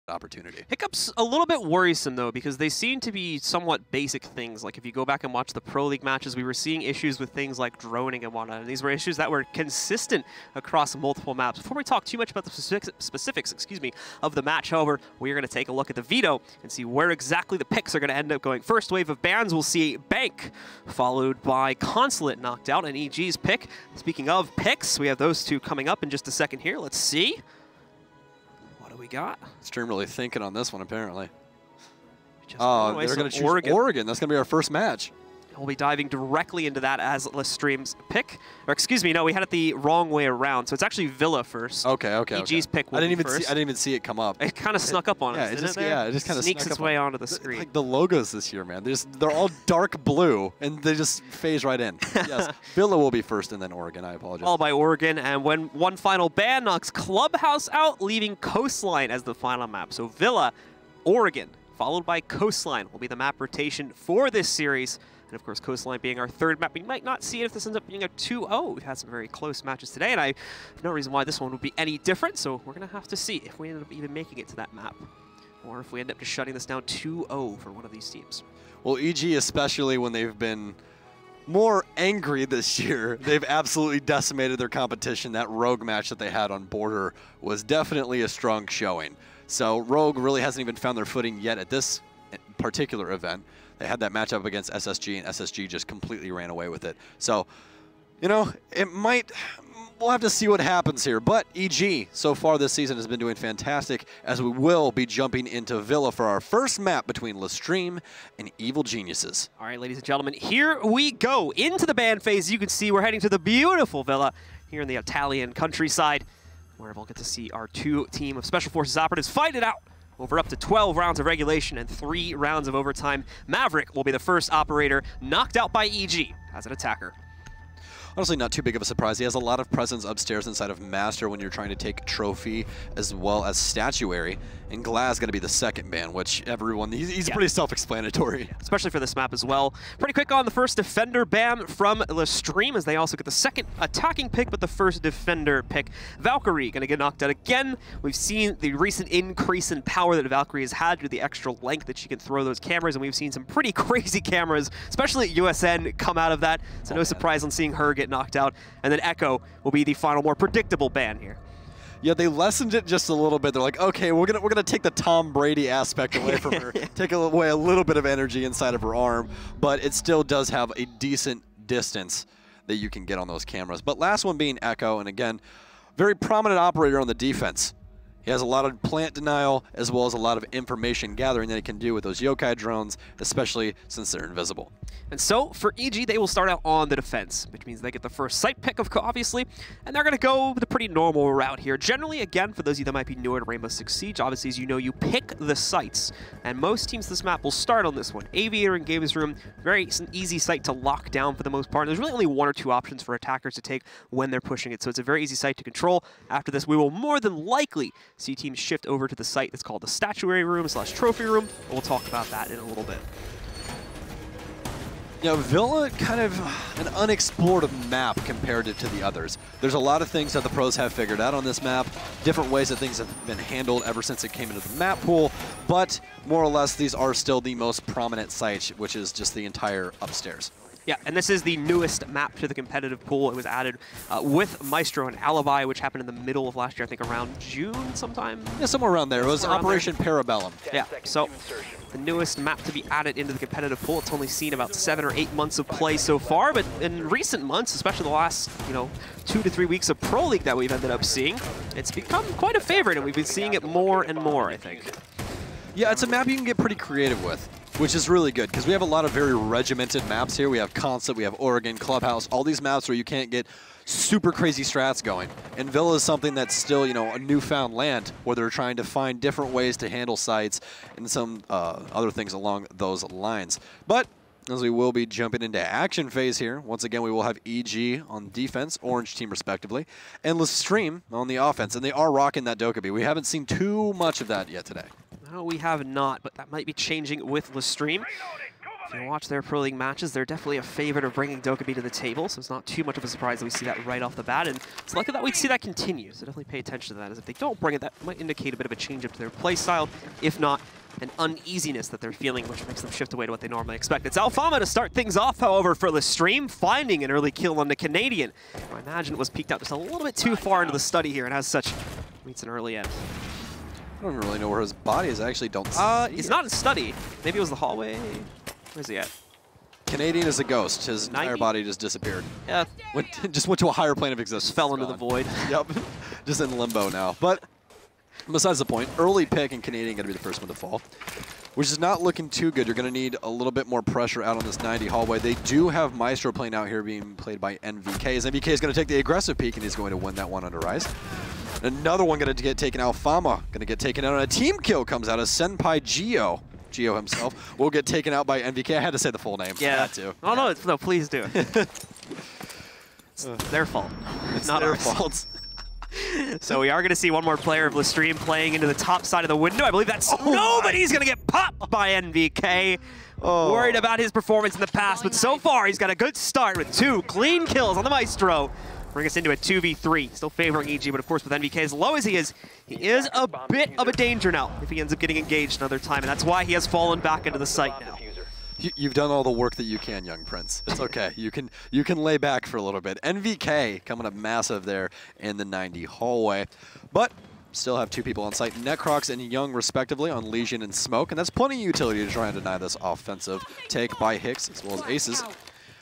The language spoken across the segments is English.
opportunity. Hiccups a little bit worrisome, though, because they seem to be somewhat basic things. Like, if you go back and watch the Pro League matches, we were seeing issues with things like droning and whatnot, and these were issues that were consistent across multiple maps. Before we talk too much about the specifics, of the match, however, we are going to take a look at the veto and see where exactly the picks are going to end up going. First wave of bans, we'll see Bank, followed by Consulate knocked out, and EG's pick. Speaking of picks, we have those two coming up in just a second here. Let's see. We got LeStream really thinking on this one, apparently. Oh, they're going to choose Oregon. That's going to be our first match. We'll be diving directly into that as LeStream's pick. Or excuse me, no, we had it the wrong way around. So it's actually Villa first. Okay. EG's pick will be first. I didn't even see it come up. It kind of snuck up on us, didn't it? Yeah, it just kind of sneaks its way onto the screen. Like the logos this year, man. They're all dark blue, and they just phase right in. Yes, Villa will be first, and then Oregon. I apologize. All by Oregon, and when one final ban knocks Clubhouse out, leaving Coastline as the final map. So Villa, Oregon, followed by Coastline will be the map rotation for this series. And of course, Coastline being our third map. We might not see it if this ends up being a 2-0. We've had some very close matches today, and I have no reason why this one would be any different. So we're going to have to see if we end up even making it to that map, or if we end up just shutting this down 2-0 for one of these teams. Well, EG, especially when they've been more angry this year, they've absolutely decimated their competition. That Rogue match that they had on Border was definitely a strong showing. So Rogue really hasn't even found their footing yet at this particular event. They had that matchup against SSG, and SSG just completely ran away with it. So, you know, we'll have to see what happens here. But EG, so far this season, has been doing fantastic, as we will be jumping into Villa for our first map between LeStream and Evil Geniuses. All right, ladies and gentlemen, here we go into the ban phase. You can see we're heading to the beautiful Villa here in the Italian countryside, where we'll get to see our team of Special Forces operatives fight it out over up to 12 rounds of regulation and 3 rounds of overtime. Maverick will be the first operator knocked out by EG as an attacker. Honestly, not too big of a surprise. He has a lot of presence upstairs inside of Master when you're trying to take Trophy as well as Statuary. And Glass going to be the second ban, which everyone, he's pretty self-explanatory. Yeah, especially for this map as well. Pretty quick on the first defender ban from LeStream, as they also get the second attacking pick, but the first defender pick. Valkyrie going to get knocked out again. We've seen the recent increase in power that Valkyrie has had due to the extra length that she can throw those cameras, and we've seen some pretty crazy cameras, especially at USN, come out of that. So no surprise on seeing her get knocked out. And then Echo will be the final, more predictable ban here. Yeah, they lessened it just a little bit. They're like, okay, we're gonna take the Tom Brady aspect away from her, take away a little bit of energy inside of her arm, but it still does have a decent distance that you can get on those cameras. But last one being Echo, and again, very prominent operator on the defense. He has a lot of plant denial as well as a lot of information gathering that he can do with those yokai drones, especially since they're invisible. And so for EG, they will start out on the defense, which means they get the first site pick, obviously, and they're going to go the pretty normal route here. Generally, again, for those of you that might be newer to Rainbow Six Siege, obviously, as you know, you pick the sites, and most teams this map will start on this one. Aviator and Games Room, it's an easy site to lock down for the most part. There's really only 1 or 2 options for attackers to take when they're pushing it, so it's a very easy site to control. After this, we will more than likely see teams shift over to the site that's called the Statuary Room / Trophy Room, and we'll talk about that in a little bit. You know, Villa, kind of an unexplored map compared to the others. There's a lot of things that the pros have figured out on this map, different ways that things have been handled ever since it came into the map pool, but more or less these are still the most prominent sites, which is just the entire upstairs. Yeah, and this is the newest map to the competitive pool. It was added with Maestro and Alibi, which happened in the middle of last year, I think around June sometime? Yeah, somewhere around there. It was Operation Parabellum. Yeah, so the newest map to be added into the competitive pool. It's only seen about 7 or 8 months of play so far, but in recent months, especially the last 2 to 3 weeks of Pro League that we've ended up seeing, it's become quite a favorite, and we've been seeing it more and more, I think. Yeah, it's a map you can get pretty creative with, which is really good, because we have a lot of very regimented maps here. We have Concept, we have Oregon, Clubhouse, all these maps where you can't get super crazy strats going. And Villa is something that's still, a newfound land where they're trying to find different ways to handle sites and some other things along those lines. But as we will be jumping into action phase here, once again, we will have EG on defense, Orange team respectively, and LeStream on the offense. And they are rocking that Dokkaebi. We haven't seen too much of that yet today. No, we have not, but that might be changing with LeStream. If you watch their Pro League matches, they're definitely a favorite of bringing Dokkaebi to the table, so it's not too much of a surprise that we see that right off the bat, and it's likely that we'd see that continue, so definitely pay attention to that, as if they don't bring it, that might indicate a bit of a change up to their play style, if not an uneasiness that they're feeling, which makes them shift away to what they normally expect. It's Alfama to start things off, however, for LeStream, finding an early kill on the Canadian. I imagine it was peeked out just a little bit too far into the study here, and as such, meets an early end. I don't really know where his body is. I actually don't see He's not in study. Maybe it was the hallway. Where's he at? Canadian is a ghost. His entire body just disappeared. Yeah. Just went to a higher plane of existence. Fell into the void. Yep. Just in limbo now. But besides the point, early pick and Canadian going to be the first one to fall, which is not looking too good. You're going to need a little bit more pressure out on this 90 hallway. They do have Maestro playing out here, being played by NVK. As NVK is going to take the aggressive peek, and he's going to win that one under Rise. Another one going to get taken out. Alfama going to get taken out, and a team kill comes out as Senpai Gio. Gio himself will get taken out by NVK. I had to say the full name. Yeah. I had to. Oh, no, no, please do. It's their fault. It's not their our fault. So we are going to see one more player of LeStream playing into the top side of the window. I believe that's nobody's going to get popped by NVK. Worried about his performance in the past, but so far he's got a good start with 2 clean kills on the Maestro. Bring us into a 2v3. Still favoring EG, but of course with NVK as low as he is a bit of a danger now if he ends up getting engaged another time, and that's why he has fallen back into the site now. You've done all the work that you can, young prince. It's okay. You can lay back for a little bit. NVK coming up massive there in the 90 hallway, but still have 2 people on site, Necrox and Young respectively on Legion and Smoke, and that's plenty of utility to try and deny this offensive take by Hicks as well as Aces.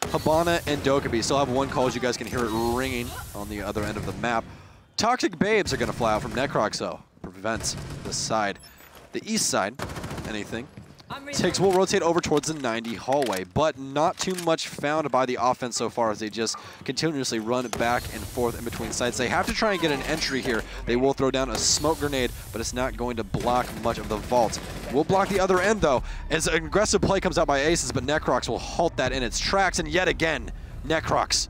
Habana and Dokkaebi still have 1 call, as you guys can hear it ringing on the other end of the map. Toxic Babes are going to fly out from Necrox, though. Prevents this side. The east side, anything. Ticks will rotate over towards the 90 hallway, but not too much found by the offense so far as they just continuously run back and forth in between sites. They have to try and get an entry here. They will throw down a smoke grenade, but it's not going to block much of the vault. Will block the other end, though, as an aggressive play comes out by Aces, but Necrox will halt that in its tracks, and yet again, Necrox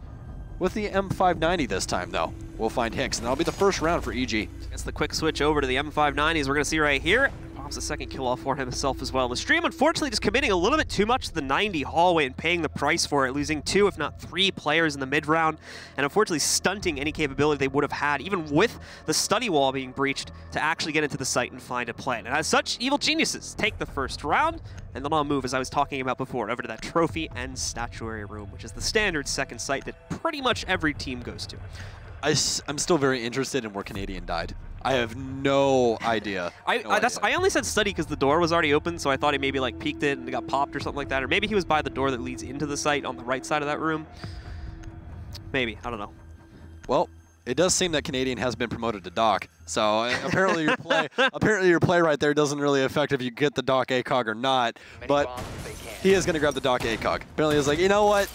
with the M590 this time, though. We'll find Hicks, and that'll be the first round for EG. That's the quick switch over to the M590s we're going to see right here. A second kill off for himself as well. LeStream unfortunately just committing a little bit too much to the 90 hallway and paying the price for it, losing 2 if not 3 players in the mid round, and unfortunately stunting any capability they would have had, even with the study wall being breached, to actually get into the site and find a plan. And as such, Evil Geniuses take the first round, and then I'll move, as I was talking about before, over to that trophy and statuary room, which is the standard second site that pretty much every team goes to. I'm still very interested in where Canadian died. I have no idea. I only said study because the door was already open, so I thought he maybe like peeked it and got popped or something like that. Or maybe he was by the door that leads into the site on the right side of that room. Maybe. I don't know. Well, it does seem that Canadian has been promoted to Doc. So apparently your play right there doesn't really affect if you get the Doc ACOG or not. But he is going to grab the Doc ACOG. Apparently he's like, you know what?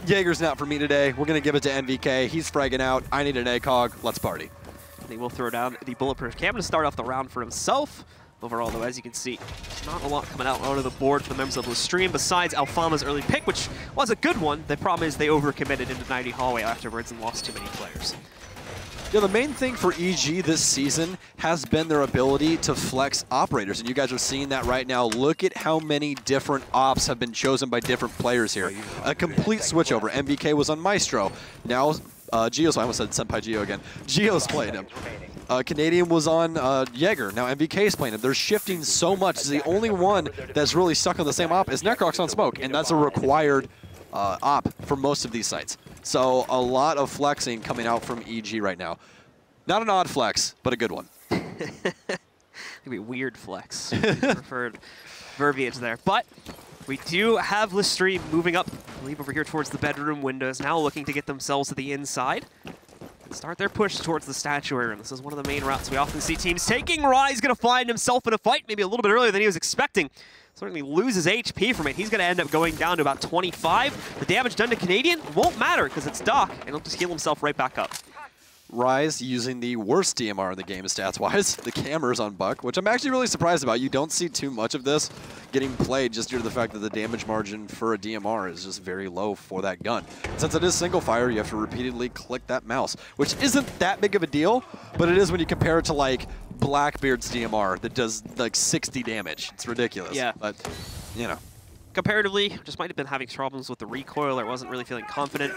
Jaeger's not for me today. We're going to give it to NVK. He's fragging out. I need an ACOG. Let's party. He will throw down the bulletproof cam to start off the round for himself. Overall, though, as you can see, not a lot coming out onto the board for the members of LeStream besides Alfama's early pick, which was a good one. The problem is they overcommitted into 90 hallway afterwards and lost too many players. Yeah, the main thing for EG this season has been their ability to flex operators, and you guys are seeing that right now. Look at how many different ops have been chosen by different players here. A complete switchover. MVK was on Maestro. Now, Gio's, I almost said Senpai Gio again. Gio's playing him. Canadian was on Jaeger. Now MVK's playing him. They're shifting so much. The only one that's really stuck on the same op is Necrox on Smoke, and that's a required op for most of these sites. So a lot of flexing coming out from EG right now. Not an odd flex, but a good one. Maybe weird flex. Preferred verbiage there. But we do have LeStream moving up, I believe, over here towards the bedroom windows, now looking to get themselves to the inside. Start their push towards the statuary room. This is one of the main routes we often see teams taking. Rise going to find himself in a fight, maybe a little bit earlier than he was expecting. Certainly loses HP from it. He's going to end up going down to about 25. The damage done to Canadian won't matter because it's Doc, and he'll just heal himself right back up. Rise using the worst DMR in the game stats-wise, the cameras on Buck, which I'm actually really surprised about. You don't see too much of this getting played just due to the fact that the damage margin for a DMR is just very low for that gun. Since it is single fire, you have to repeatedly click that mouse, which isn't that big of a deal, but it is when you compare it to like Blackbeard's DMR that does like 60 damage. It's ridiculous. Yeah. But, you know. comparatively, just might have been having problems with the recoil or wasn't really feeling confident.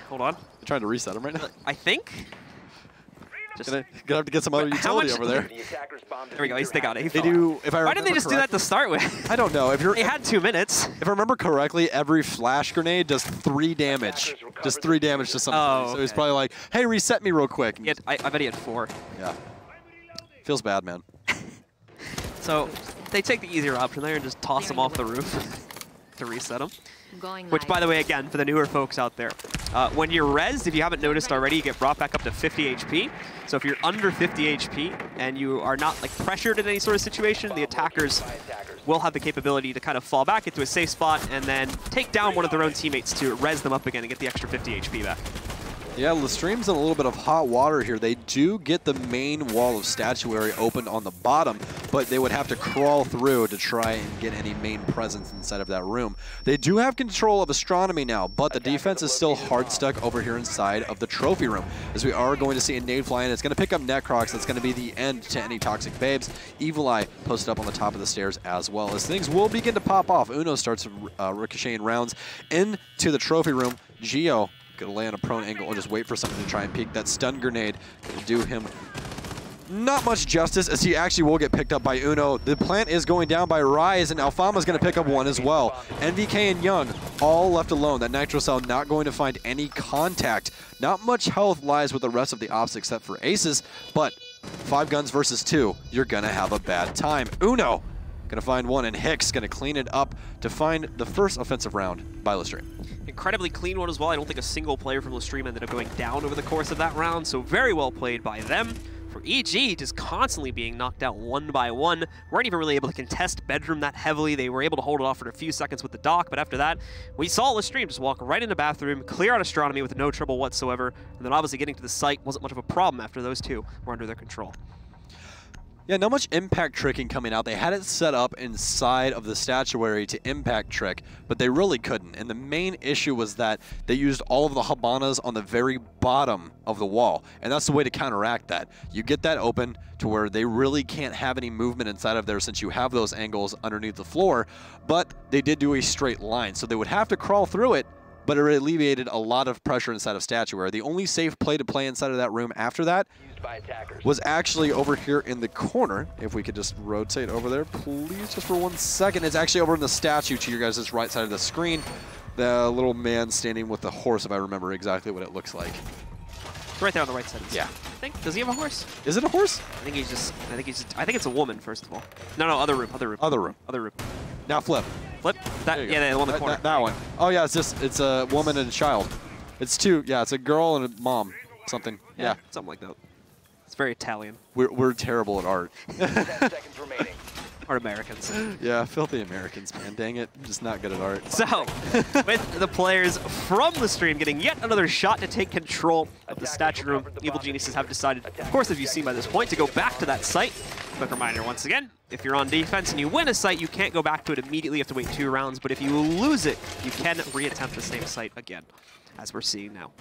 Hold on. You're trying to reset him right now? I think. Just gonna have to get some other utility over there. There we go. They got it. They do. If I Why didn't they just do that to start with? I don't know. If you're, they had 2 minutes. If I remember correctly, every flash grenade does 3 damage. Just 3 damage to something. Oh, okay. So he's probably like, "Hey, reset me real quick." I bet he had 4. Yeah. Feels bad, man. So they take the easier option there and just toss him off the roof to reset him. Which, by the way, again, for the newer folks out there, when you're rezzed, if you haven't noticed already, you get brought back up to 50 HP. So if you're under 50 HP and you are not like pressured in any sort of situation, the attackers will have the capability to kind of fall back into a safe spot and then take down one of their own teammates to res them up again and get the extra 50 HP back. Yeah, LeStream's in a little bit of hot water here. They do get the main wall of statuary opened on the bottom, but they would have to crawl through to try and get any main presence inside of that room. They do have control of astronomy now, but the defense is still hard stuck over here inside of the trophy room, as we are going to see a nade fly in. It's going to pick up Necrox. That's going to be the end to any Toxic Babes. Evil Eye posted up on the top of the stairs as well, as things will begin to pop off. Uno starts ricocheting rounds into the trophy room. Geo gonna lay on a prone angle or just wait for something to try and peek. That stun grenade gonna do him not much justice, as he actually will get picked up by Uno. The plant is going down by Rise, and Alfama's gonna pick up one as well. NVK and Young all left alone. That Nitro Cell not going to find any contact. Not much health lies with the rest of the ops except for Aces, but 5 guns versus 2, you're gonna have a bad time. Uno gonna find one, and Hicks gonna clean it up to find the first offensive round by LeStream. Incredibly clean one as well. I don't think a single player from LeStream ended up going down over the course of that round, so very well played by them. For EG, just constantly being knocked out one by one. Weren't even really able to contest Bedroom that heavily. They were able to hold it off for a few seconds with the dock, but after that, we saw LeStream just walk right into Bathroom, clear out Astronomy with no trouble whatsoever, and then obviously getting to the site wasn't much of a problem after those two were under their control. Yeah, not much impact tricking coming out. They had it set up inside of the statuary to impact trick, but they really couldn't. And the main issue was that they used all of the Habanas on the very bottom of the wall. And that's the way to counteract that. You get that open to where they really can't have any movement inside of there since you have those angles underneath the floor, but they did do a straight line. So they would have to crawl through it, but it alleviated a lot of pressure inside of statuary. The only safe play to play inside of that room after that was actually over here in the corner. If we could just rotate over there, please, just for 1 second. It's actually over in the statue to your guys' right side of the screen. The little man standing with the horse, if I remember exactly what it looks like. It's right there on the right side of the Yeah. I think, does he have a horse? Is it a horse? I think it's a woman, first of all. No, other room. Other room. Now flip. Flip? That, yeah, the one in the corner. That one. Oh yeah, it's a woman and a child. It's 2, yeah, it's a girl and a mom. Something. Yeah. Something like that. It's very Italian. We're terrible at art. 10 seconds remaining. Or Americans. Yeah, filthy Americans, man. Dang it. I'm just not good at art. So, with the players from LeStream getting yet another shot to take control of the statue room, Evil Geniuses have decided, of course, as you've seen by this point, to go back to that site. Quick reminder once again, if you're on defense and you win a site, you can't go back to it immediately. You have to wait 2 rounds. But if you lose it, you can reattempt the same site again, as we're seeing now.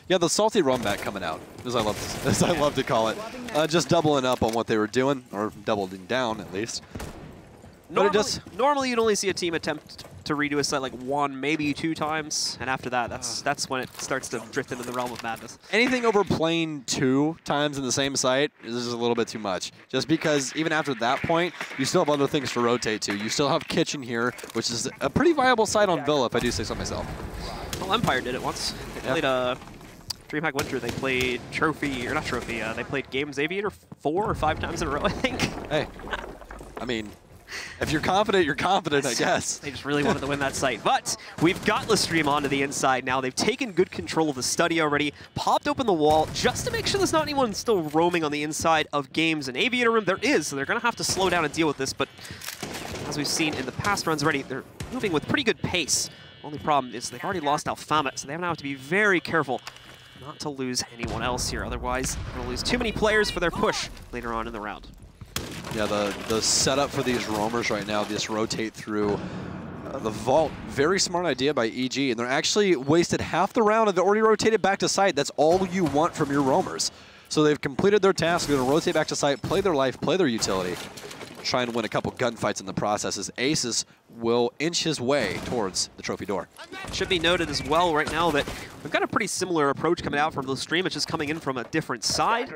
Yeah, the salty rum back coming out, as I love to call it. Just doubling up on what they were doing, or doubling down at least. Normally you'd only see a team attempt to redo a site like 1, maybe 2 times, and after that, that's when it starts to drift into the realm of madness. Anything over playing 2 times in the same site is just a little bit too much. Just because even after that point, you still have other things to rotate to. You still have Kitchen here, which is a pretty viable site on Villa, if I do say so myself. Well, Empire did it once. They played DreamHack Winter, they played they played Games Aviator 4 or 5 times in a row, I think. Hey, I mean, if you're confident, you're confident, I guess. They just really wanted to win that site. But we've got LeStream onto the inside now. They've taken good control of the study already, popped open the wall just to make sure there's not anyone still roaming on the inside of Games and Aviator Room. There is, so they're going to have to slow down and deal with this. But as we've seen in the past runs already, they're moving with pretty good pace. Only problem is they've already lost Alfama, so they now have to be very careful not to lose anyone else here. Otherwise, they're going to lose too many players for their push later on in the round. Yeah, the setup for these roamers right now, this rotate through the vault, very smart idea by EG, and they're actually wasted half the round and they're already rotated back to site. That's all you want from your roamers. So they've completed their task, they're going to rotate back to site, play their life, play their utility. try and win a couple gunfights in the process, as Aces will inch his way towards the trophy door. Should be noted as well right now that we've got a pretty similar approach coming out from LeStream. It's just coming in from a different side.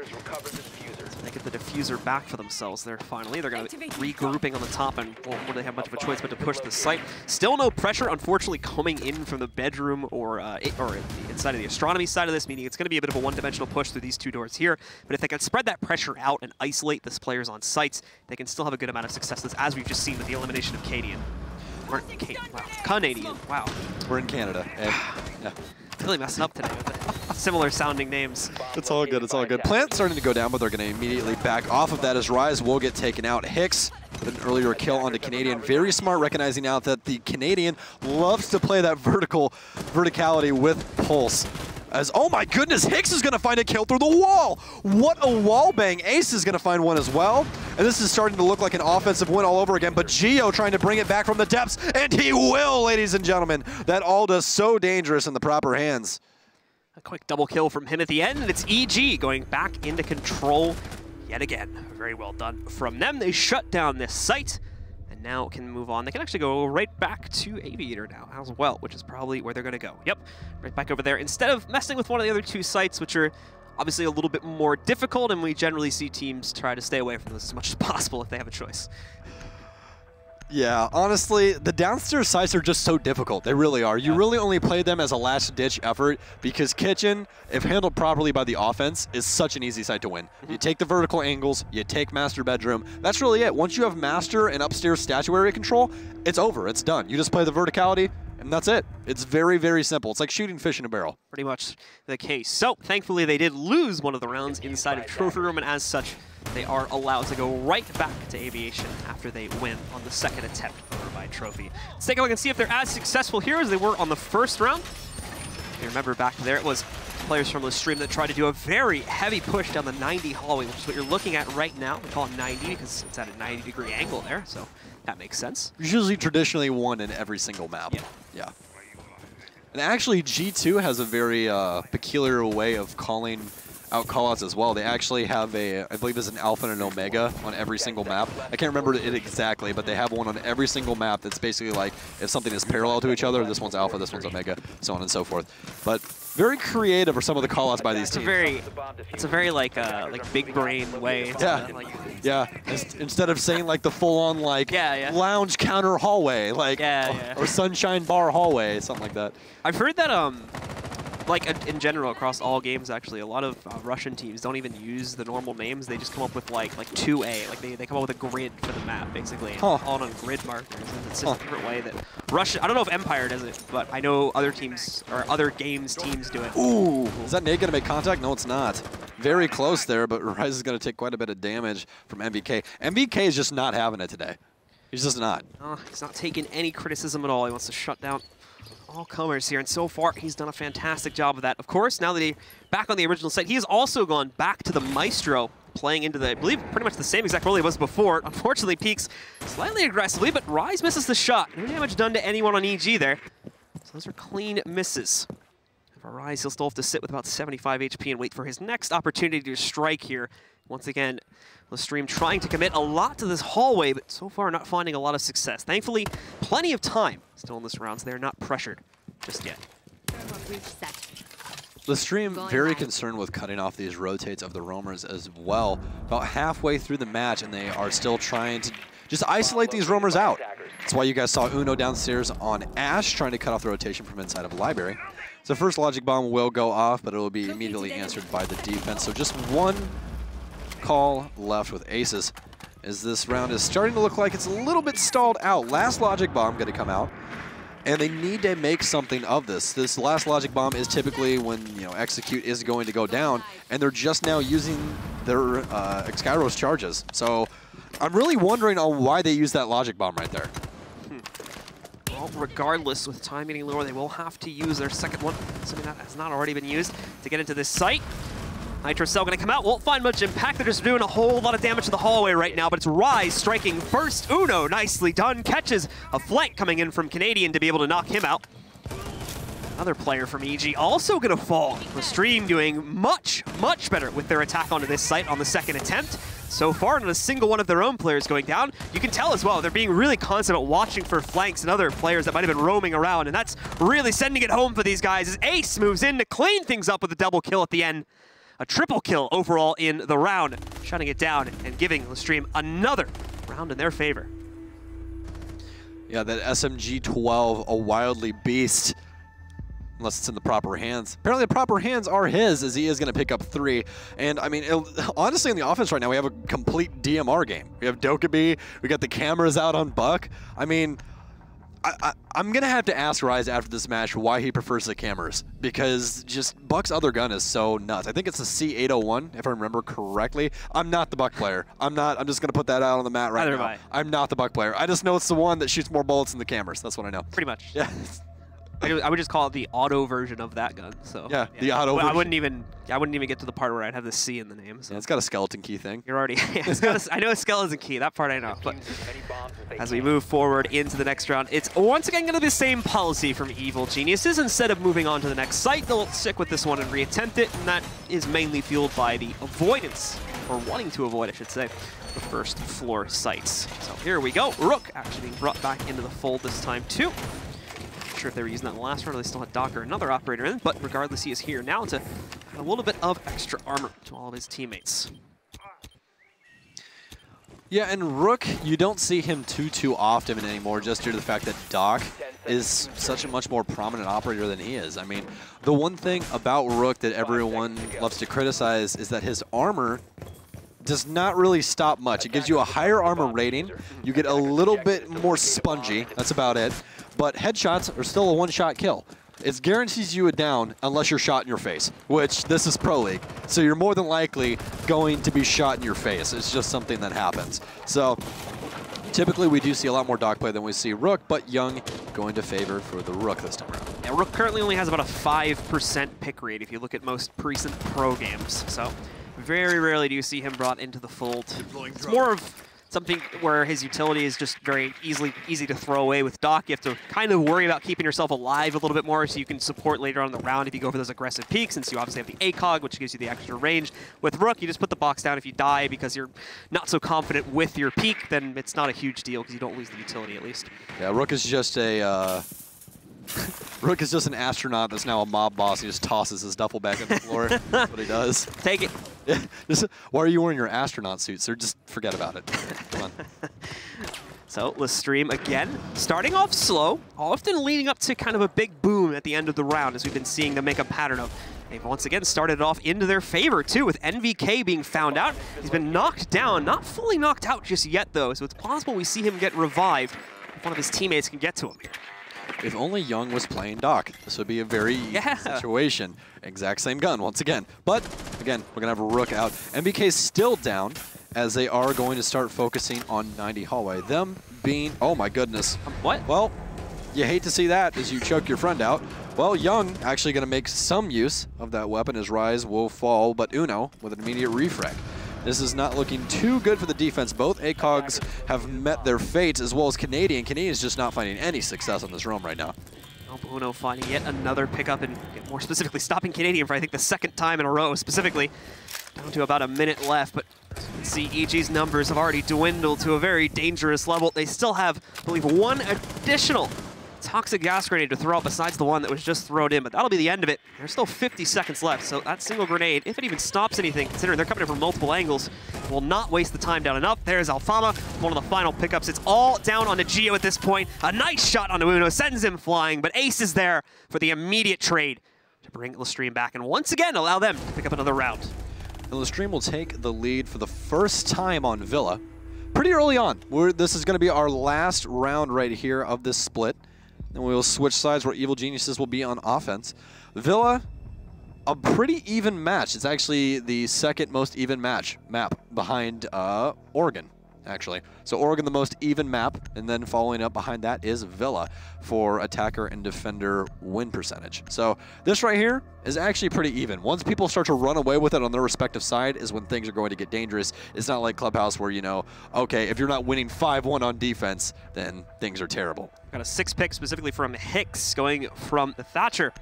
They get the diffuser back for themselves there finally. They're going to be regrouping on the top and won't really have much of a choice but to push the site. Still no pressure, unfortunately, coming in from the bedroom or inside of the astronomy side of this, meaning it's going to be a bit of a one-dimensional push through these two doors here. But if they can spread that pressure out and isolate the players on sites, they can still have a good amount of successes, as we've just seen with the elimination of Canadian. Or Canadian, wow. We're in Canada. Yeah. Really messing up today with the similar sounding names. It's all good, it's all good. Plant's starting to go down, but they're going to immediately back off of that as Rise will get taken out. Hicks with an earlier kill onto Canadian. Very smart, recognizing out that the Canadian loves to play that verticality with Pulse. As, oh my goodness, Hicks is going to find a kill through the wall. What a wall bang. Ace is going to find one as well. And this is starting to look like an offensive win all over again. But Gio trying to bring it back from the depths. And he will, ladies and gentlemen. That Alda's so dangerous in the proper hands. A quick double kill from him at the end. And it's EG going back into control yet again. Very well done from them. They shut down this site. And now can move on. They can actually go right back to Aviator now as well, which is probably where they're going to go. Yep, right back over there. Instead of messing with one of the other two sites, which are obviously a little bit more difficult, and we generally see teams try to stay away from this as much as possible if they have a choice. Yeah, honestly, the downstairs sites are just so difficult. They really are. You really only play them as a last-ditch effort because Kitchen, if handled properly by the offense, is such an easy site to win. You take the vertical angles, you take Master Bedroom. That's really it. Once you have Master and upstairs statue area control, it's over. It's done. You just play the verticality, and that's it. It's very, very simple. It's like shooting fish in a barrel. Pretty much the case. So, thankfully, they did lose one of the rounds inside of Trophy Room, and as such, they are allowed to go right back to Aviation after they win on the second attempt over by Trophy. Let's take a look and see if they're as successful here as they were on the first round. If you remember back there, it was players from LeStream that tried to do a very heavy push down the 90 hallway, which is what you're looking at right now. We call it 90 because it's at a 90-degree angle there, so that makes sense. Usually traditionally one in every single map. Yeah. And actually, G2 has a very peculiar way of calling out callouts as well. They actually have a, I believe it's an alpha and an omega on every single map. I can't remember it exactly, but they have one on every single map that's basically like, if something is parallel to each other, this one's alpha, this one's omega, so on and so forth. But very creative are some of the callouts by these teams. It's a very like big brain way. Yeah. Instead of saying like the full-on like lounge counter hallway, like or sunshine bar hallway, something like that. I've heard that like in general across all games actually, a lot of Russian teams don't even use the normal names. They just come up with like 2A, like they come up with a grid for the map basically, all on grid markers. And it's just a different way that Russia, I don't know if Empire does it, but I know other teams or other games teams do it. Ooh, is that Nate gonna make contact? No, it's not. Very close there, but Rise is gonna take quite a bit of damage from MVK. MVK is just not having it today. He's just not. He's not taking any criticism at all. He wants to shut down all comers here, and so far he's done a fantastic job of that. Of course, now that he's back on the original site, he has also gone back to the Maestro, playing into the, I believe, pretty much the same exact role he was before. Unfortunately, peeks slightly aggressively, but Rise misses the shot. No damage done to anyone on EG there. So those are clean misses. For Rise, he'll still have to sit with about 75 HP and wait for his next opportunity to strike here. Once again, LeStream trying to commit a lot to this hallway, but so far not finding a lot of success. Thankfully, plenty of time still in this round, so they're not pressured just yet. LeStream very concerned with cutting off these rotates of the roamers as well. About halfway through the match, and they are still trying to just isolate these roamers out. That's why you guys saw Uno downstairs on Ash trying to cut off the rotation from inside of the library. So first logic bomb will go off, but it will be immediately answered by the defense. So just one call left with Aces, as this round is starting to look like it's a little bit stalled out. Last logic bomb going to come out, and they need to make something of this. This last logic bomb is typically when execute is going to go down, and they're just now using their Skyros charges. So I'm really wondering on why they use that logic bomb right there. Well, regardless, with time getting lower, they will have to use their second one, something that has not already been used, to get into this site. Nitro Cell going to come out, won't find much impact. They're just doing a whole lot of damage to the hallway right now, but it's Rise striking first. Uno, nicely done, catches a flank coming in from Canadian to be able to knock him out. Another player from EG also going to fall. LeStream doing much, much better with their attack onto this site on the second attempt. So far, not a single one of their own players going down. You can tell as well, they're being really constant at watching for flanks and other players that might have been roaming around, and that's really sending it home for these guys as Ace moves in to clean things up with a double kill at the end. A triple kill overall in the round, shutting it down and giving LeStream another round in their favor. Yeah, that SMG-12, a wildly beast, unless it's in the proper hands. Apparently the proper hands are his, as he is going to pick up 3. And, I mean, honestly, in the offense right now, we have a complete DMR game. We have Dokkaebi, we got the cameras out on Buck. I mean, I'm going to have to ask Rise after this match why he prefers the cameras, because just Buck's other gun is so nuts. I think it's a C801, if I remember correctly. I'm not the Buck player. I'm just going to put that out on the mat right now. I'm not the Buck player. I just know it's the one that shoots more bullets than the cameras. That's what I know. Pretty much. Yeah. I would just call it the auto version of that gun. So yeah, the auto version. I wouldn't even get to the part where I'd have the C in the name. So. Yeah, it's got a skeleton key thing. You're already. I know a skeleton key. That part I know. But as we move forward into the next round, it's once again going to be the same policy from Evil Geniuses. Instead of moving on to the next site, they'll stick with this one and reattempt it, and that is mainly fueled by the avoidance, or wanting to avoid, I should say, the first floor sites. So here we go. Rook actually being brought back into the fold this time too. Not sure if they were using that in the last round or they still had Doc or another operator in, but regardless, he is here now to add a little bit of extra armor to all of his teammates. Yeah, and Rook, you don't see him too often anymore, just due to the fact that Doc is such a much more prominent operator than he is. I mean, the one thing about Rook that everyone loves to criticize is that his armor does not really stop much. It gives you a higher armor rating. You get a little bit more spongy. That's about it. But headshots are still a one-shot kill. It guarantees you a down unless you're shot in your face, which this is Pro League. So you're more than likely going to be shot in your face. It's just something that happens. So typically we do see a lot more Doc play than we see Rook, but Young going to favor for the Rook this time around. Yeah, Rook currently only has about a 5% pick rate if you look at most recent pro games. So very rarely do you see him brought into the fold. It's more of something where his utility is just very easy to throw away. With Doc, you have to kind of worry about keeping yourself alive a little bit more so you can support later on in the round if you go for those aggressive peaks, since you obviously have the ACOG, which gives you the extra range. With Rook, you just put the box down. If you die because you're not so confident with your peak, then it's not a huge deal because you don't lose the utility at least. Yeah, Rook is just a... Rook is just an astronaut that's now a mob boss. He just tosses his duffel bag on the floor. That's what he does. Take it. Yeah, why are you wearing your astronaut suit, sir? Just forget about it. Come on. So LeStream again, starting off slow, often leading up to kind of a big boom at the end of the round, as we've been seeing them make a pattern of. They've once again started it off into their favor too, with NVK being found out. He's been knocked down, not fully knocked out just yet though, so it's possible we see him get revived if one of his teammates can get to him here. If only Young was playing Doc, this would be a very easy situation. Exact same gun once again. But again, we're going to have a Rook out. MBK still down, as they are going to start focusing on 90 hallway. Them being, oh my goodness. What? Well, you hate to see that as you choke your friend out. Well, Young actually going to make some use of that weapon as Rise will fall, but Uno with an immediate refrag. This is not looking too good for the defense. Both ACOGs have met their fate, as well as Canadian. Canadian's just not finding any success on this roam right now. Uno finding yet another pickup, and more specifically stopping Canadian for I think the second time in a row specifically. Down to about a minute left, but you can see EG's numbers have already dwindled to a very dangerous level. They still have, I believe, one additional toxic gas grenade to throw out besides the one that was just thrown in, but that'll be the end of it. There's still 50 seconds left, so that single grenade, if it even stops anything, considering they're coming in from multiple angles, will not waste the time down enough. There's Alfama, one of the final pickups. It's all down onto Geo at this point. A nice shot onto Uno, sends him flying, but Ace is there for the immediate trade to bring LeStream back, and once again allow them to pick up another round. And LeStream will take the lead for the first time on Villa. Pretty early on. This is going to be our last round right here of this split. Then we will switch sides where Evil Geniuses will be on offense. Villa, a pretty even match. It's actually the second most even map behind Oregon, actually. So Oregon the most even map, and then following up behind that is Villa for attacker and defender win percentage. So this right here is actually pretty even. Once people start to run away with it on their respective side is when things are going to get dangerous. It's not like Clubhouse where, you know, okay, if you're not winning 5-1 on defense, then things are terrible. Got a 6 pick specifically from Hicks going from the Thatcher.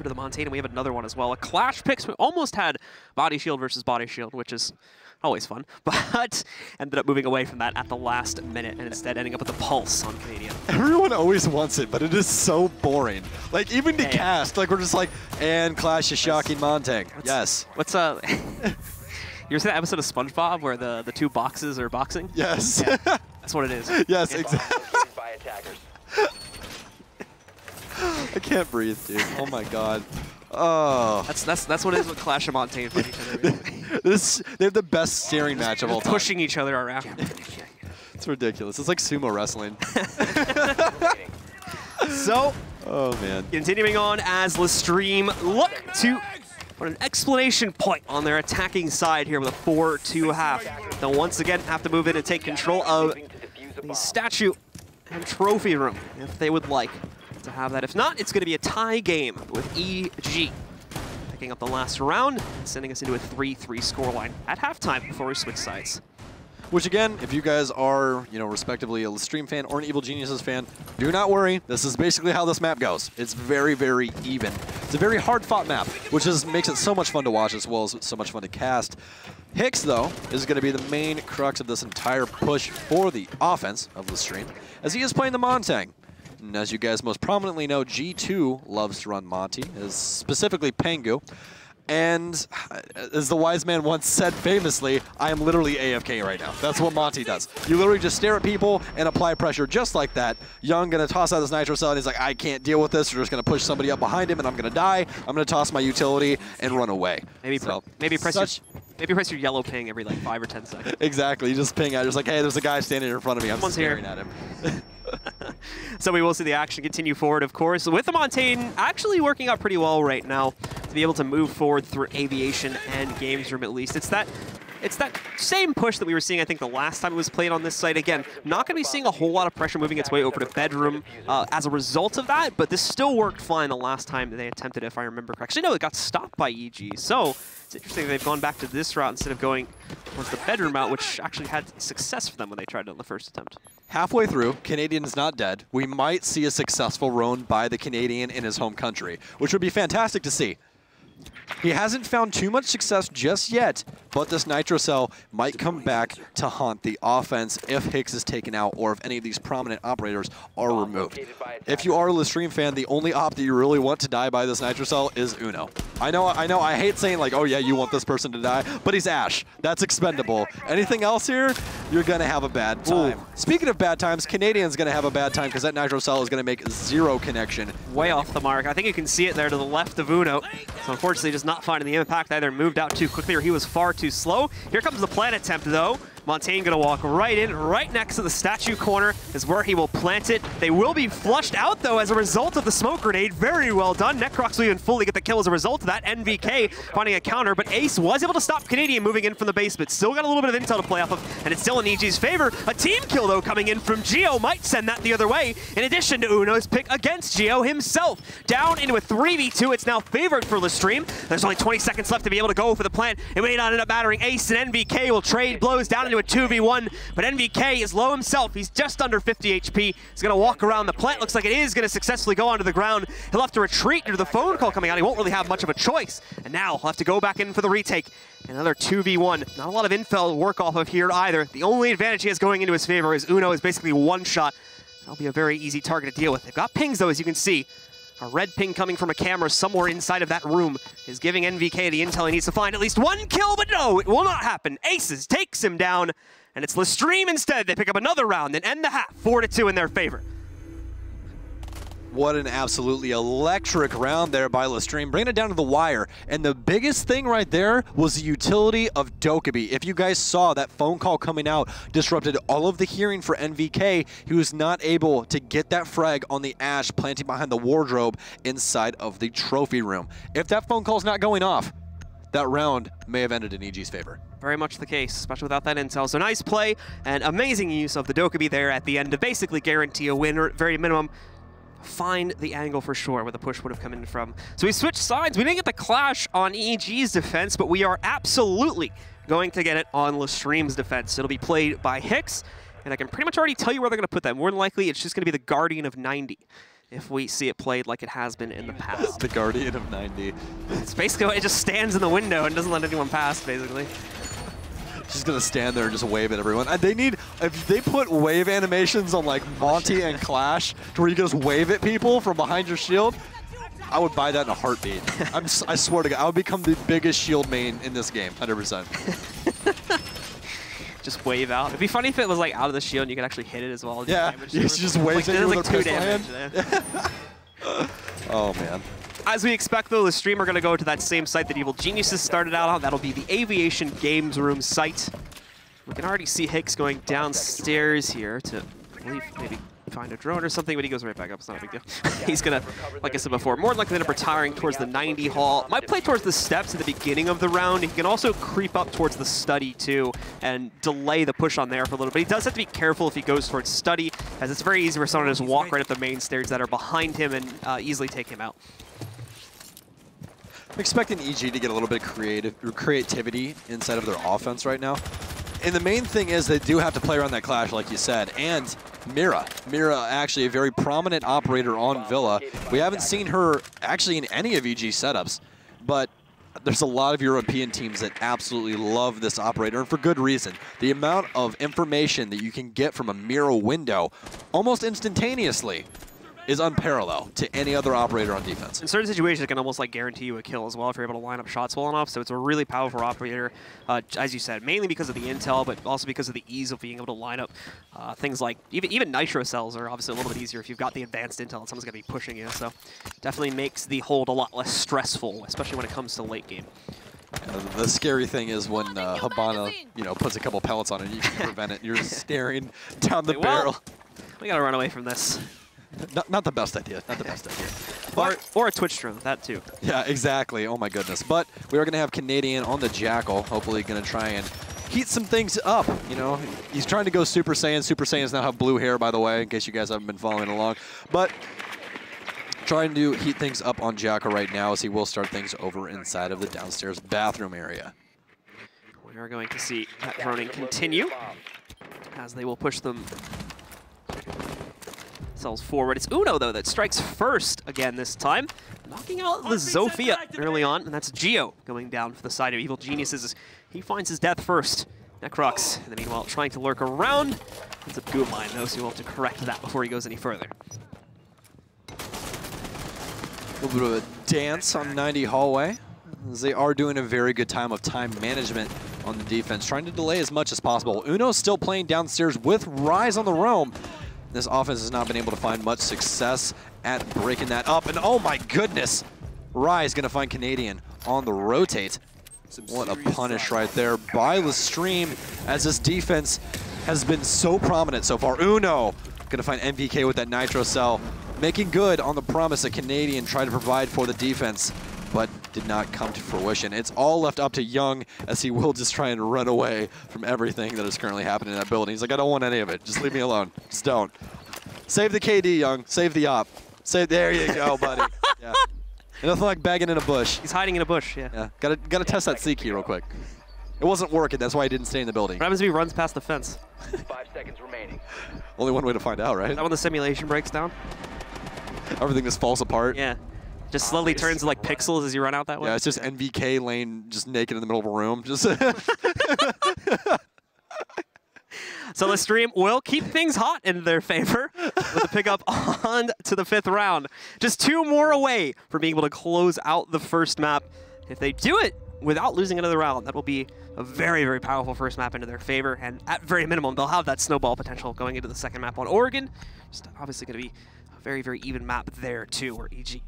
to the Montaigne, and we have another one as well. A Clash picks. We almost had Body Shield versus Body Shield, which is always fun, but ended up moving away from that at the last minute and instead ending up with the Pulse on Canadian. Everyone always wants it, but it is so boring. Like, even to cast, like, we're just like, and Clash is shocking Montaigne. Yes. What's you ever seen that episode of SpongeBob where the two boxes are boxing? Yes. Yeah, that's what it is. Yes, exactly. I can't breathe, dude. Oh my god. Oh. That's what it is with Clash and Montaigne for each other. They have the best steering match of all time. Pushing each other around. It's ridiculous. It's like sumo wrestling. So, oh man. Continuing on as LeStream look to put an exclamation point on their attacking side here with a 4-2 half. They'll once again have to move in and take control of the statue and trophy room if they would like to have that. If not, it's going to be a tie game with EG picking up the last round and sending us into a 3-3 scoreline at halftime before we switch sides. Which again, if you guys are, respectively a LeStream fan or an Evil Geniuses fan, do not worry. This is basically how this map goes. It's very, very even. It's a very hard-fought map, which makes it so much fun to watch as well as so much fun to cast. Hicks, though, is going to be the main crux of this entire push for the offense of LeStream, as he is playing the Montaigne. And as you guys most prominently know, G2 loves to run Monty, specifically Pengu. And as the wise man once said famously, I am literally AFK right now. That's what Monty does. You literally just stare at people and apply pressure just like that. Young gonna toss out this Nitro Cell and he's like, I can't deal with this. We're just gonna push somebody up behind him and I'm gonna die. I'm gonna toss my utility and run away. Maybe press your yellow ping every like 5 or 10 seconds. Exactly. You just ping out. Just like, hey, there's a guy standing in front of me. I'm staring at him. So we will see the action continue forward, of course, with the Montaigne actually working out pretty well right now to be able to move forward through Aviation and Games Room at least. It's that same push that we were seeing, I think, the last time it was played on this site. Again, not going to be seeing a whole lot of pressure moving its way over to Bedroom as a result of that, but this still worked fine the last time they attempted it, if I remember correctly. Actually, no, it got stopped by EG. So it's interesting they've gone back to this route instead of going towards the Bedroom route, which actually had success for them when they tried it on the first attempt. Halfway through, Canadian's not dead. We might see a successful run by the Canadian in his home country, which would be fantastic to see. He hasn't found too much success just yet, but this Nitro Cell might come back to haunt the offense if Hicks is taken out or if any of these prominent operators are removed. If you are a LeStream fan, the only op that you really want to die by this Nitro Cell is Uno. I know, I hate saying like, oh yeah, you want this person to die, but he's Ash. That's expendable. Anything else here, you're gonna have a bad time. Ooh. Speaking of bad times, Canadian's gonna have a bad time because that Nitro Cell is gonna make zero connection. Way off the mark. I think you can see it there to the left of Uno. So unfortunately, just not finding the impact. Either moved out too quickly or he was far too slow. Here comes the plant attempt, though. Montaigne gonna walk right in, right next to the statue corner is where he will plant it. They will be flushed out, though, as a result of the smoke grenade. Very well done. Necrox will even fully get the kill as a result of that. NVK finding a counter, but Ace was able to stop Canadian moving in from the basement. Still got a little bit of intel to play off of, and it's still in EG's favor. A team kill, though, coming in from Geo might send that the other way, in addition to Uno's pick against Geo himself. Down into a 3v2. It's now favored for LeStream. There's only 20 seconds left to be able to go for the plant. It may not end up mattering. Ace and NVK will trade blows down into a 2v1, but NVK is low himself. He's just under 50 HP. He's going to walk around the plant. Looks like it is going to successfully go onto the ground. He'll have to retreat due to the phone call coming out. He won't really have much of a choice. And now he'll have to go back in for the retake. Another 2v1. Not a lot of intel to work off of here either. The only advantage he has going into his favor is Uno is basically one shot. That'll be a very easy target to deal with. They've got pings, though, as you can see. A red ping coming from a camera somewhere inside of that room is giving NVK the intel he needs to find at least one kill, but no, it will not happen. Aces takes him down, and it's LeStream instead. They pick up another round and end the half 4-2 in their favor. What an absolutely electric round there by LeStream, bringing it down to the wire. And the biggest thing right there was the utility of Dokkaebi. If you guys saw that phone call coming out, disrupted all of the hearing for NVK. He was not able to get that frag on the Ash planting behind the wardrobe inside of the trophy room. If that phone call's not going off, that round may have ended in EG's favor. Very much the case, especially without that intel. So nice play and amazing use of the Dokkaebi there at the end to basically guarantee a win, or at very minimum, find the angle for sure where the push would have come in from. So we switched sides. We didn't get the clash on EG's defense, but we are absolutely going to get it on LeStream's defense. It'll be played by Hicks, and I can pretty much already tell you where they're going to put that. More than likely, it's just going to be the Guardian of 90. if we see it played like it has been in the past. The Guardian of 90. It's basically it just stands in the window and doesn't let anyone pass, basically. She's gonna stand there and just wave at everyone. And they need, if they put wave animations on like Monty and Clash, to where you can just wave at people from behind your shield, I would buy that in a heartbeat. I swear to God, I would become the biggest shield main in this game, 100%. Just wave out. It'd be funny if it was like out of the shield and you could actually hit it as well. Yeah, she just waves at you with her pistol hand. Oh man. As we expect, though, LeStream are going to go to that same site that Evil Geniuses started out on. That'll be the Aviation Games Room site. We can already see Hicks going downstairs here to, I believe, maybe find a drone or something, but he goes right back up. It's not a big deal. He's going to, like I said before, more likely end up retiring towards the 90 hall. Might play towards the steps at the beginning of the round. He can also creep up towards the study, too, and delay the push on there for a little bit. He does have to be careful if he goes towards study, as it's very easy for someone to just walk right up the main stairs that are behind him and easily take him out. I'm expecting EG to get a little bit of creativity inside of their offense right now. And the main thing is they do have to play around that Clash, like you said. And Mira. Mira, actually a very prominent operator on Villa. We haven't seen her actually in any of EG setups, but there's a lot of European teams that absolutely love this operator, and for good reason. The amount of information that you can get from a Mira window almost instantaneously is unparalleled to any other operator on defense. In certain situations, it can almost like guarantee you a kill as well if you're able to line up shots well enough. So it's a really powerful operator, as you said, mainly because of the intel, but also because of the ease of being able to line up things like even nitro cells are obviously a little bit easier if you've got the advanced intel and someone's going to be pushing you. So definitely makes the hold a lot less stressful, especially when it comes to late game. The scary thing is when Habana, puts a couple pellets on it, you can prevent it. You're staring down the barrel. We got to run away from this. Not the best idea. Not the best idea. Or a Twitch drone, that too. Yeah, exactly. Oh my goodness. But we are going to have Canadian on the Jackal. Hopefully going to try and heat some things up. He's trying to go Super Saiyan. Super Saiyans now have blue hair, by the way, in case you guys haven't been following along. But trying to heat things up on Jackal right now, as he will start things over inside of the downstairs bathroom area. We are going to see that droning continue, as they will push them cells forward. It's Uno, though, that strikes first again this time, knocking out the Zofia early on, and that's Geo going down for the side of Evil Geniuses. He finds his death first. Necrox, in the meanwhile, trying to lurk around. Ends up Goom Line, though, so he will have to correct that before he goes any further. A little bit of a dance on 90 hallway, as they are doing a very good time of time management on the defense, trying to delay as much as possible. Uno's still playing downstairs with Rise on the roam. This offense has not been able to find much success at breaking that up. And oh my goodness, Rise gonna find Canadian on the rotate. What a punish right there by LeStream, as this defense has been so prominent so far. Uno gonna find MVK with that Nitro Cell, making good on the promise that Canadian tried to provide for the defense, but did not come to fruition. It's all left up to Young, as he will just try and run away from everything that is currently happening in that building. He's like, I don't want any of it. Just leave me alone. Just don't. Save the KD, Young. Save the op. There you go, buddy. Yeah. Nothing like bagging in a bush. He's hiding in a bush, yeah. Gotta test that C key real quick. It wasn't working. That's why he didn't stay in the building. What happens if he runs past the fence? 5 seconds remaining. Only one way to find out, right? Is that when the simulation breaks down? Everything just falls apart. Yeah. Just slowly turns to like pixels as you run out that way. Yeah, it's just NVK lane just naked in the middle of a room. Just So LeStream will keep things hot in their favor with a pickup on to the 5th round. Just 2 more away from being able to close out the first map. If they do it without losing another round, that will be a very, very powerful first map into their favor. And at very minimum, they'll have that snowball potential going into the second map on Oregon. Just obviously going to be a very, very even map there too, where EG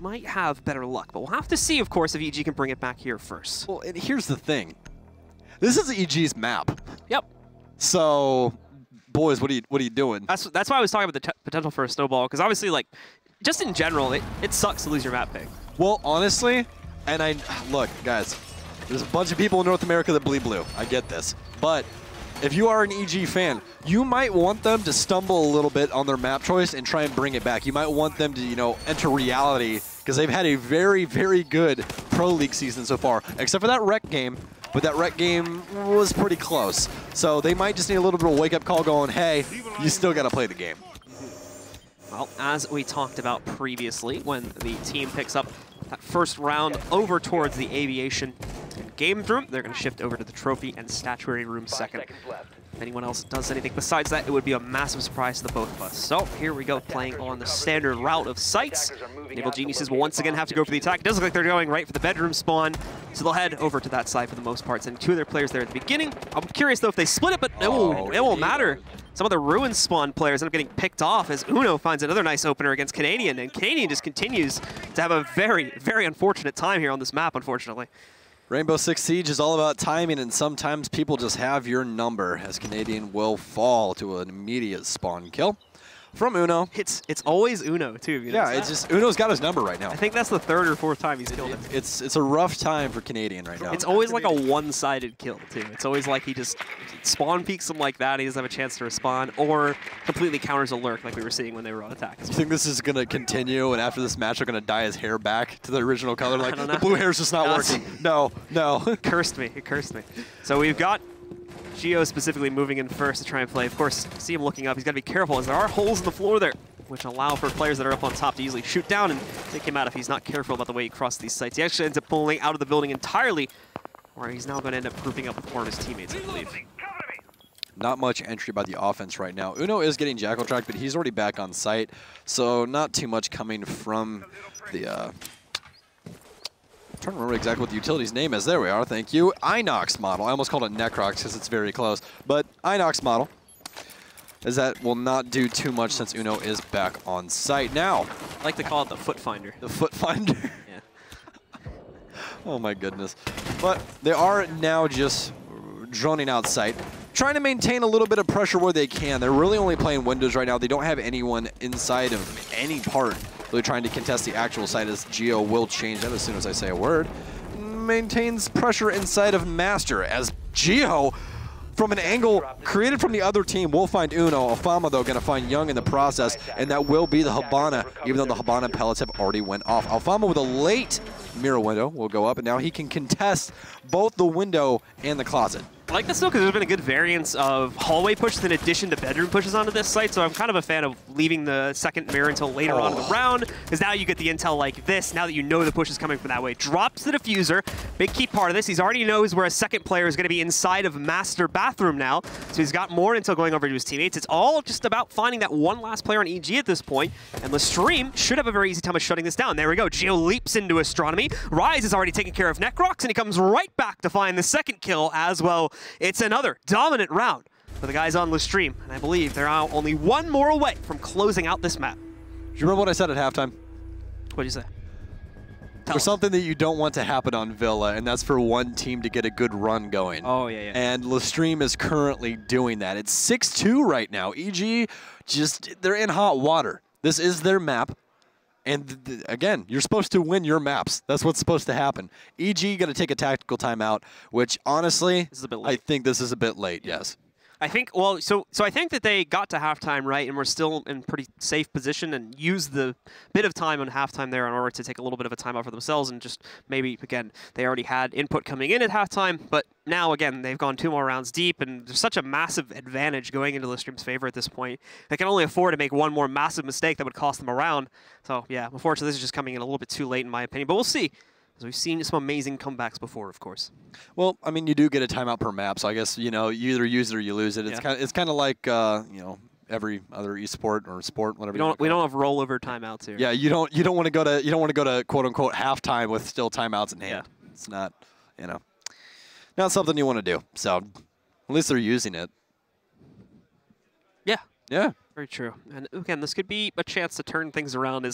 might have better luck. But we'll have to see, of course, if EG can bring it back here first. Well, and here's the thing. This is EG's map. Yep. So, boys, what are you doing? That's why I was talking about the potential for a snowball, because obviously, like, just in general, it sucks to lose your map pick. Well, honestly, and look, guys, there's a bunch of people in North America that bleed blue. I get this. But if you are an EG fan, you might want them to stumble a little bit on their map choice and try and bring it back. You might want them to, enter reality, because they've had a very, very good Pro League season so far, except for that rec game. But that rec game was pretty close. So they might just need a little bit of a wake-up call going, hey, you still got to play the game. Well, as we talked about previously, when the team picks up that first round over towards the aviation and games room, they're going to shift over to the trophy and statuary room second. If anyone else does anything besides that, it would be a massive surprise to the both of us. So here we go, playing on the standard route of sights. Naval Geniuses will once again have to go for the attack. It does look like they're going right for the bedroom spawn, so they'll head over to that side for the most part. And 2 of their players there at the beginning. I'm curious though if they split it, but it won't matter. Some of the Ruin spawn players end up getting picked off as Uno finds another nice opener against Canadian, and Canadian just continues to have a very, very unfortunate time here on this map, unfortunately. Rainbow Six Siege is all about timing, and sometimes people just have your number, as Canadian will fall to an immediate spawn kill from Uno. It's always Uno, too. You know, yeah, it's just Uno's got his number right now. I think that's the 3rd or 4th time he's killed him. It's a rough time for Canadian right now. It's always like a one-sided kill, too. It's always like he just spawn peeks him like that, he doesn't have a chance to respond, or completely counters a lurk like we were seeing when they were on attack. You think this is going to continue, and after this match, they're going to dye his hair back to the original color? Like, the blue hair's just not working. No, no. It cursed me. It cursed me. So we've got Gio specifically moving in first to try and play. Of course, see him looking up. He's got to be careful as there are holes in the floor there, which allow for players that are up on top to easily shoot down and take him out if he's not careful about the way he crosses these sites. He actually ends up pulling out of the building entirely, where he's now going to end up grouping up with one of his teammates, I believe. Not much entry by the offense right now. Uno is getting Jackal tracked, but he's already back on site, so not too much coming from the... I'm trying to remember exactly what the utility's name is. There we are, thank you. Inox model. I almost called it Necrox because it's very close, but Inox model. As that will not do too much since Uno is back on site now. I like to call it the Foot Finder. The Foot Finder? Yeah. Oh my goodness. But they are now just droning out site, trying to maintain a little bit of pressure where they can. They're really only playing windows right now. They don't have anyone inside of any part really trying to contest the actual site, as Gio will change that as soon as I say a word. Maintains pressure inside of Master, as Gio, from an angle created from the other team, will find Uno. Alfama, though, going to find Young in the process, and that will be the Habana, even though the Habana pellets have already went off. Alfama with a late mirror window will go up, and now he can contest both the window and the closet. I like this though because there's been a good variance of hallway pushes in addition to bedroom pushes onto this site, so I'm kind of a fan of leaving the second mirror until later on in the round, because now you get the intel like this, now that you know the push is coming from that way. Drops the diffuser, big key part of this. He already knows where a second player is going to be inside of Master Bathroom now, so he's got more intel going over to his teammates. It's all just about finding that one last player on EG at this point, and LeStream should have a very easy time of shutting this down. There we go, Gio leaps into Astronomy. Rise is already taking care of Necrox, and he comes right back to find the second kill as well. It's another dominant round for the guys on LeStream, and I believe they're now only one more away from closing out this map. Do you remember what I said at halftime? What'd you say? There's something that you don't want to happen on Villa, and that's for one team to get a good run going. Oh, yeah, yeah. And LeStream is currently doing that. It's 6-2 right now. EG, they're in hot water. This is their map. And again, you're supposed to win your maps. That's what's supposed to happen. EG going to take a tactical timeout, which honestly, this is a bit late. I think this is a bit late, yes. I think, well, so I think that they got to halftime, right, and we're still in pretty safe position and used the bit of time on halftime there in order to take a little bit of a timeout for themselves, and just maybe, again, they already had input coming in at halftime, but now, again, they've gone 2 more rounds deep, and there's such a massive advantage going into LeStream's favor at this point. They can only afford to make one more massive mistake that would cost them a round. So, yeah, unfortunately, this is just coming in a little bit too late, in my opinion, but we'll see. Because we've seen some amazing comebacks before, of course. Well, I mean, you do get a timeout per map, so I guess, you know, you either use it or you lose it. It's kind of like, you know, every other esport or sport, whatever. We don't have rollover timeouts here. Yeah, you don't want to go to quote unquote halftime with still timeouts in hand. Yeah. It's not, you know, not something you want to do. So at least they're using it. Yeah. Yeah. Very true. And again, this could be a chance to turn things around.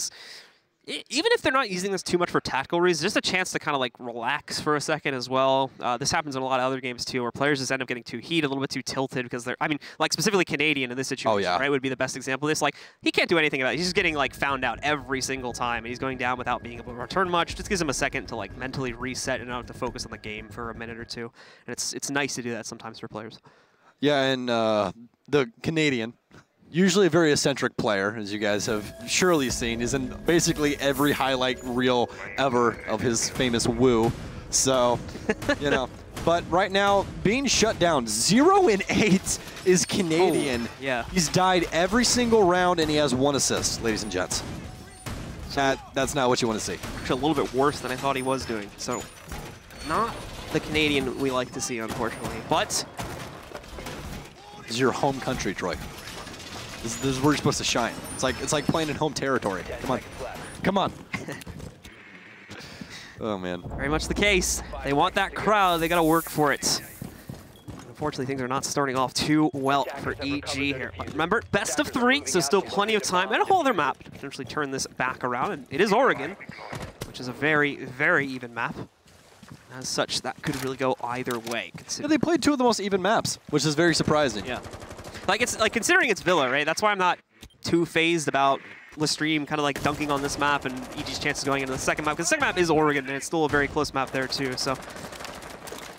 Even if they're not using this too much for tactical reasons, just a chance to kind of like relax for a second as well. This happens in a lot of other games too, where players just end up getting too heated, a little bit too tilted because they're, I mean, like specifically Canadian in this situation, right, would be the best example of this. Like, he can't do anything about it. He's just getting like found out every single time, and he's going down without being able to return much. Just gives him a second to like mentally reset and not have to focus on the game for a minute or two. And it's nice to do that sometimes for players. Yeah, and the Canadian, usually a very eccentric player, as you guys have surely seen. He's in basically every highlight reel ever of his famous woo. So, you know, But right now, being shut down, 0-8 is Canadian. Oh, yeah. He's died every single round, and he has 1 assist, ladies and gents. That's not what you want to see. Actually, a little bit worse than I thought he was doing. So, not the Canadian we like to see, unfortunately. But this is your home country, Troy. This is where you're supposed to shine. It's like playing in home territory. Come on. Come on. Oh, man. Very much the case. They want that crowd. They got to work for it. Unfortunately, things are not starting off too well for EG here. But remember, best of 3, so still plenty of time and a whole other map to potentially turn this back around. And it is Oregon, which is a very, very even map. As such, that could really go either way. Yeah, they played 2 of the most even maps, which is very surprising. Yeah. Considering it's Villa, right? That's why I'm not too phased about LeStream kind of like dunking on this map and EG's chances going into the second map, because the second map is Oregon, and it's still a very close map there too. So,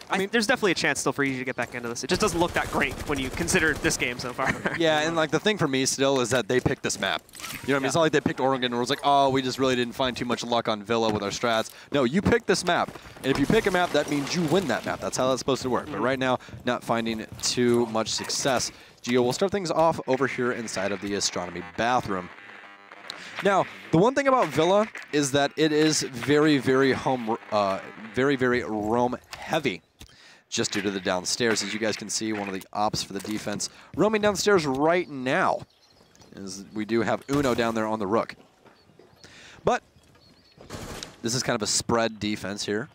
I mean, there's definitely a chance still for EG to get back into this. It just doesn't look that great when you consider this game so far. Yeah, and like the thing for me still is that they picked this map. You know what I mean? It's not like they picked Oregon and it was like, oh, we just really didn't find too much luck on Villa with our strats. No, you picked this map. And if you pick a map, that means you win that map. That's how that's supposed to work. But right now, not finding too much success. Gio, we'll start things off over here inside of the astronomy bathroom. Now, the one thing about Villa is that it is very, very roam heavy, just due to the downstairs. As you guys can see, one of the ops for the defense roaming downstairs right now, as we do have Uno down there on the rook. But this is kind of a spread defense here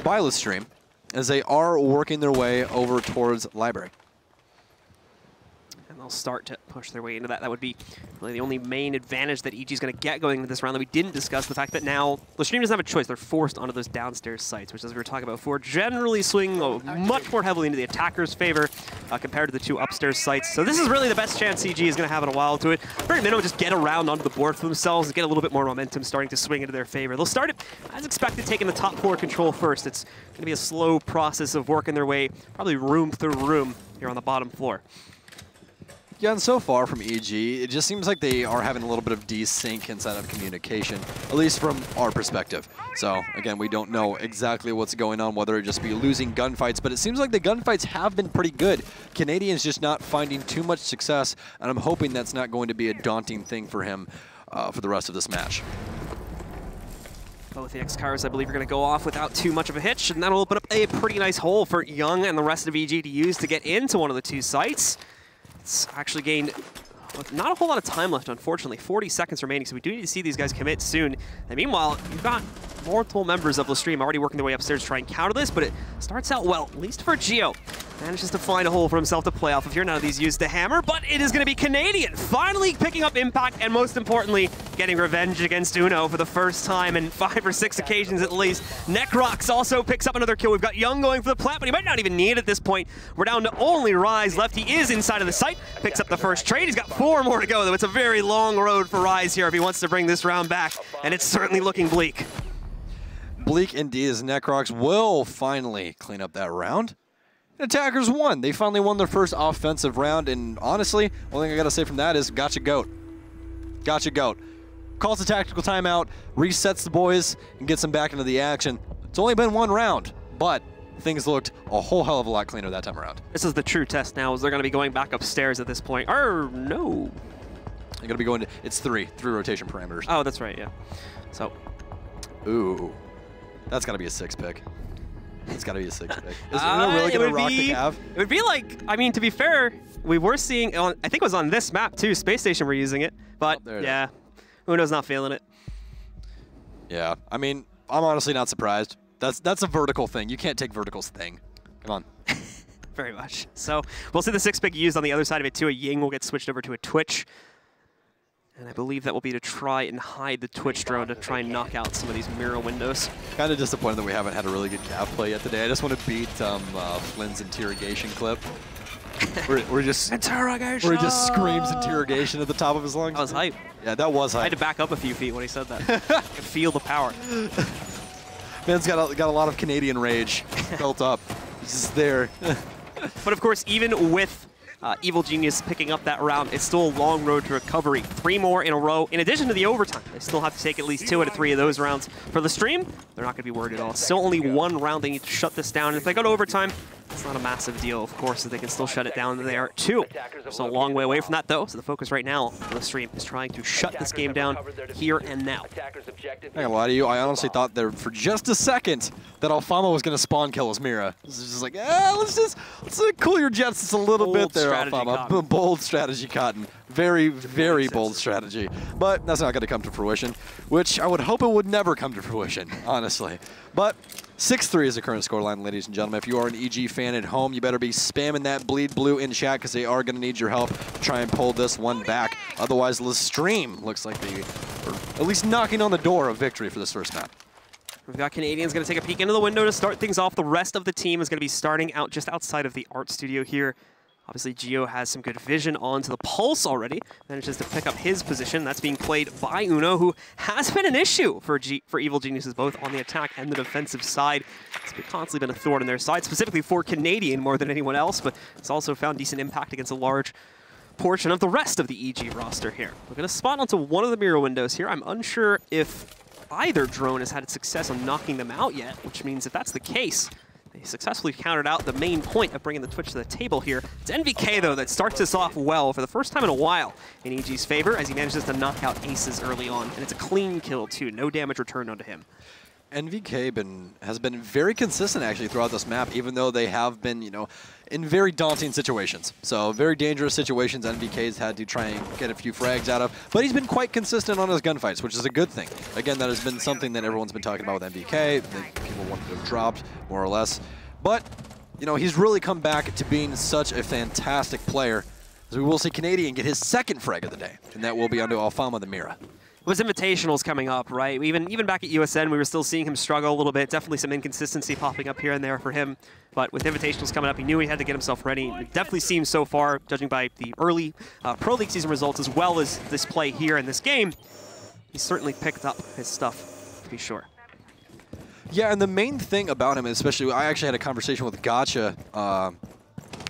by LeStream, as they are working their way over towards Library. They'll start to push their way into that. That would be really the only main advantage that EG is going to get going into this round that we didn't discuss. The fact that now LeStream doesn't have a choice. They're forced onto those downstairs sites, which, as we were talking about before, generally swing much more heavily into the attacker's favor compared to the 2 upstairs sites. So this is really the best chance EG is going to have in a while to it. Very minimum, just get around onto the board for themselves and get a little bit more momentum starting to swing into their favor. They'll start it, as expected, taking the top floor control first. It's going to be a slow process of working their way, probably room through room here on the bottom floor. Yeah, and so far from EG, it just seems like they are having a little bit of desync inside of communication, at least from our perspective. So, again, we don't know exactly what's going on, whether it just be losing gunfights, but it seems like the gunfights have been pretty good. Canadians just not finding too much success, and I'm hoping that's not going to be a daunting thing for him for the rest of this match. Both the X-Cars, I believe, are going to go off without too much of a hitch, and that'll open up a pretty nice hole for Young and the rest of EG to use to get into one of the 2 sites. It's actually gained not a whole lot of time left, unfortunately. 40 seconds remaining, so we do need to see these guys commit soon. And meanwhile, you've got multiple members of LeStream already working their way upstairs to try and counter this, but it starts out well, at least for Gio. Manages to find a hole for himself to play off of here. None of these used the hammer, but it is going to be Canadian finally picking up impact and, most importantly, getting revenge against Uno for the first time in 5 or 6 occasions at least. Necrox also picks up another kill. We've got Young going for the plant, but he might not even need it at this point. We're down to only Rise left. He is inside of the site, picks up the first trade. He's got 4 more to go, though. It's a very long road for Rise here if he wants to bring this round back, and it's certainly looking bleak. Bleak indeed, as Necrox will finally clean up that round. Attackers won. They finally won their first offensive round, and honestly, one thing I gotta say from that is gotcha goat. Gotcha goat. Calls a tactical timeout, resets the boys, and gets them back into the action. It's only been 1 round, but things looked a whole hell of a lot cleaner that time around. This is the true test now, is they're gonna be going back upstairs at this point. Or no. They're gonna be going to, it's 3 rotation parameters. Oh, that's right, yeah. So. Ooh, that's gotta be a 6 pick. It's got to be a 6 pick. Is Uno really going to rock the Cav? It would be like, I mean, to be fair, we were seeing, I think it was on this map too, Space Station were using it, but yeah, Uno's not feeling it. Yeah, I mean, I'm honestly not surprised. That's a vertical thing. You can't take vertical's thing. Come on. Very much. So we'll see the 6 pick used on the other side of it too. A Ying will get switched over to a Twitch. And I believe that will be to try and hide the Twitch drone to try and knock out some of these mirror windows. Kind of disappointed that we haven't had a really good Cav play yet today. I just want to beat Flynn's interrogation clip. Where he just screams interrogation at the top of his lungs. That was hype. Yeah, that was hype. I had to back up a few feet when he said that. I could feel the power. Man's got a lot of Canadian rage built up. It's just there. But of course, even with Evil Genius picking up that round. It's still a long road to recovery. 3 more in a row, in addition to the overtime. They still have to take at least 2 out of 3 of those rounds. For LeStream, they're not going to be worried at all. Still only 1 round. They need to shut this down. And if they go to overtime, it's not a massive deal, of course, that they can still shut it down there, too. So a long way away from that, though. So the focus right now for LeStream is trying to shut this game down here and now. I'm not gonna lie to you, I honestly thought there for just a second that Alfama was gonna spawn kill his Mira. This is just like, let's cool your jets just a little bit there, Alfama. Bold strategy, Cotton. Very, very bold strategy. But that's not gonna come to fruition, which I would hope it would never come to fruition, honestly. But 6-3 is the current scoreline, ladies and gentlemen. If you are an EG fan at home, you better be spamming that bleed blue in chat because they are going to need your help to try and pull this one back. Otherwise, LeStream looks like they are at least knocking on the door of victory for this first map. We've got Canadians going to take a peek into the window to start things off. The rest of the team is going to be starting out just outside of the art studio here. Obviously, Gio has some good vision onto the Pulse already. Manages to pick up his position. That's being played by Uno, who has been an issue for Evil Geniuses, both on the attack and the defensive side. It's constantly been a thorn in their side, specifically for Canadian more than anyone else, but it's also found decent impact against a large portion of the rest of the EG roster here. We're going to spot onto one of the mirror windows here. I'm unsure if either drone has had success on knocking them out yet, which means if that's the case, they successfully countered out the main point of bringing the Twitch to the table here. It's NVK, though, that starts this off well for the first time in a while in EG's favor as he manages to knock out aces early on. And it's a clean kill, too. No damage returned onto him. NVK has been very consistent, actually, throughout this map, even though they have been, in very daunting situations. So very dangerous situations NVK's had to try and get a few frags out of. But he's been quite consistent on his gunfights, which is a good thing. Again, that has been something that everyone's been talking about with NVK. That people wanted to have dropped, more or less. But, he's really come back to being such a fantastic player. As we will see Canadian get his 2nd frag of the day. And that will be onto Alfama the Mira. It was Invitationals coming up, right? Even back at USN, we were still seeing him struggle a little bit. Definitely some inconsistency popping up here and there for him. But with Invitationals coming up, he knew he had to get himself ready. It definitely seems so far, judging by the early Pro League season results, as well as this play here in this game, he's certainly picked up his stuff, to be sure. Yeah, and the main thing about him, especially, I actually had a conversation with Gotcha,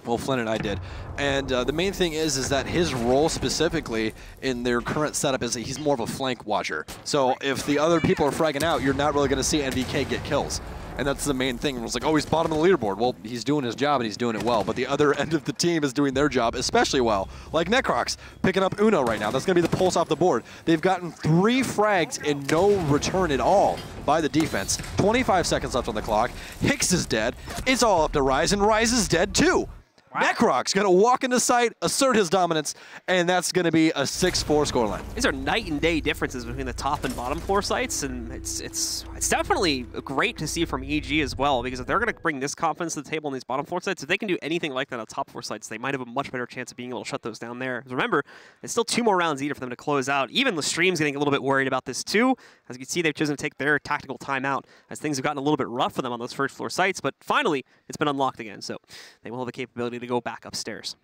well, Flynn and I did. And the main thing is that his role specifically in their current setup is that he's more of a flank watcher. So if the other people are fragging out, you're not really going to see NVK get kills. And that's the main thing. It was like, oh, he's bottom of the leaderboard. Well, he's doing his job and he's doing it well. But the other end of the team is doing their job especially well. Like Necrox picking up Uno right now. That's going to be the pulse off the board. They've gotten 3 frags and no return at all by the defense. 25 seconds left on the clock. Hicks is dead. It's all up to Rise, and Rise is dead too. Wow. Necrox going to walk into sight, assert his dominance, and that's going to be a 6-4 scoreline. These are night and day differences between the top and bottom floor sites, and it's definitely great to see from EG as well, because if they're going to bring this confidence to the table on these bottom floor sites, if they can do anything like that on top floor sites, they might have a much better chance of being able to shut those down there. Remember, it's still 2 more rounds needed for them to close out. Even LeStream's getting a little bit worried about this too. As you can see, they've chosen to take their tactical timeout as things have gotten a little bit rough for them on those first floor sites, but finally, it's been unlocked again, so they will have the capability to go back upstairs.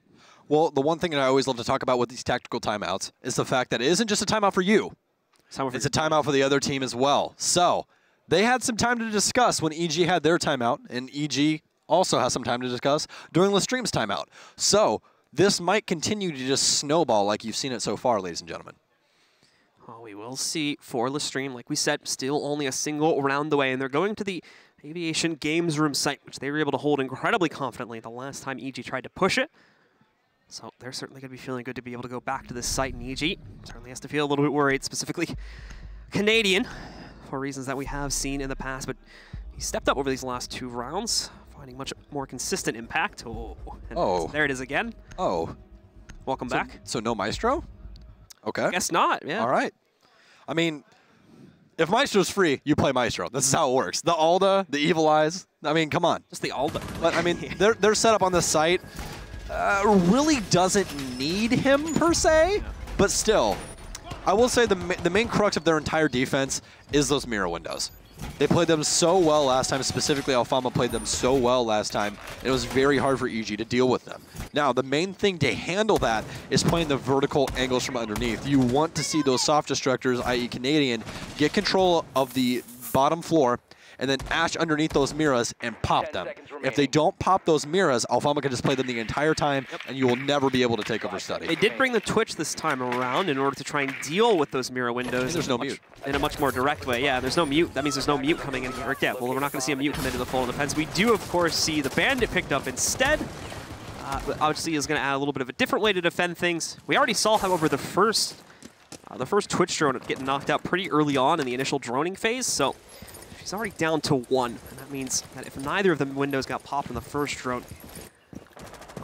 Well, the one thing that I always love to talk about with these tactical timeouts is the fact that it isn't just a timeout for you. It's a timeout for the other team as well. So they had some time to discuss when EG had their timeout, and EG also has some time to discuss during LeStream's timeout. So this might continue to just snowball like you've seen it so far, ladies and gentlemen. Well, we will see for LeStream, like we said, still only a single round away, and they're going to the Aviation Games Room site, which they were able to hold incredibly confidently the last time EG tried to push it. So they're certainly going to be feeling good to be able to go back to this site in EG. Certainly has to feel a little bit worried, specifically Canadian, for reasons that we have seen in the past, but he stepped up over these last 2 rounds, finding much more consistent impact. Oh, there it is again. Oh. Welcome back. So no Maestro? Okay. I guess not, yeah. All right. I mean, if Maestro's free, you play Maestro. This is how it works. The Alda, the Evil Eyes, I mean, come on. Just the Alda. But, I mean, their setup on this site really doesn't need him, per se. But still, I will say the main crux of their entire defense is those mirror windows. They played them so well last time, specifically Alfama played them so well last time, it was very hard for EG to deal with them. Now, the main thing to handle that is playing the vertical angles from underneath. You want to see those soft destructors, i.e. Canadian, get control of the bottom floor and then Ash underneath those Miras and pop them. If they don't pop those Miras, Alfama can just play them the entire time, and you will never be able to take over Study. They did bring the Twitch this time around in order to try and deal with those Mira windows. There's no mute. In a much more direct way. Yeah, there's no mute. That means there's no mute coming in here. Yeah, well, we're not going to see a mute come into the fold of defense. We do, of course, see the Bandit picked up instead. But obviously is going to add a little bit of a different way to defend things. We already saw, however, the first Twitch drone getting knocked out pretty early on in the initial droning phase, so she's already down to 1, and that means that if neither of the windows got popped in the first drone,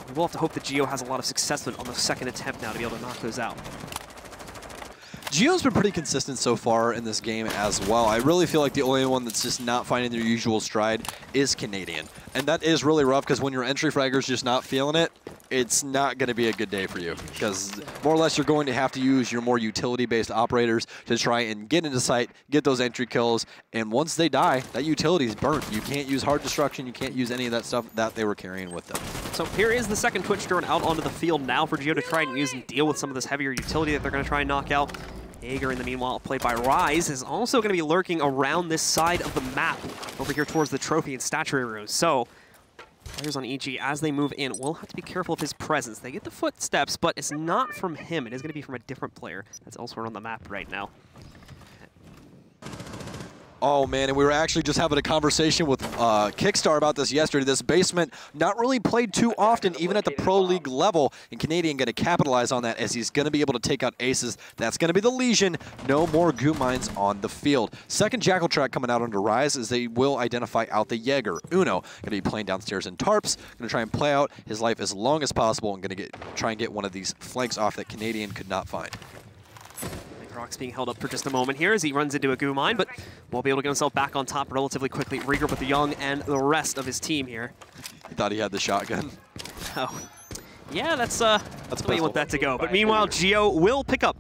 we will have to hope that Geo has a lot of success on the second attempt now to be able to knock those out. Geo's been pretty consistent so far in this game as well. I really feel like the only one that's just not finding their usual stride is Canadian. And that is really rough because when your entry fragger's just not feeling it, it's not going to be a good day for you. Because more or less you're going to have to use your more utility-based operators to try and get into sight, get those entry kills, and once they die, that utility is burnt. You can't use hard destruction, you can't use any of that stuff that they were carrying with them. So here is the second Twitch drone out onto the field now for Geo to try and use and deal with some of this heavier utility that they're going to try and knock out. Jaeger, in the meanwhile, played by Rise, is also going to be lurking around this side of the map, over here towards the trophy and statuary room. So, players on EG, as they move in, will have to be careful of his presence. They get the footsteps, but it's not from him. It is going to be from a different player that's elsewhere on the map right now. Oh man, and we were actually just having a conversation with Kickstar about this yesterday. This basement not really played too often, even at the Pro League level, and Canadian going to capitalize on that as he's going to be able to take out aces. That's going to be the Legion. No more goo mines on the field. Second Jackal track coming out under Rise as they will identify out the Jaeger. Uno going to be playing downstairs in tarps, going to try and play out his life as long as possible and going to try and get one of these flanks off that Canadian could not find. Rock's being held up for just a moment here as he runs into a goo mine, but will be able to get himself back on top relatively quickly. Regroup with the Young and the rest of his team here. He thought he had the shotgun. Oh, yeah, that's the way you want that to go. But meanwhile, Geo will pick up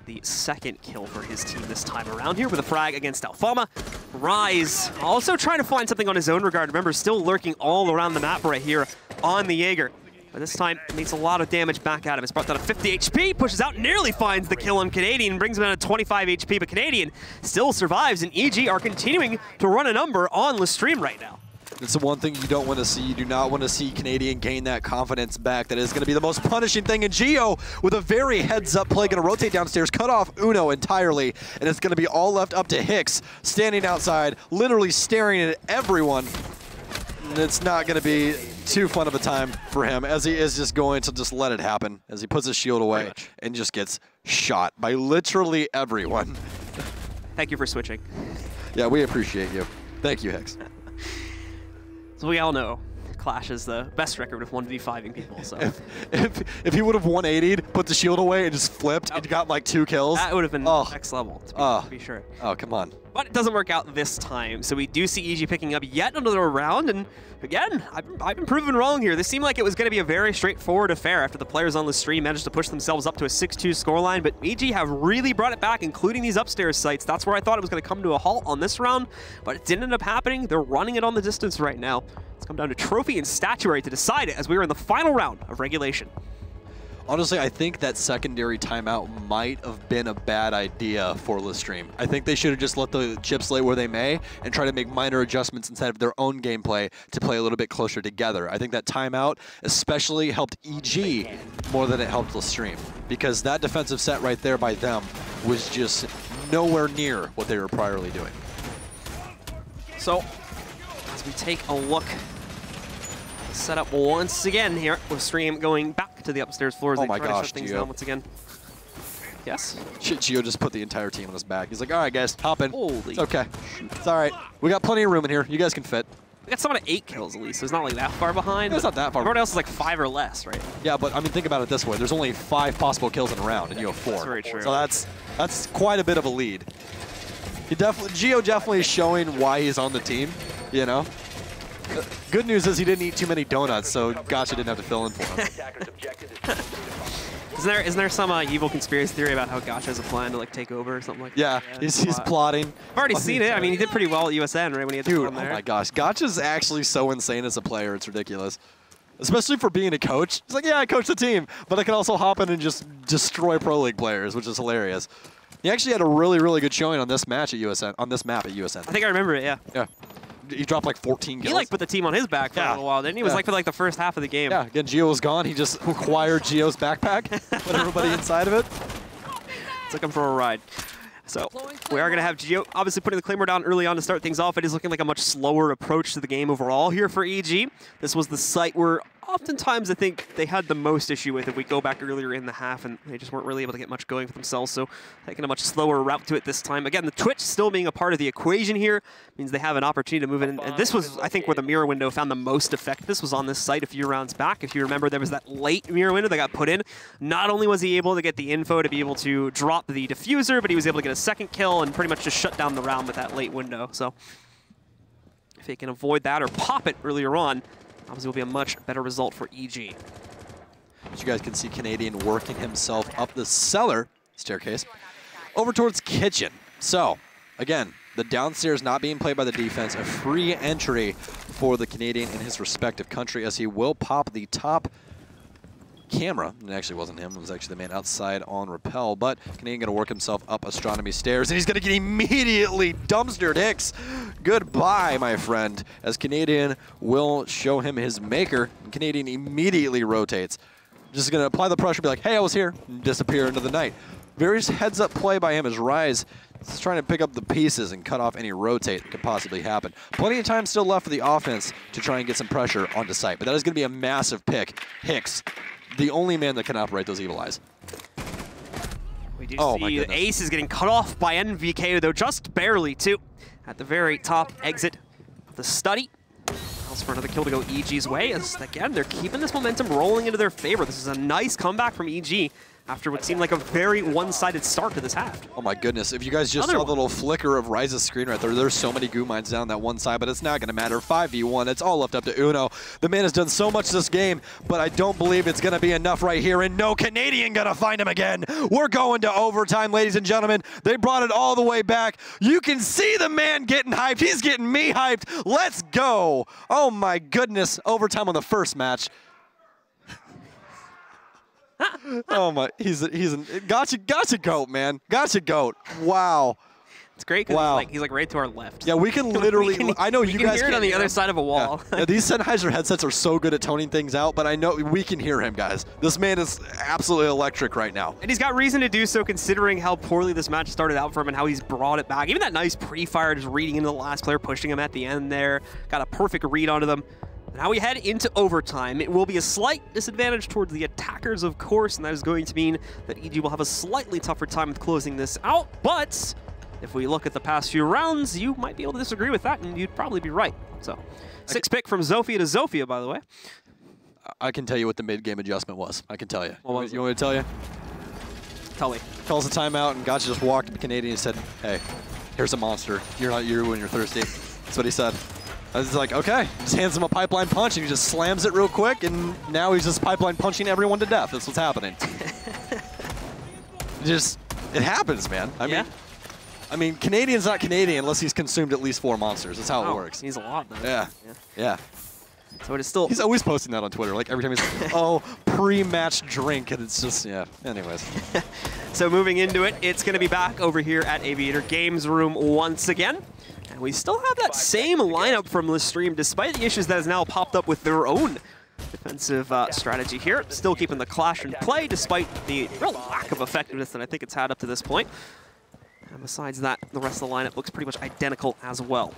the second kill for his team this time around here with a frag against Alfama. Rise also trying to find something on his own regard. Remember, still lurking all around the map right here on the Jaeger. But this time, makes a lot of damage back at him. It's brought down to 50 HP, pushes out, nearly finds the kill on Canadian, brings him down to 25 HP, but Canadian still survives, and EG are continuing to run a number on LeStream right now. It's the one thing you don't want to see. You do not want to see Canadian gain that confidence back. That is going to be the most punishing thing. And Geo, with a very heads-up play, going to rotate downstairs, cut off Uno entirely, and it's going to be all left up to Hicks, standing outside, literally staring at everyone. And it's not going to be too fun of a time for him, as he is just going to just let it happen, as he puts his shield away and just gets shot by literally everyone. Thank you for switching. Yeah, we appreciate you. Thank you, Hicks. So we all know Clash is the best record with 1v5ing people. So if he would have 180'd, put the shield away, and just flipped, and got like 2 kills, that would have been next level, to be sure. Oh, come on. But it doesn't work out this time, so we do see EG picking up yet another round, and again, I've been proven wrong here. This seemed like it was going to be a very straightforward affair after the players on the stream managed to push themselves up to a 6-2 scoreline, but EG have really brought it back, including these upstairs sites. That's where I thought it was going to come to a halt on this round, but it didn't end up happening. They're running it on the distance right now. It's come down to trophy and statuary to decide it as we are in the final round of regulation. Honestly, I think that secondary timeout might have been a bad idea for LeStream. I think they should have just let the chips lay where they may and try to make minor adjustments inside of their own gameplay to play a little bit closer together. I think that timeout especially helped EG more than it helped LeStream, because that defensive set right there by them was just nowhere near what they were priorly doing. So, as we take a look, set up once again here with LeStream going back to the upstairs floors. Oh my gosh, shut things down once again. Yes. Gio just put the entire team on his back. He's like, all right, guys, hop in. Holy it's okay. It's all right. We got plenty of room in here. You guys can fit. We got someone at 8 kills at least, so it's not like that far behind. It's not that far. Everyone else is like 5 or less, right? Yeah, but I mean, think about it this way. There's only 5 possible kills in a round, and you have 4. That's very true. So that's quite a bit of a lead. Gio definitely is showing why he's on the team, you know? Good news is he didn't eat too many donuts, so Gotcha didn't have to fill in for him. Isn't there some evil conspiracy theory about how Gotcha has a plan to like take over or something like that? Yeah, he's plotting. I've already seen it. I mean, he did pretty well at USN, right, when he had the Dude, there. Oh my gosh. Gotcha's actually so insane as a player. It's ridiculous. Especially for being a coach. He's like, yeah, I coach the team, but I can also hop in and just destroy Pro League players, which is hilarious. He actually had a really, really good showing on this match at USN. On this map at USN. I think I remember it. Yeah. Yeah. He dropped like 14 kills. He like put the team on his back for a little while, didn't he? It was like for like the first half of the game. Yeah. Again, Gio was gone. He just acquired Gio's backpack, put everybody inside of it. Took him for a ride. So we are going to have Gio obviously putting the Claymore down early on to start things off. It is looking like a much slower approach to the game overall here for EG. This was the site where oftentimes I think they had the most issue with if we go back earlier in the half, and they just weren't really able to get much going for themselves. So taking a much slower route to it this time. Again, the Twitch still being a part of the equation here means they have an opportunity to move in. And this was, I think, where the mirror window found the most effect. This was on this site a few rounds back. If you remember, there was that late mirror window that got put in. Not only was he able to get the info to be able to drop the diffuser, but he was able to get a second kill and pretty much just shut down the round with that late window. So if he can avoid that or pop it earlier on, obviously will be a much better result for EG. As you guys can see, Canadian working himself up the cellar staircase over towards kitchen. So, again, the downstairs not being played by the defense, a free entry for the Canadian in his respective country as he will pop the top camera. It actually wasn't him, it was actually the man outside on rappel, but Canadian gonna work himself up astronomy stairs, and he's gonna get immediately dumpstered. Hicks, goodbye, my friend, as Canadian will show him his maker, and Canadian immediately rotates. Just gonna apply the pressure, be like, hey, I was here, and disappear into the night. Very heads-up play by him as Rise is trying to pick up the pieces and cut off any rotate that could possibly happen. Plenty of time still left for the offense to try and get some pressure onto site, but that is gonna be a massive pick. Hicks, the only man that can operate those evil eyes. We do see the ace is getting cut off by NVK, though just barely, too. At the very top exit of the study. Allows for another kill to go EG's way, as, again, they're keeping this momentum rolling into their favor. This is a nice comeback from EG after what seemed like a very one-sided start to this half. Oh my goodness, if you guys just saw the little flicker of Rise's screen right there, there's so many goo mines down that one side, but it's not gonna matter. 5v1, it's all left up to Uno. The man has done so much this game, but I don't believe it's gonna be enough right here, and no Canadian gonna find him again. We're going to overtime, ladies and gentlemen. They brought it all the way back. You can see the man getting hyped. He's getting me hyped. Let's go. Oh my goodness, overtime on the first match. Oh my, he's gotcha goat, man. Gotcha goat. Wow. It's great because he's like right to our left. Yeah, we can literally, I know you guys can hear it on the other side of a wall. Yeah. Yeah, these Sennheiser headsets are so good at toning things out, but I know we can hear him, guys. This man is absolutely electric right now. And he's got reason to do so considering how poorly this match started out for him and how he's brought it back. Even that nice pre-fire just reading into the last player, pushing him at the end there. Got a perfect read onto them. Now we head into overtime. It will be a slight disadvantage towards the attackers, of course, and that is going to mean that EG will have a slightly tougher time with closing this out. But if we look at the past few rounds, you might be able to disagree with that, and you'd probably be right. So, 6 pick from Zofia to Zofia, by the way. I can tell you what the mid-game adjustment was. I can tell you. What was you want me to tell you? Tell me. Calls a timeout, and Gotcha just walked to the Canadian and said, hey, here's a monster. You're not you when you're thirsty. That's what he said. I was like, okay. Just hands him a pipeline punch, and he just slams it real quick, and now he's just pipeline punching everyone to death. That's what's happening. It happens, man. I mean, Canadian's not Canadian unless he's consumed at least 4 monsters. That's how it works. He's a lot, though. Yeah. So it is still... He's always posting that on Twitter. Like, every time he's like, oh, pre-match drink, and it's just, yeah. Anyways. So moving into it, it's going to be back over here at Aviator Games Room once again. And we still have that same lineup from LeStream, despite the issues that has now popped up with their own defensive strategy here. Still keeping the clash in play, despite the real lack of effectiveness that I think it's had up to this point. And besides that, the rest of the lineup looks pretty much identical as well.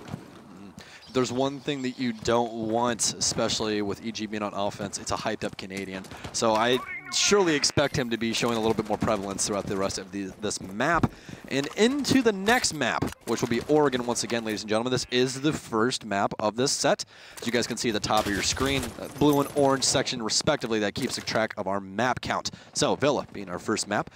There's one thing that you don't want, especially with EG being on offense, it's a hyped-up Canadian. So I surely expect him to be showing a little bit more prevalence throughout the rest of this map. And into the next map, which will be Oregon once again, ladies and gentlemen. This is the first map of this set. As you guys can see at the top of your screen, blue and orange section respectively, that keeps track of our map count. So Villa being our first map.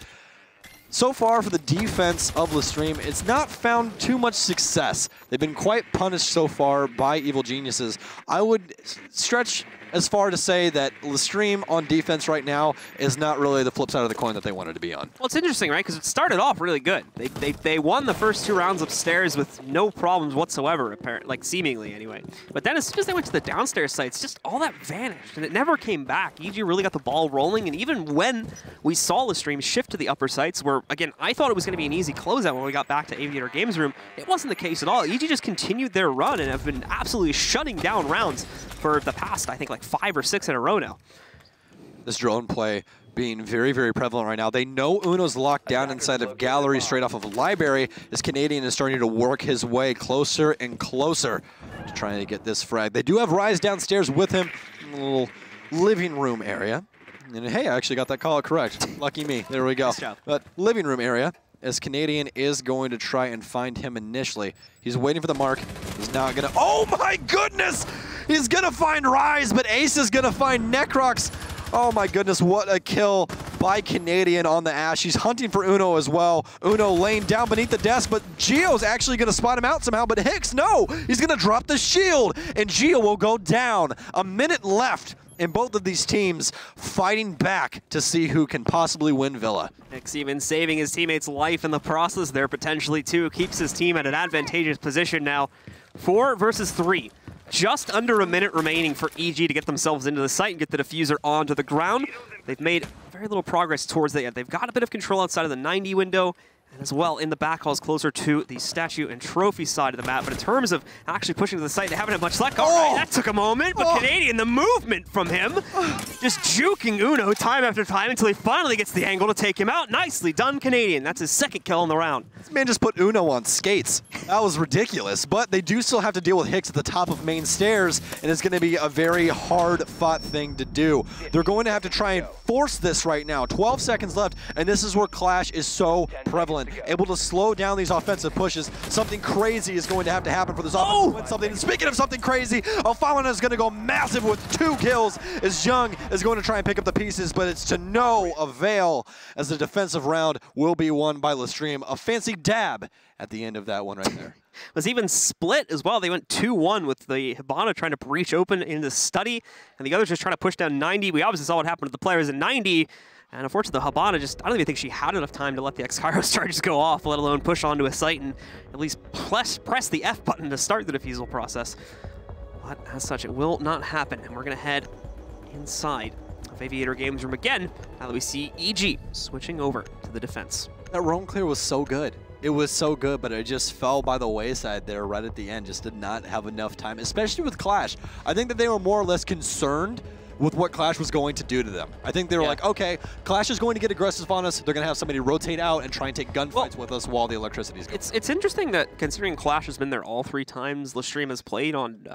So far for the defense of LeStream, it's not found too much success. They've been quite punished so far by Evil Geniuses. I would stretch as far to say that LeStream on defense right now is not really the flip side of the coin that they wanted to be on. Well, it's interesting, right? Because it started off really good. They won the first 2 rounds upstairs with no problems whatsoever, apparently, like seemingly anyway. But then as soon as they went to the downstairs sites, just all that vanished, and it never came back. EG really got the ball rolling, and even when we saw LeStream shift to the upper sites, where, again, I thought it was going to be an easy closeout when we got back to Aviator Games Room, it wasn't the case at all. EG just continued their run and have been absolutely shutting down rounds for the past, I think, like 5 or 6 in a row now. This drone play being very, very prevalent right now. They know Uno's locked down inside of Gallery straight off of Library, as Canadian is starting to work his way closer and closer to trying to get this frag. They do have Rise downstairs with him in the little living room area. And hey, I actually got that call correct. Lucky me. There we go. Nice job. But living room area, as Canadian is going to try and find him initially. He's waiting for the mark. He's not going to... Oh my goodness! He's going to find Rise, but Ace is going to find Necrox. Oh my goodness, what a kill by Canadian on the Ash. He's hunting for Uno as well. Uno laying down beneath the desk, but Gio's actually going to spot him out somehow, but Hicks, no! He's going to drop the shield, and Gio will go down. A minute left, and both of these teams fighting back to see who can possibly win Villa. Hicks even saving his teammate's life in the process there, potentially, too. Keeps his team at an advantageous position now. 4 versus 3. Just under a minute remaining for EG to get themselves into the site and get the diffuser onto the ground. They've made very little progress towards the end. They've got a bit of control outside of the 90 window, and as well in the back halls closer to the statue and trophy side of the map. But in terms of actually pushing to the site, they haven't had much luck. All right, that took a moment, but Canadian, the movement from him, just juking Uno time after time until he finally gets the angle to take him out. Nicely done, Canadian. That's his 2nd kill in the round. This man just put Uno on skates. That was ridiculous, but they do still have to deal with Hicks at the top of main stairs, and it's going to be a very hard-fought thing to do. They're going to have to try and force this right now. 12 seconds left, and this is where Clash is so prevalent. Able to slow down these offensive pushes. Something crazy is going to have to happen for this offense to win something. And speaking of something crazy, Alfamana is going to go massive with 2 kills, as Young is going to try and pick up the pieces, but it's to no avail, as the defensive round will be won by LeStream. A fancy dab at the end of that one right there. Was even split as well. They went 2-1 with the Hibana trying to breach open in the study, and the others just trying to push down 90. We obviously saw what happened to the players in 90, and unfortunately the Hibana just, I don't even think she had enough time to let the X-Kairos charges go off, let alone push onto a site and at least press the F button to start the defusal process. But as such, it will not happen, and we're going to head inside of Aviator Games Room again, now that we see EG switching over to the defense. That roam clear was so good. It was so good, but it just fell by the wayside there right at the end. Just did not have enough time, especially with Clash. I think that they were more or less concerned with what Clash was going to do to them. I think they were like, okay, Clash is going to get aggressive on us. They're going to have somebody rotate out and try and take gunfights with us while the electricity's going. It's interesting that, considering Clash has been there all 3 times LeStream has played on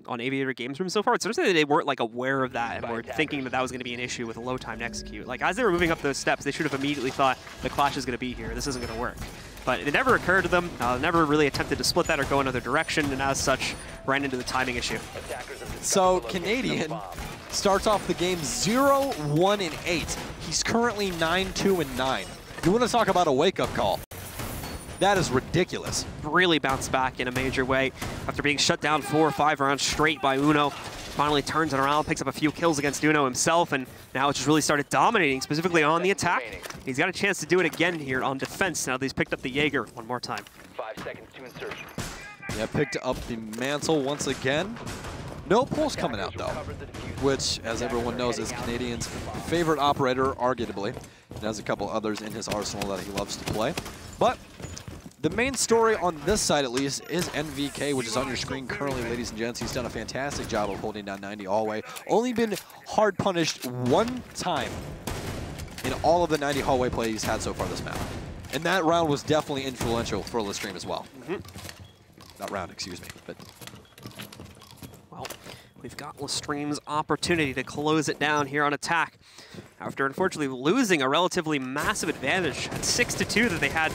Aviator Games Room so far, it's interesting that they weren't like aware of that and were thinking that that was going to be an issue with a low time to execute. Like, as they were moving up those steps, they should have immediately thought the Clash is going to be here. This isn't going to work. But it never occurred to them, never really attempted to split that or go another direction, and as such, ran into the timing issue. So Canadian starts off the game 0-1-8. He's currently 9-2-9. You want to talk about a wake-up call? That is ridiculous. Really bounced back in a major way after being shut down 4 or 5 rounds straight by Uno. Finally turns it around, picks up a few kills against Uno himself, and now it's just really started dominating, specifically on the attack. He's got a chance to do it again here on defense now that he's picked up the Jaeger one more time. 5 seconds to insertion. Yeah, picked up the mantle once again. No pulse coming out, though, which, as everyone knows, is Canadian's favorite operator, arguably. He has a couple others in his arsenal that he loves to play. But the main story on this side, at least, is NVK, which is on your screen currently, ladies and gents. He's done a fantastic job of holding down 90 hallway. Only been hard punished 1 time in all of the 90 hallway play he's had so far this map. And that round was definitely influential for LeStream as well. Not round, excuse me, but... Well, we've got LeStream's opportunity to close it down here on attack after unfortunately losing a relatively massive advantage at 6-2 that they had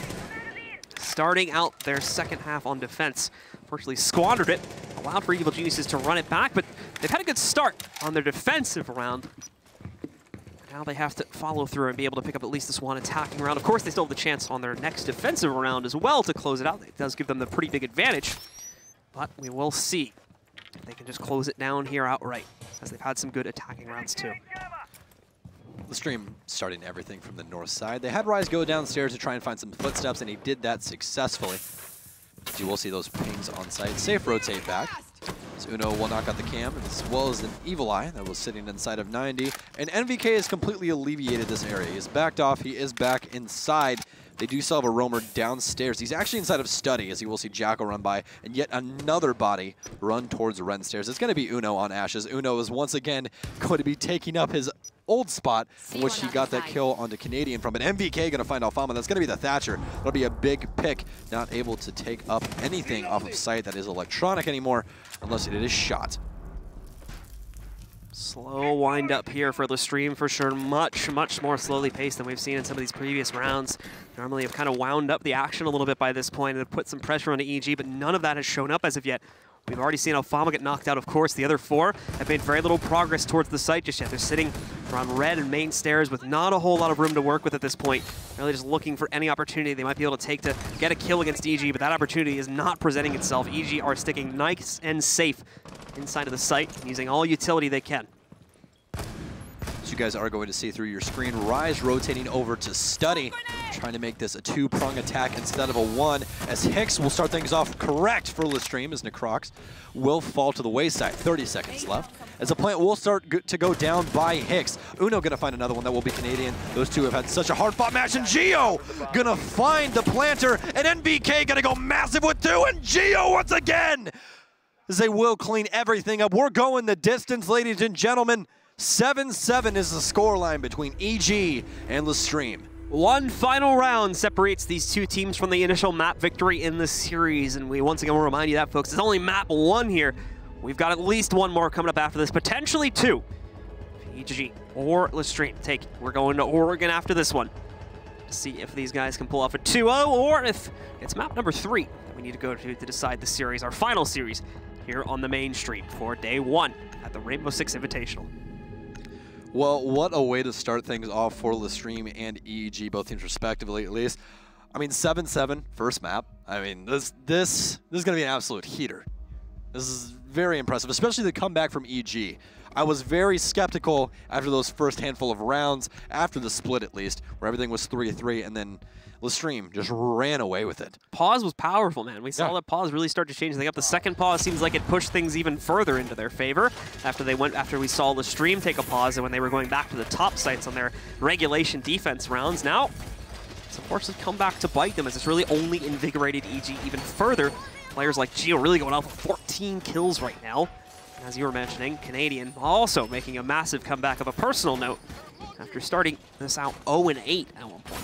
starting out their second half on defense. Unfortunately squandered it, allowed for Evil Geniuses to run it back, but they've had a good start on their defensive round. Now they have to follow through and be able to pick up at least this one attacking round. Of course, they still have the chance on their next defensive round as well to close it out. It does give them the pretty big advantage, but we will see if they can just close it down here outright. as they've had some good attacking rounds too. LeStream starting everything from the north side. They had Rise go downstairs to try and find some footsteps, and he did that successfully. As you will see those pings on site. Safe rotate back. So Uno will knock out the cam, as well as an Evil Eye that was sitting inside of 90. And NVK has completely alleviated this area. He is backed off. He is back inside. They do still have a roamer downstairs. He's actually inside of Study, as you will see Jacko run by, and yet another body run towards Ren stairs. It's going to be Uno on Ashes. Uno is once again going to be taking up his old spot in which he got that kill onto Canadian from. An MVK going to find Alfama. That's going to be the Thatcher. That'll be a big pick. Not able to take up anything off of site that is electronic anymore, unless it is shot. Slow wind up here for LeStream for sure. Much more slowly paced than we've seen in some of these previous rounds. Normally have kind of wound up the action a little bit by this point and have put some pressure onto EG, but none of that has shown up as of yet. We've already seen Alfama get knocked out, of course. The other four have made very little progress towards the site just yet. They're sitting around red and main stairs with not a whole lot of room to work with at this point. Really just looking for any opportunity they might be able to take to get a kill against EG, but that opportunity is not presenting itself. EG are sticking nice and safe inside of the site, using all utility they can. So you guys are going to see through your screen, Rise rotating over to Study, trying to make this a two-prong attack instead of a one, as Hicks will start things off correct for LeStream, as Necrox will fall to the wayside. 30 seconds left, as the plant will start to go down by Hicks. Uno gonna find another one that will be Canadian. Those two have had such a hard-fought match, and Geo gonna find the planter, and NBK gonna go massive with two, and Geo once again, as they will clean everything up. We're going the distance, ladies and gentlemen. 7-7 is the scoreline between EG and LeStream. One final round separates these two teams from the initial map victory in the series, and we once again will remind you that, folks, it's only map one here. We've got at least one more coming up after this, potentially two. EG or LeStream, we're going to Oregon after this one to see if these guys can pull off a 2-0, or if it's map number 3 that we need to go to decide the series, our final series here on the main stream for day 1 at the Rainbow Six Invitational. Well, what a way to start things off for LeStream and EEG, both teams respectively, at least. I mean, 7-7, first map. I mean, this is going to be an absolute heater. This is very impressive, especially the comeback from EG. I was very skeptical after those first handful of rounds, after the split at least, where everything was 3-3, and then LeStream just ran away with it. Pause was powerful, man. We saw that pause really start to change things up. The second pause seems like it pushed things even further into their favor after we saw LeStream take a pause, and when they were going back to the top sites on their regulation defense rounds. Now, it's unfortunately come back to bite them, as it's really only invigorated EG even further. Players like Geo really going out for 14 kills right now. And as you were mentioning, Canadian also making a massive comeback of a personal note after starting this out 0-8 at one point.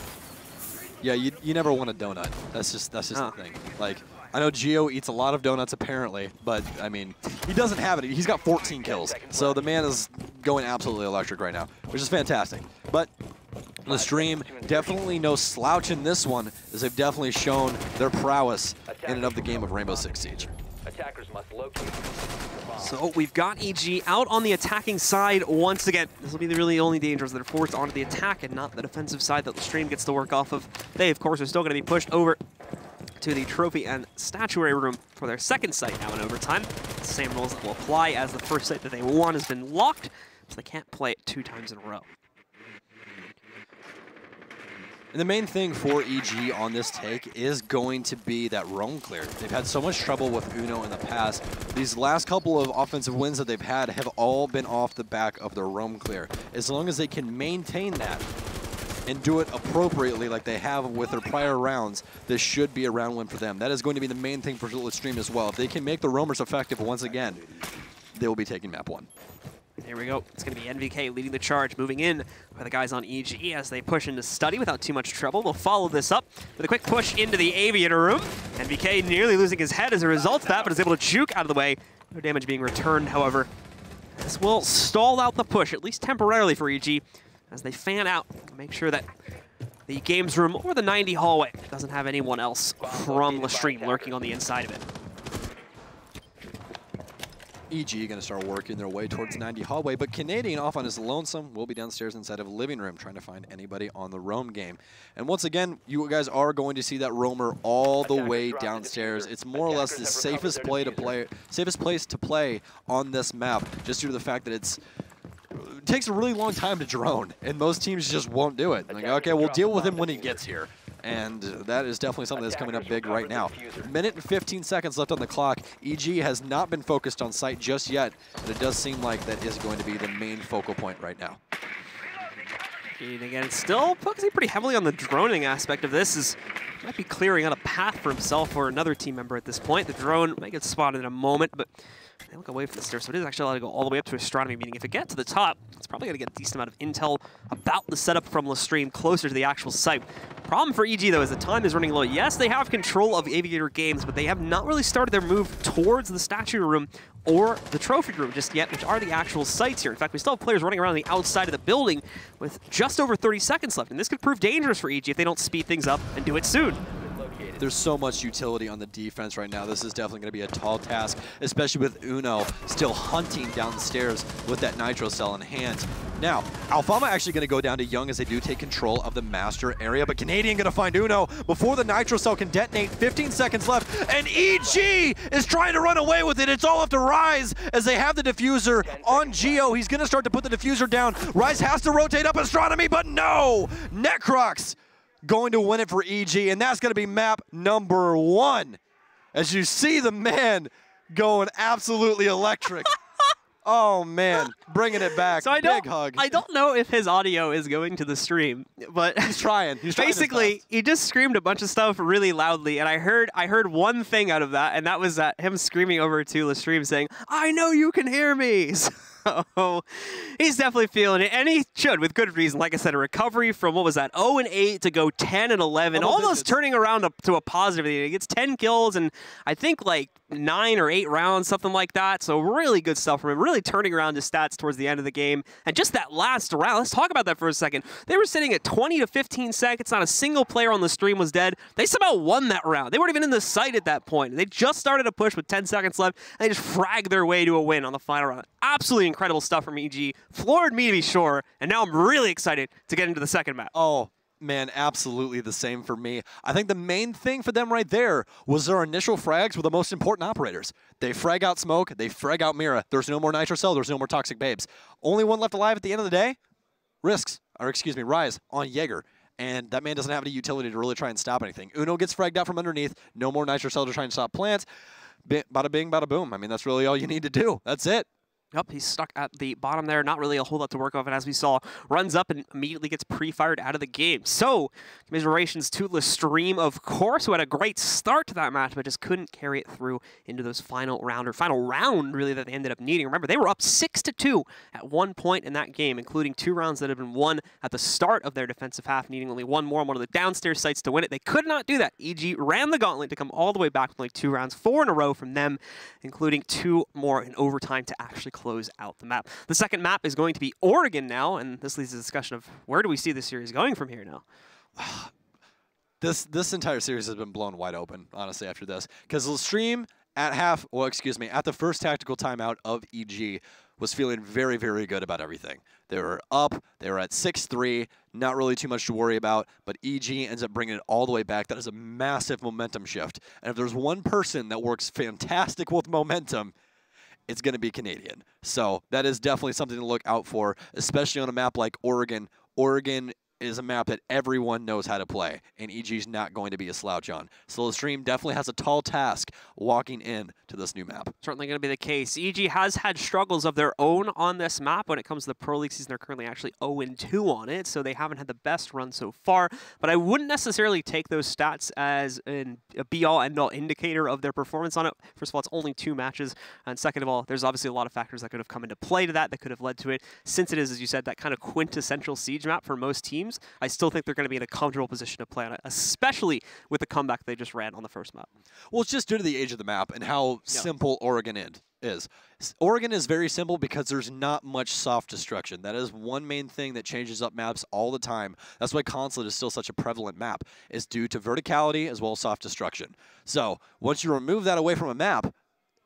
Yeah, you never want a donut. That's just the thing. Like, I know Geo eats a lot of donuts apparently, but I mean, he doesn't have it. He's got 14 kills. So the man is going absolutely electric right now, which is fantastic. But LeStream, definitely no slouch in this one, as they've definitely shown their prowess in and of the game of Rainbow Six Siege. Attackers must locate. So we've got EG out on the attacking side once again. This will be the really only danger, is that they're forced onto the attack and not the defensive side that LeStream gets to work off of. They, of course, are still going to be pushed over to the trophy and statuary room for their second site now in overtime. Same rules that will apply, as the first site that they won has been locked, so they can't play it 2 times in a row. And the main thing for EG on this take is going to be that roam clear. They've had so much trouble with Uno in the past. These last couple of offensive wins that they've had have all been off the back of their roam clear. As long as they can maintain that and do it appropriately like they have with their prior rounds, this should be a round win for them. That is going to be the main thing for LeStream as well. If they can make the roamers effective once again, they will be taking map 1. Here we go. It's going to be NVK leading the charge, moving in by the guys on EG as they push into Study without too much trouble. They'll follow this up with a quick push into the Aviator room. NVK nearly losing his head as a result of that, but is able to juke out of the way. No damage being returned, however. This will stall out the push, at least temporarily for EG, as they fan out. Make sure that the games room or the 90 hallway doesn't have anyone else from LeStream lurking on the inside of it. EG going to start working their way towards 90 hallway, but Canadian off on his lonesome will be downstairs inside of a living room trying to find anybody on the roam game. And once again, you guys are going to see that roamer all the way downstairs. It's more or less the safest place to play on this map, just due to the fact that it takes a really long time to drone, and most teams just won't do it. Like, okay, we'll deal with him when he gets here. And that is definitely something that's coming up big right now. Minute and 15 seconds left on the clock. EG has not been focused on site just yet, but it does seem like that is going to be the main focal point right now. And again, it's still focusing pretty heavily on the droning aspect of this. Might be clearing out a path for himself or another team member at this point. The drone might get spotted in a moment, but they look away from the stairs, so it is actually allowed to go all the way up to astronomy, meaning if it gets to the top, it's probably going to get a decent amount of intel about the setup from LeStream closer to the actual site. Problem for EG, though, is the time is running low. Yes, they have control of Aviator Games, but they have not really started their move towards the statue room or the trophy room just yet, which are the actual sites here. In fact, we still have players running around the outside of the building with just over 30 seconds left, and this could prove dangerous for EG if they don't speed things up and do it soon. There's so much utility on the defense right now. This is definitely going to be a tall task, especially with Uno still hunting downstairs with that nitro cell in hand. Now, Alfama actually going to go down to Young as they do take control of the master area, but Canadian going to find Uno before the nitro cell can detonate. 15 seconds left, and EG is trying to run away with it. It's all up to Rise as they have the diffuser on Geo. He's going to start to put the diffuser down. Rise has to rotate up astronomy, but no! Necrox going to win it for EG, and that's going to be map number 1. As you see the man going absolutely electric. Oh, man, bringing it back. So Big hug. I don't know if his audio is going to the stream, but he's trying. Basically, he just screamed a bunch of stuff really loudly, and I heard one thing out of that, and that was him screaming over to LeStream saying, "I know you can hear me." So he's definitely feeling it, and he should with good reason. Like I said, a recovery from, what was that, 0-8 to go 10-11, almost turning around to a positive. He gets 10 kills and I think like 9 or 8 rounds, something like that. So really good stuff from him, really turning around his stats towards the end of the game. And just that last round, let's talk about that for a second. They were sitting at 20 to 15 seconds, not a single player on the stream was dead. They somehow won that round. They weren't even in the site at that point. They just started a push with 10 seconds left, and they just fragged their way to a win on the final round. Absolutely incredible stuff from EG. Floored me to be sure, and now I'm really excited to get into the second map. Oh, man, absolutely the same for me. I think the main thing for them right there was their initial frags were the most important operators. They frag out Smoke, they frag out Mira. There's no more Nitro Cell, there's no more Toxic Babes. Only one left alive at the end of the day, Rise on Jaeger. And that man doesn't have any utility to really try and stop anything. Uno gets fragged out from underneath, no more Nitro Cell to try and stop plants. Bada bing, bada boom. I mean, that's really all you need to do. That's it. Yep, he's stuck at the bottom there. Not really a whole lot to work off, and as we saw, runs up and immediately gets pre-fired out of the game. So, commiserations to LeStream, of course, who had a great start to that match, but just couldn't carry it through into those final round, really, that they ended up needing. Remember, they were up 6-2 at one point in that game, including 2 rounds that had been won at the start of their defensive half, needing only one more on one of the downstairs sites to win it. They could not do that. EG ran the gauntlet to come all the way back with only 2 rounds, 4 in a row from them, including 2 more in overtime to actually close out the map. The second map is going to be Oregon now, and this leads to the discussion of where do we see this series going from here now? This entire series has been blown wide open, honestly, after this. Because LeStream at at the first tactical timeout of EG was feeling very, very good about everything. They were up, they were at 6-3, not really too much to worry about, but EG ends up bringing it all the way back. That is a massive momentum shift. And if there's one person that works fantastic with momentum, it's going to be Canadian. So that is definitely something to look out for, especially on a map like Oregon. Oregon is a map that everyone knows how to play, and EG's not going to be a slouch on. So LeStream definitely has a tall task walking in to this new map. Certainly going to be the case. EG has had struggles of their own on this map. When it comes to the Pro League season, they're currently actually 0-2 on it, so they haven't had the best run so far. But I wouldn't necessarily take those stats as a be-all, end-all indicator of their performance on it. First of all, it's only 2 matches, and second of all, there's obviously a lot of factors that could have come into play to that could have led to it. Since it is, as you said, that kind of quintessential Siege map for most teams, I still think they're going to be in a comfortable position to play on it, especially with the comeback they just ran on the first map. Well, it's just due to the age of the map and how simple Oregon is. Oregon is very simple because there's not much soft destruction. That is one main thing that changes up maps all the time. That's why Consulate is still such a prevalent map, is due to verticality as well as soft destruction. So once you remove that away from a map,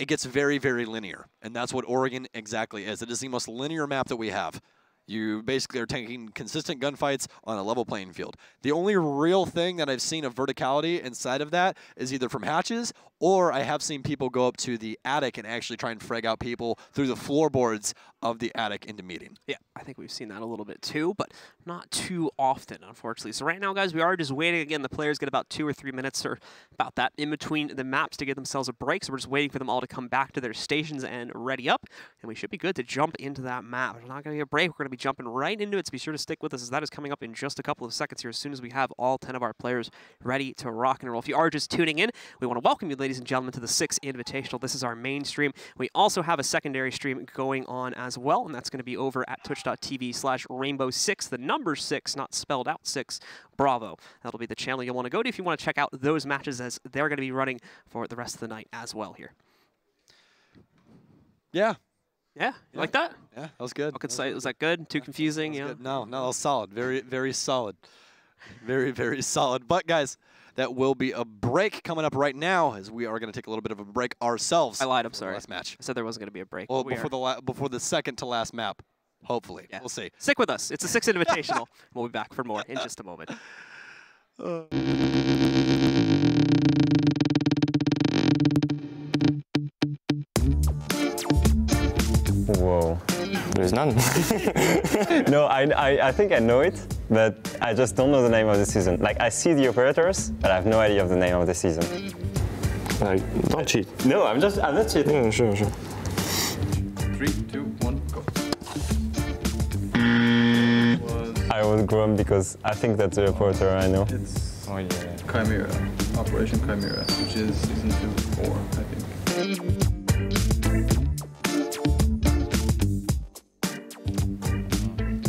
it gets very, very linear. And that's what Oregon exactly is. It is the most linear map that we have. You basically are taking consistent gunfights on a level playing field. The only real thing that I've seen of verticality inside of that is either from hatches, or I have seen people go up to the attic and actually try and frag out people through the floorboards of the attic into meeting. Yeah, I think we've seen that a little bit too, but not too often, unfortunately. So right now, guys, we are just waiting. Again, the players get about 2 or 3 minutes or about that in between the maps to give themselves a break. So we're just waiting for them all to come back to their stations and ready up, and we should be good to jump into that map. We're not going to get a break. We're going to be jumping right into it, so be sure to stick with us as that is coming up in just a couple of seconds here as soon as we have all 10 of our players ready to rock and roll. If you are just tuning in, we want to welcome you, ladies and gentlemen, to the 6 Invitational. This is our main stream. We also have a secondary stream going on as well, and that's going to be over at twitch.tv/rainbow6, the number 6, not spelled out 6, Bravo. That'll be the channel you'll want to go to if you want to check out those matches as they're going to be running for the rest of the night as well here. Yeah. Yeah, you like that? Yeah, that was good. Was that good? Too confusing? Yeah. No, that was solid. Very, very solid. Very, very solid. But guys, that will be a break coming up right now, as we are going to take a little bit of a break ourselves. I lied. I'm sorry. Last match. I said there wasn't going to be a break. Well, before the second to last map, hopefully. Yeah. We'll see. Stick with us. It's a 6 Invitational. We'll be back for more in just a moment. Whoa. There's none. No, I think I know it, but I just don't know the name of the season. Like, I see the operators, but I have no idea of the name of the season. Like, don't cheat. No, I'm not cheating. Yeah, sure. 3, 2, 1, go. I would groan because I think that's the operator I know. It's Oh, yeah. Chimera, Operation Chimera, which is season 2, 4, I think.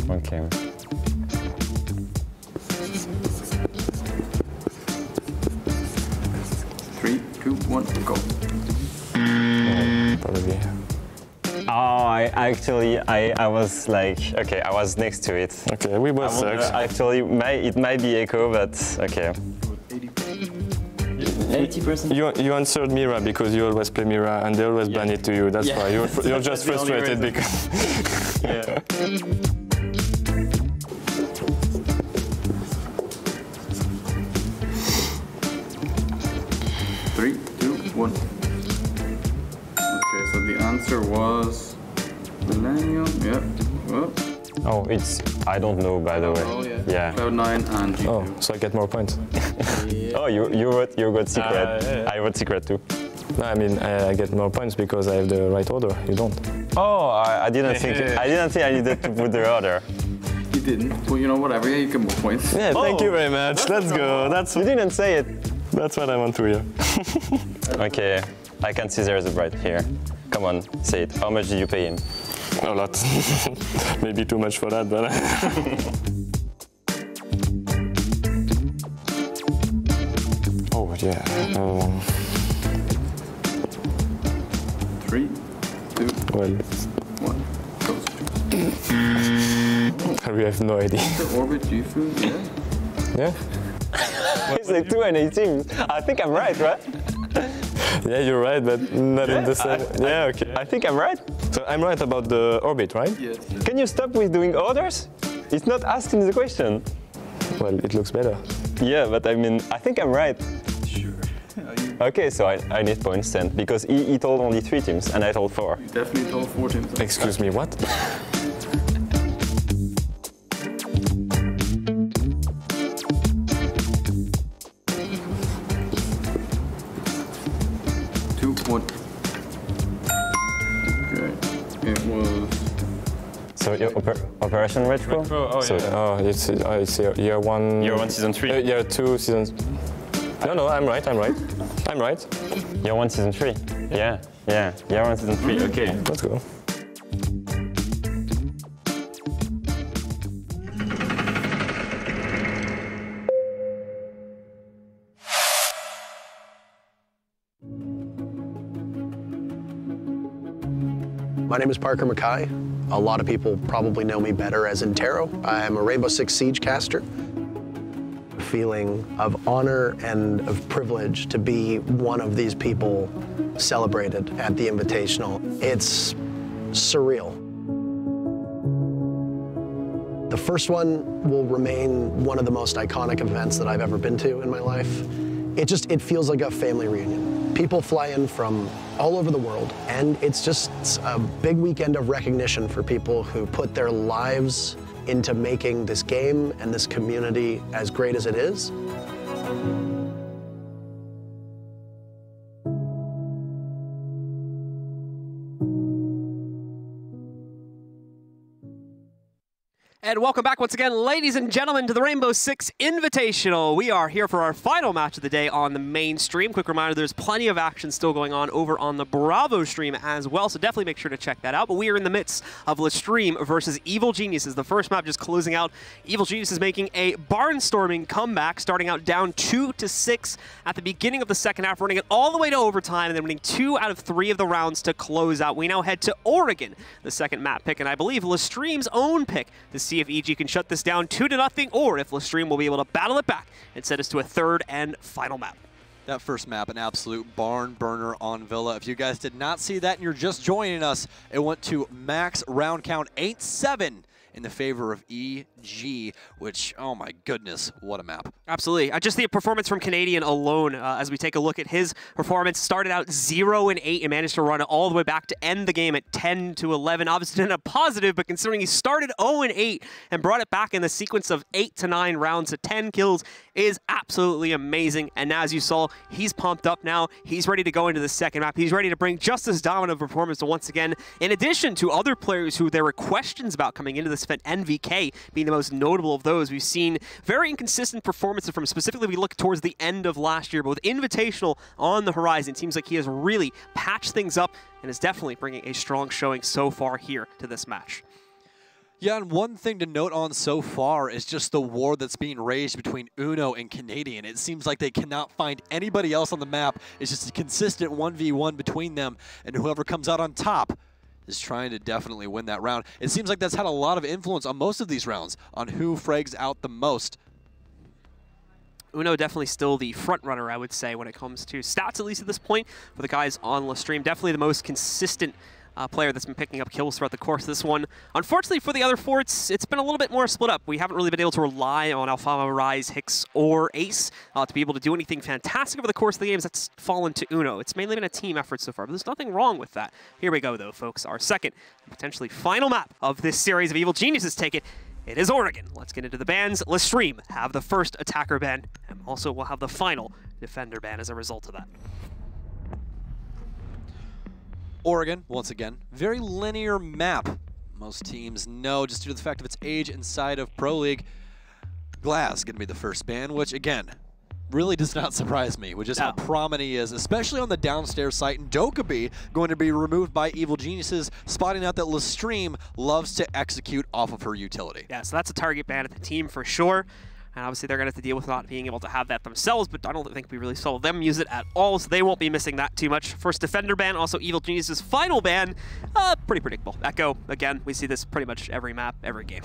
Okay. Three, two, one, go. Probably. Oh, I was like, okay, I was next to it. Okay, we both suck. Actually, it might be echo, but okay. 80%. You answered Mira because you always play Mira and they always ban it to you. That's why you're just frustrated because. Yeah. 3, 2, 1. Okay, so the answer was Millennium. Yep. Oh. Oh, it's, I don't know, by the way. Oh, yeah. Yeah. Cloud9 and G2. Oh, so I get more points. Oh, you got secret. Yeah. I wrote secret too. No, I mean I get more points because I have the right order. You don't. Oh, I didn't think I needed to put the order. You didn't. Well, you know, whatever. Yeah, you get more points. Yeah, thank you very much. Let's go. You didn't say it. That's what I want to hear. Okay, I can see there's a bright here. Come on, say it. How much did you pay him? A lot. Maybe too much for that, but. Oh yeah. 3, 2, Well, 1. Go. I have no idea. The orbit G2, yeah. Yeah. It's like 2 and 18. I think I'm right? Yeah, you're right, but not in the same. Yeah, okay. I think I'm right. So I'm right about the orbit, right? Yes. Can you stop with doing orders? It's not asking the question. Well, it looks better. Yeah, but I mean, I think I'm right. Sure. Okay, so I need points then, because he told only 3 teams and I told 4. You definitely told 4 teams. Excuse me, what? It was. So your Operation Retro? Oh, so, yeah. It's year 1. Year 1, season 3. Year 2, season. No, I'm right. Year 1, season 3. Yeah. Year 1, season 3. Okay. Let's go. My name is Parker Mackay. A lot of people probably know me better as Intero. I am a Rainbow Six Siege caster. feeling of honor and of privilege to be one of these people celebrated at the Invitational. It's surreal. The first one will remain one of the most iconic events that I've ever been to in my life. It feels like a family reunion. People fly in from all over the world, and it's a big weekend of recognition for people who put their lives into making this game and this community as great as it is. And welcome back once again, ladies and gentlemen, to the Rainbow Six Invitational. We are here for our final match of the day on the main stream. Quick reminder, there's plenty of action still going on over on the Bravo stream as well, so definitely make sure to check that out. But we are in the midst of LeStream versus Evil Geniuses. The first map just closing out. Evil Geniuses making a barnstorming comeback, starting out down 2-6 at the beginning of the second half, running it all the way to overtime, and then winning 2 out of 3 of the rounds to close out. We now head to Oregon, the second map pick, and I believe LeStream's own pick to see if EG can shut this down 2-0, or if LeStream will be able to battle it back and set us to a third and final map. That first map, an absolute barn burner on Villa. If you guys did not see that and you're just joining us, it went to max round count 8-7 in the favor of EG, which, oh my goodness, what a map. Absolutely. Just the performance from Canadian alone, as we take a look at his performance, started out 0-8 and managed to run it all the way back to end the game at 10-11. Obviously didn't a positive, but considering he started 0-8 and brought it back in the sequence of 8-9 rounds to 10 kills is absolutely amazing. And as you saw, he's pumped up now. He's ready to go into the second map. He's ready to bring just as dominant a performance once again, in addition to other players who there were questions about coming into this event, NVK being the most notable of those. We've seen very inconsistent performances from, specifically we look towards the end of last year, but with Invitational on the horizon, it seems like he has really patched things up and is definitely bringing a strong showing so far here to this match. Yeah, and one thing to note on so far is just the war that's being raged between Uno and Canadian. It seems like they cannot find anybody else on the map. It's just a consistent 1v1 between them, and whoever comes out on top is trying to definitely win that round. It seems like that's had a lot of influence on most of these rounds, on who frags out the most. Uno definitely still the front runner, I would say, when it comes to stats, at least at this point, for the guys on LeStream. Definitely the most consistent player that's been picking up kills throughout the course of this one. Unfortunately for the other four, it's been a little bit more split up. We haven't really been able to rely on Alfama, Rise, Hicks, or Ace to be able to do anything fantastic over the course of the games. That's fallen to Uno. It's mainly been a team effort so far, but there's nothing wrong with that. Here we go, though, folks. Our second, potentially final map of this series of Evil Geniuses take it. It is Oregon. Let's get into the bans. LeStream have the first attacker ban, and also will have the final defender ban as a result of that. Oregon, once again, very linear map. Most teams know, just due to the fact of its age inside of Pro League. Glass going to be the first ban, which, again, really does not surprise me with just how prominent he is, especially on the downstairs site. And Dokkaebi going to be removed by Evil Geniuses, spotting out that LeStream loves to execute off of her utility. Yeah, so that's a target ban at the team for sure. And obviously they're going to have to deal with not being able to have that themselves, but I don't think we really saw them use it at all, so they won't be missing that too much. First defender ban, also Evil Geniuses' final ban, pretty predictable. Echo, again, we see this pretty much every map, every game.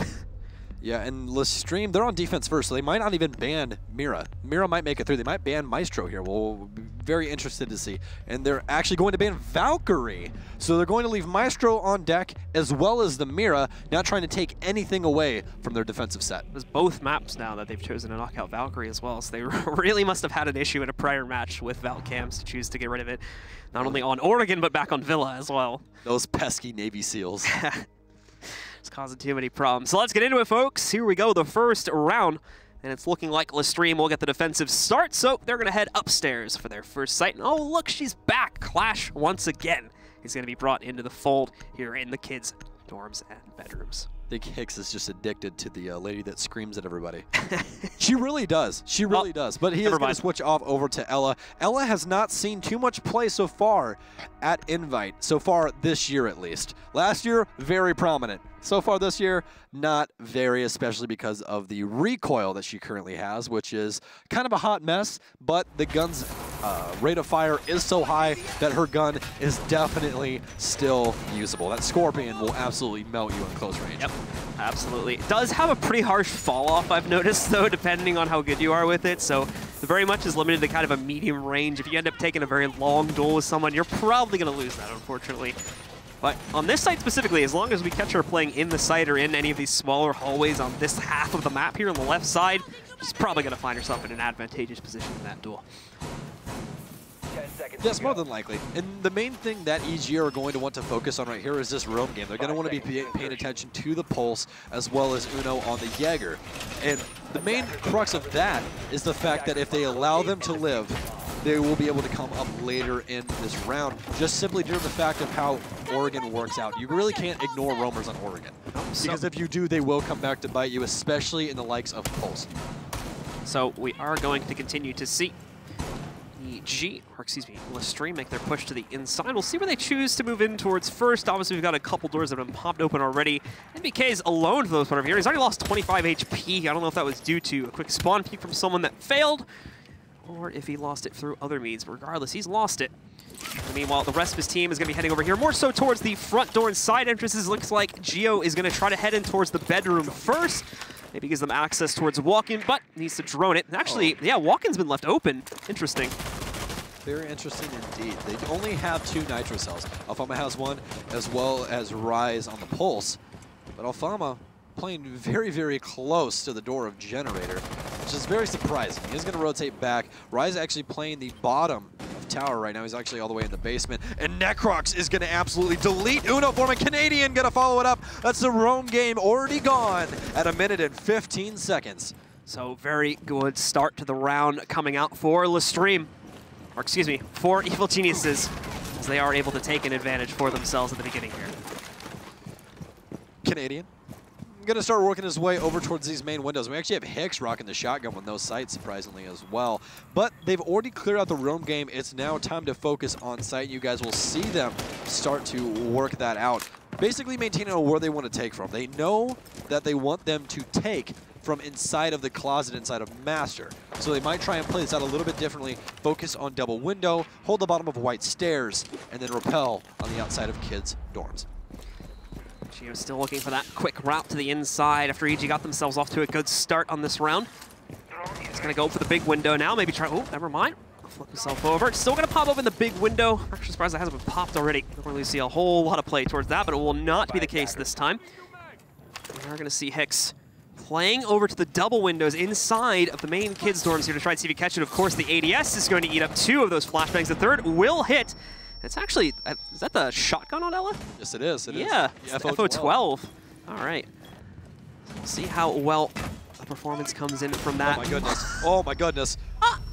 Yeah, and LeStream, they're on defense first, so they might not even ban Mira. Mira might make it through. They might ban Maestro here. We'll be very interested to see. And they're actually going to ban Valkyrie. So they're going to leave Maestro on deck as well as the Mira, not trying to take anything away from their defensive set. There's both maps now that they've chosen to knock out Valkyrie as well, so they really must have had an issue in a prior match with Valcams to choose to get rid of it. Not only on Oregon, but back on Villa as well. Those pesky Navy SEALs. It's causing too many problems. So let's get into it, folks. Here we go, the first round. And it's looking like LeStream will get the defensive start, so they're going to head upstairs for their first sight. And oh, look, she's back. Clash once again is going to be brought into the fold here in the kids' dorms and bedrooms. I think Hicks is just addicted to the lady that screams at everybody. She really does. She really does. But he is going to switch off over to Ella. Ella has not seen too much play so far at Invite, so far this year at least. Last year, very prominent. So far this year, not very, especially because of the recoil that she currently has, which is kind of a hot mess, but the gun's rate of fire is so high that her gun is definitely still usable. That Scorpion will absolutely melt you in close range. Yep, absolutely. It does have a pretty harsh fall off, I've noticed, though, depending on how good you are with it, so it very much is limited to kind of a medium range. If you end up taking a very long duel with someone, you're probably going to lose that, unfortunately. But on this site specifically, as long as we catch her playing in the site or in any of these smaller hallways on this half of the map here on the left side, she's probably going to find herself in an advantageous position in that duel. 10 seconds. Yes, more than likely. And the main thing that EG are going to want to focus on right here is this roam game. They're going to want to be paying attention to the Pulse as well as Uno on the Jaeger. And the main crux of that is the fact that if they allow them to live, they will be able to come up later in this round, just simply due to the fact of how Oregon works out. You really can't ignore roamers on Oregon, because if you do, they will come back to bite you, especially in the likes of Pulse. So we are going to continue to see EG, or excuse me, LeStream make their push to the inside. We'll see where they choose to move in towards first. Obviously, we've got a couple doors that have been popped open already. NBK is alone for those part of here. He's already lost 25 HP. I don't know if that was due to a quick spawn peek from someone that failed, or if he lost it through other means. But regardless, he's lost it. And meanwhile, the rest of his team is going to be heading over here, more so towards the front door and side entrances. Looks like Geo is going to try to head in towards the bedroom first. Maybe gives them access towards walk-in, but needs to drone it. And actually, yeah, walk-in's been left open. Interesting. Very interesting indeed. They only have 2 Nitro cells. Alfama has 1, as well as Rise on the Pulse. But Alfama playing very, very close to the door of Generator, which is very surprising. He's going to rotate back. Rise actually playing the bottom of tower right now. He's actually all the way in the basement. And Necrox is going to absolutely delete Uno for him. Canadian going to follow it up. That's the roam game already gone at 1 minute and 15 seconds. So very good start to the round coming out for LeStream. Or excuse me, for Evil Geniuses, as they are able to take an advantage for themselves at the beginning here. Canadian going to start working his way over towards these main windows. We actually have Hicks rocking the shotgun with no sight, surprisingly, as well. But they've already cleared out the roam game. It's now time to focus on site. You guys will see them start to work that out, basically maintaining where they want to take from. They know that they want them to take from inside of the closet inside of Master. So they might try and play this out a little bit differently, focus on double window, hold the bottom of white stairs, and then repel on the outside of kids' dorms. Geo still looking for that quick route to the inside after EG got themselves off to a good start on this round. He's going to go for the big window now, maybe try, oh, never mind. Flip himself over. Still going to pop open the big window. I'm actually surprised that hasn't been popped already. Don't really see a whole lot of play towards that, but it will not be the case this time. We are going to see Hicks playing over to the double windows inside of the main kids' dorms here to try and see if he catch it. Of course, the ADS is going to eat up 2 of those flashbangs. The third will hit. It's actually, is that the shotgun on Ella? Yes, it is. Yeah, it's the FO12. All right. We'll see how well the performance comes in from that. Oh, my goodness. Oh, my goodness.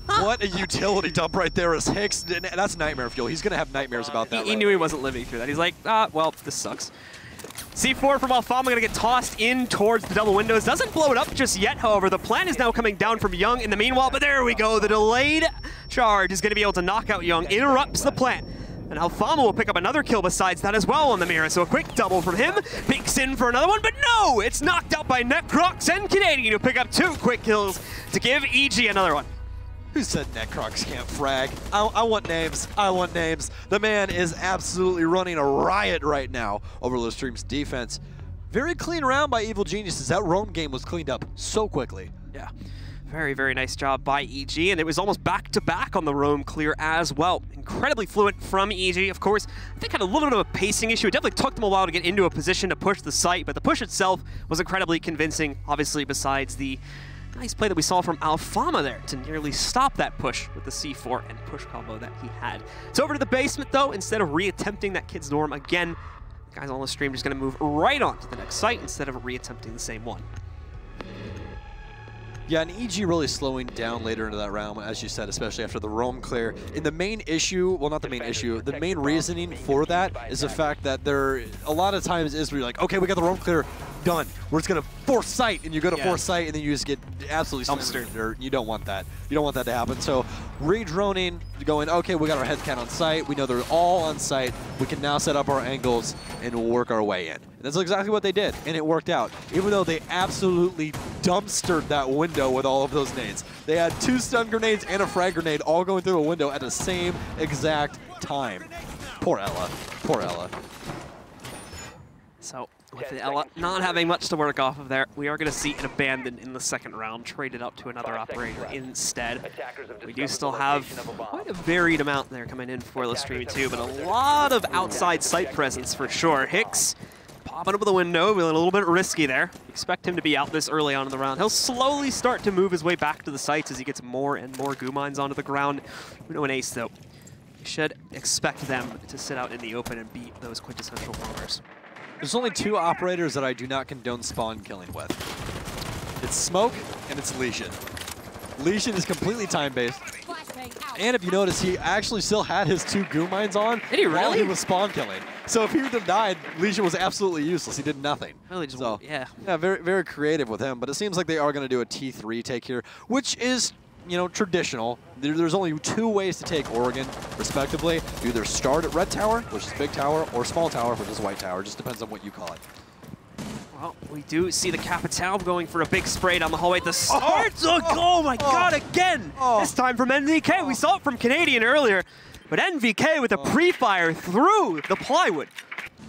What a utility dump right there is Hicks. That's nightmare fuel. He's going to have nightmares about that. He knew he wasn't living through that. He's like, well, this sucks. C4 from Alfama going to get tossed in towards the double windows. Doesn't blow it up just yet, however. The plan is now coming down from Young in the meanwhile, but there we go. The delayed charge is going to be able to knock out Young, interrupts the plan. And Alfama will pick up another kill besides that as well on the mirror. So a quick double from him, peeks in for another one, but no! It's knocked out by Necrox and Canadian, who pick up 2 quick kills to give EG another one. Who said Necrox can't frag? I want names. I want names. The man is absolutely running a riot right now over LeStream's defense. Very clean round by Evil Geniuses. That roam game was cleaned up so quickly. Yeah. Very, very nice job by EG, and it was almost back-to-back on the roam clear as well. Incredibly fluent from EG, of course. I think had a little bit of a pacing issue. It definitely took them a while to get into a position to push the site, but the push itself was incredibly convincing, obviously, besides the nice play that we saw from Alfama there to nearly stop that push with the C4 and push combo that he had. It's over to the basement, though. Instead of reattempting that kid's dorm again, the guys on the stream just going to move right on to the next site instead of reattempting the same one. Yeah, and EG really slowing down later into that round, as you said, especially after the roam clear. And the main issue, well, not the main issue, the main reasoning for that is the fact that there, a lot of times is where you're like, okay, we got the roam clear, done. We're just going to force sight, and you go to force sight, and then you just get absolutely slammed in the dirt. You don't want that. You don't want that to happen. So re-droning, going, okay, we got our head count on site. We know they're all on site. We can now set up our angles and work our way in. And That's exactly what they did, and it worked out. Even though they absolutely dumpstered that window with all of those nades. They had 2 stun grenades and a frag grenade all going through a window at the same exact time. Poor Ella. Poor Ella. So, with Ella not having much to work off of there, we are going to see an abandon in the second round, traded up to another operator instead. We do still have quite a varied amount there coming in for LeStream too, but a lot of outside site presence for sure. Hicks popping up the window, a little bit risky there. Expect him to be out this early on in the round. He'll slowly start to move his way back to the sites as he gets more and more goo mines onto the ground. Uno and Ace though, should expect them to sit out in the open and beat those quintessential roamers. There's only 2 operators that I do not condone spawn killing with. It's Smoke and it's Lesion. Lesion is completely time-based. And if you notice, he actually still had his 2 goo mines on while he was spawn killing. So if he would have died, Lesion was absolutely useless. He did nothing. Really just, so, yeah, very, very creative with him. But it seems like they are going to do a T3 take here, which is, you know, traditional. There's only 2 ways to take Oregon, respectively. You either start at Red Tower, which is Big Tower, or Small Tower, which is White Tower. Just depends on what you call it. Well, we do see the Capital going for a big spray down the hallway at the start. Oh my God, again! This time from NVK. We saw it from Canadian earlier, but NVK with a pre-fire through the plywood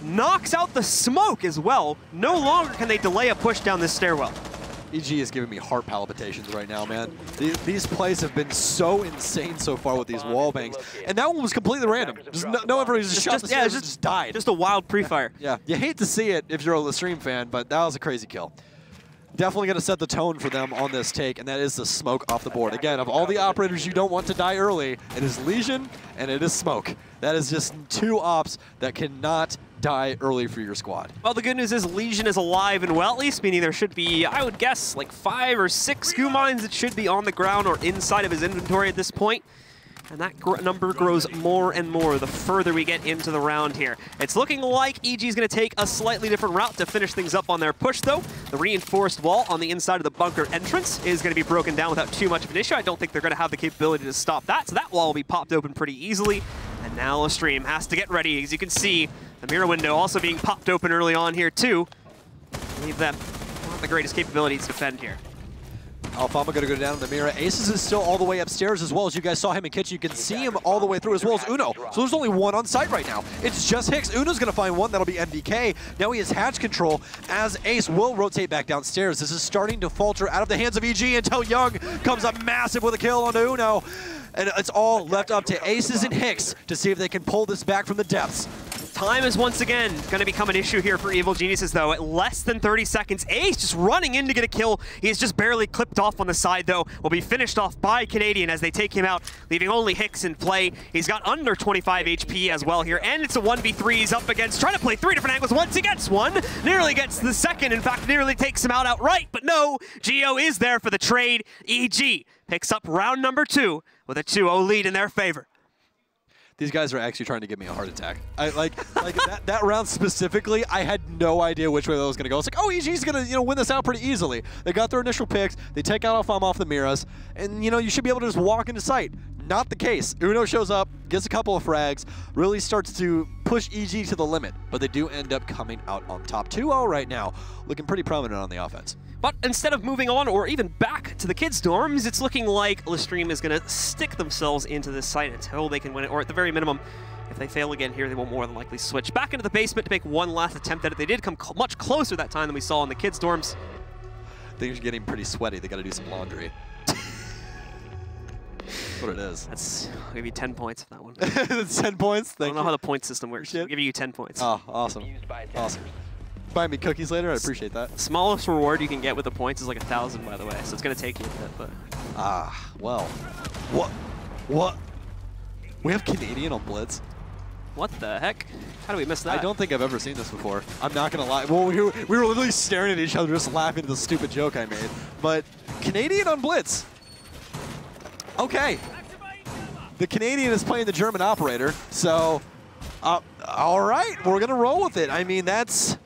knocks out the smoke as well. No longer can they delay a push down this stairwell. EG is giving me heart palpitations right now, man. These plays have been so insane so far with these wall bangs. And that one was completely random. Just no everybody just shot the stairs and just died. Just a wild pre-fire. Yeah, you hate to see it if you're a LeStream fan, but that was a crazy kill. Definitely going to set the tone for them on this take, and that is the smoke off the board. Again, of all the operators you don't want to die early, it is Lesion and it is Smoke. That is just 2 ops that cannot die early for your squad. Well, the good news is Lesion is alive and well, at least, meaning there should be, I would guess, like 5 or 6 goo mines that should be on the ground or inside of his inventory at this point. And that number grows more and more the further we get into the round here. It's looking like EG is going to take a slightly different route to finish things up on their push, though. The reinforced wall on the inside of the bunker entrance is going to be broken down without too much of an issue. I don't think they're going to have the capability to stop that, so that wall will be popped open pretty easily. And now LeStream has to get ready. As you can see, the mirror window also being popped open early on here, too. Leave them not the greatest capability to defend here. Alfama going to go down to the mirror. Aces is still all the way upstairs as well. As you guys saw him in kitchen, you can see him all the way through as well as Uno. So there's only 1 on site right now. It's just Hicks. Uno's going to find 1. That'll be NVK. Now he has hatch control as Ace will rotate back downstairs. This is starting to falter out of the hands of EG until Young comes up massive with a kill onto Uno. And it's all left up to Aces and Hicks to see if they can pull this back from the depths. Time is once again going to become an issue here for Evil Geniuses, though. At less than 30 seconds, Ace just running in to get a kill. He's just barely clipped off on the side, though. Will be finished off by Canadian as they take him out, leaving only Hicks in play. He's got under 25 HP as well here, and it's a 1v3 he's up against. Trying to play 3 different angles. Once he gets 1, nearly gets the second. In fact, nearly takes him out outright, but no, Geo is there for the trade. EG picks up round number 2 with a 2-0 lead in their favor. These guys are actually trying to give me a heart attack. That round specifically, I had no idea which way that was going to go. It's like, oh, EG's going to win this out pretty easily. They got their initial picks. They take out Alfama off the Miras, and you should be able to just walk into sight. Not the case. Uno shows up, gets a couple of frags, really starts to push EG to the limit, but they do end up coming out on top. 2-0 right now, looking pretty prominent on the offense. But instead of moving on or even back to the kids' dorms, it's looking like LeStream is going to stick themselves into this site until they can win it, or at the very minimum, if they fail again here, they will more than likely switch back into the basement to make one last attempt at it. They did come much closer that time than we saw in the kids' dorms. Things are getting pretty sweaty. They got to do some laundry. That's what it is. I'll give you 10 points for that one. That's 10 points? I don't know how the point system works. I'll give you 10 points. Oh, awesome. Awesome. Buy me cookies later? I'd appreciate that. Smallest reward you can get with the points is like 1,000, by the way, so it's going to take you a bit, but... Ah, well. What? We have Canadian on Blitz? What the heck? How do we miss that? I don't think I've ever seen this before. I'm not going to lie. Well, we were literally staring at each other just laughing at the stupid joke I made. But Canadian on Blitz. Okay. The Canadian is playing the German operator, so... all right, we're going to roll with it. I mean, that's...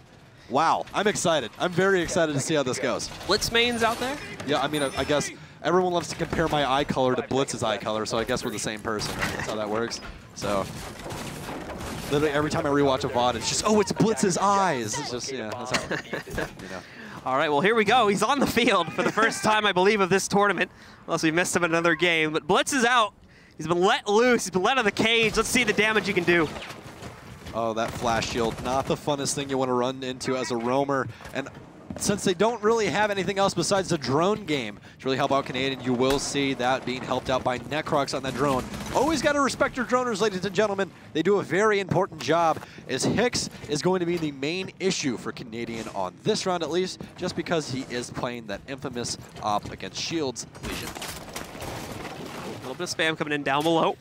Wow, I'm excited. I'm very excited to see how this goes. Blitz mains out there? Yeah, I mean, I guess everyone loves to compare my eye color to Blitz's eye color, so I guess we're the same person, right? That's how that works. So, Literally every time I rewatch a VOD, it's just, oh, it's Blitz's eyes. It's just, yeah, that's how, you know. All right, well, here we go. He's on the field for the first time, I believe, of this tournament, unless we missed him in another game. But Blitz is out. He's been let loose. He's been let out of the cage. Let's see the damage he can do. Oh, that flash shield, not the funnest thing you want to run into as a roamer. And since they don't really have anything else besides the drone game to really help out Canadian, you will see that being helped out by Necrox on that drone. Always got to respect your droners, ladies and gentlemen. They do a very important job, as Hicks is going to be the main issue for Canadian on this round at least, just because he is playing that infamous op against Shields Legion. A little bit of spam coming in down below.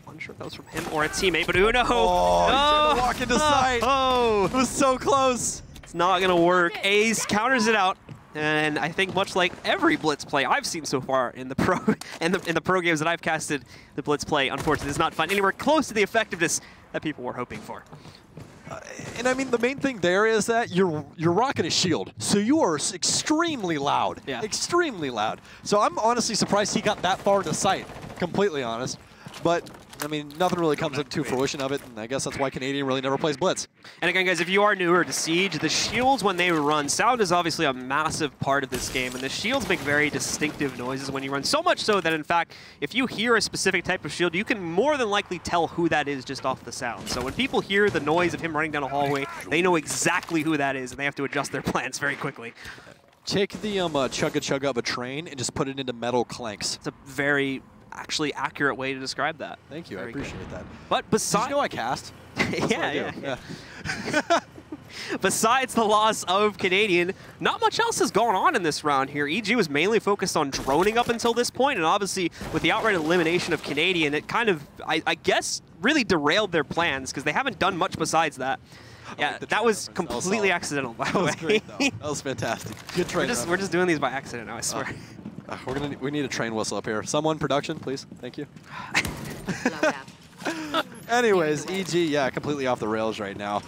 Unsure if that was from him or a teammate, but Uno. Oh, he tried to walk into sight. Oh, it was so close. It's not gonna work. Ace counters it out, and I think much like every Blitz play I've seen so far in the pro in the pro games that I've casted, the Blitz play unfortunately does not find anywhere close to the effectiveness that people were hoping for. And I mean, the main thing there is that you're rocking a shield, so you are extremely loud. Yeah. Extremely loud. So I'm honestly surprised he got that far into sight, completely honest. But I mean, nothing really comes to fruition of it, and I guess that's why Canadian really never plays Blitz. And again, guys, if you are newer to Siege, the shields, when they run, sound is obviously a massive part of this game, and the shields make very distinctive noises when you run, so much so that, in fact, if you hear a specific type of shield, you can more than likely tell who that is just off the sound. So when people hear the noise of him running down a hallway, they know exactly who that is, and they have to adjust their plans very quickly. Take the chugga-chugga of a train and just put it into metal clanks. It's a very actually accurate way to describe that. Thank you, Very I appreciate that. But besides, did you know I cast? yeah. Besides the loss of Canadian, not much else has gone on in this round here. EG was mainly focused on droning up until this point, and obviously with the outright elimination of Canadian, it kind of, I guess, really derailed their plans because they haven't done much besides that. Yeah, that was completely accidental, by the way. That was great, though. That was fantastic. Good train. We're just doing these by accident now, I swear. We need a train whistle up here. Someone, production, please. Thank you. Anyways, EG, yeah, completely off the rails right now.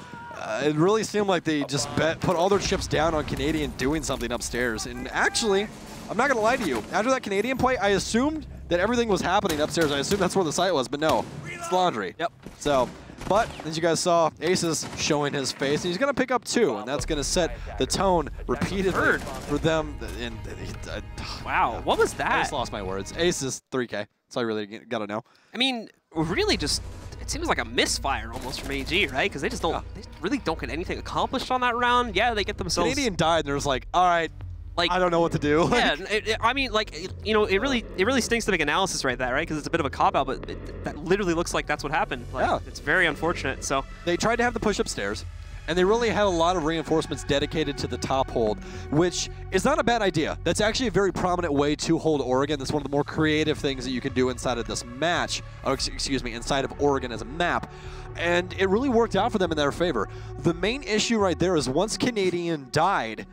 It really seemed like they just put all their chips down on Canadian doing something upstairs. And actually, I'm not going to lie to you. After that Canadian play, I assumed that everything was happening upstairs. I assumed that's where the site was, but no. It's laundry. Yep. So, but as you guys saw, Ace is showing his face, and he's going to pick up 2, and that's going to set the tone repeatedly for them. And wow, what was that? I just lost my words. Ace is 3K. That's all I really got to know. I mean, really just, it seems like a misfire almost from AG, right? Because they just don't, they really don't get anything accomplished on that round. Yeah, they get themselves. Canadian died, and there's like, all right, like, I don't know what to do. Yeah, I mean, like, you know, it really stinks to make analysis right there, right? Because it's a bit of a cop-out, but that literally looks like that's what happened. Like, yeah. It's very unfortunate, so. They tried to have the push upstairs, and they really had a lot of reinforcements dedicated to the top hold, which is not a bad idea. That's actually a very prominent way to hold Oregon. That's one of the more creative things that you can do inside of this match, or excuse me, inside of Oregon as a map. And it really worked out for them in their favor. The main issue right there is once Canadian died,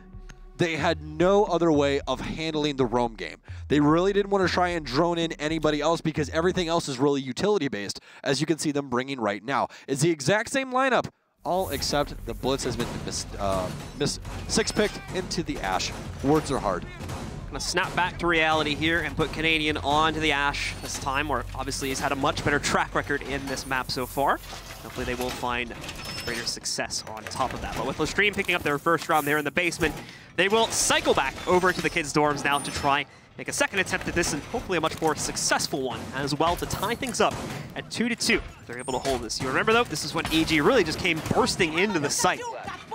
they had no other way of handling the roam game. They really didn't want to try and drone in anybody else because everything else is really utility-based, as you can see them bringing right now. It's the exact same lineup, all except the Blitz has been six-picked into the Ash. Words are hard. Gonna snap back to reality here and put Canadian onto the Ash this time, where obviously he's had a much better track record in this map so far. Hopefully they will find greater success on top of that. But with LeStream picking up their first round there in the basement, they will cycle back over to the kids' dorms now to try make a second attempt at this, and hopefully a much more successful one as well to tie things up at 2-2. They're able to hold this. You remember though, this is when EG really just came bursting into the site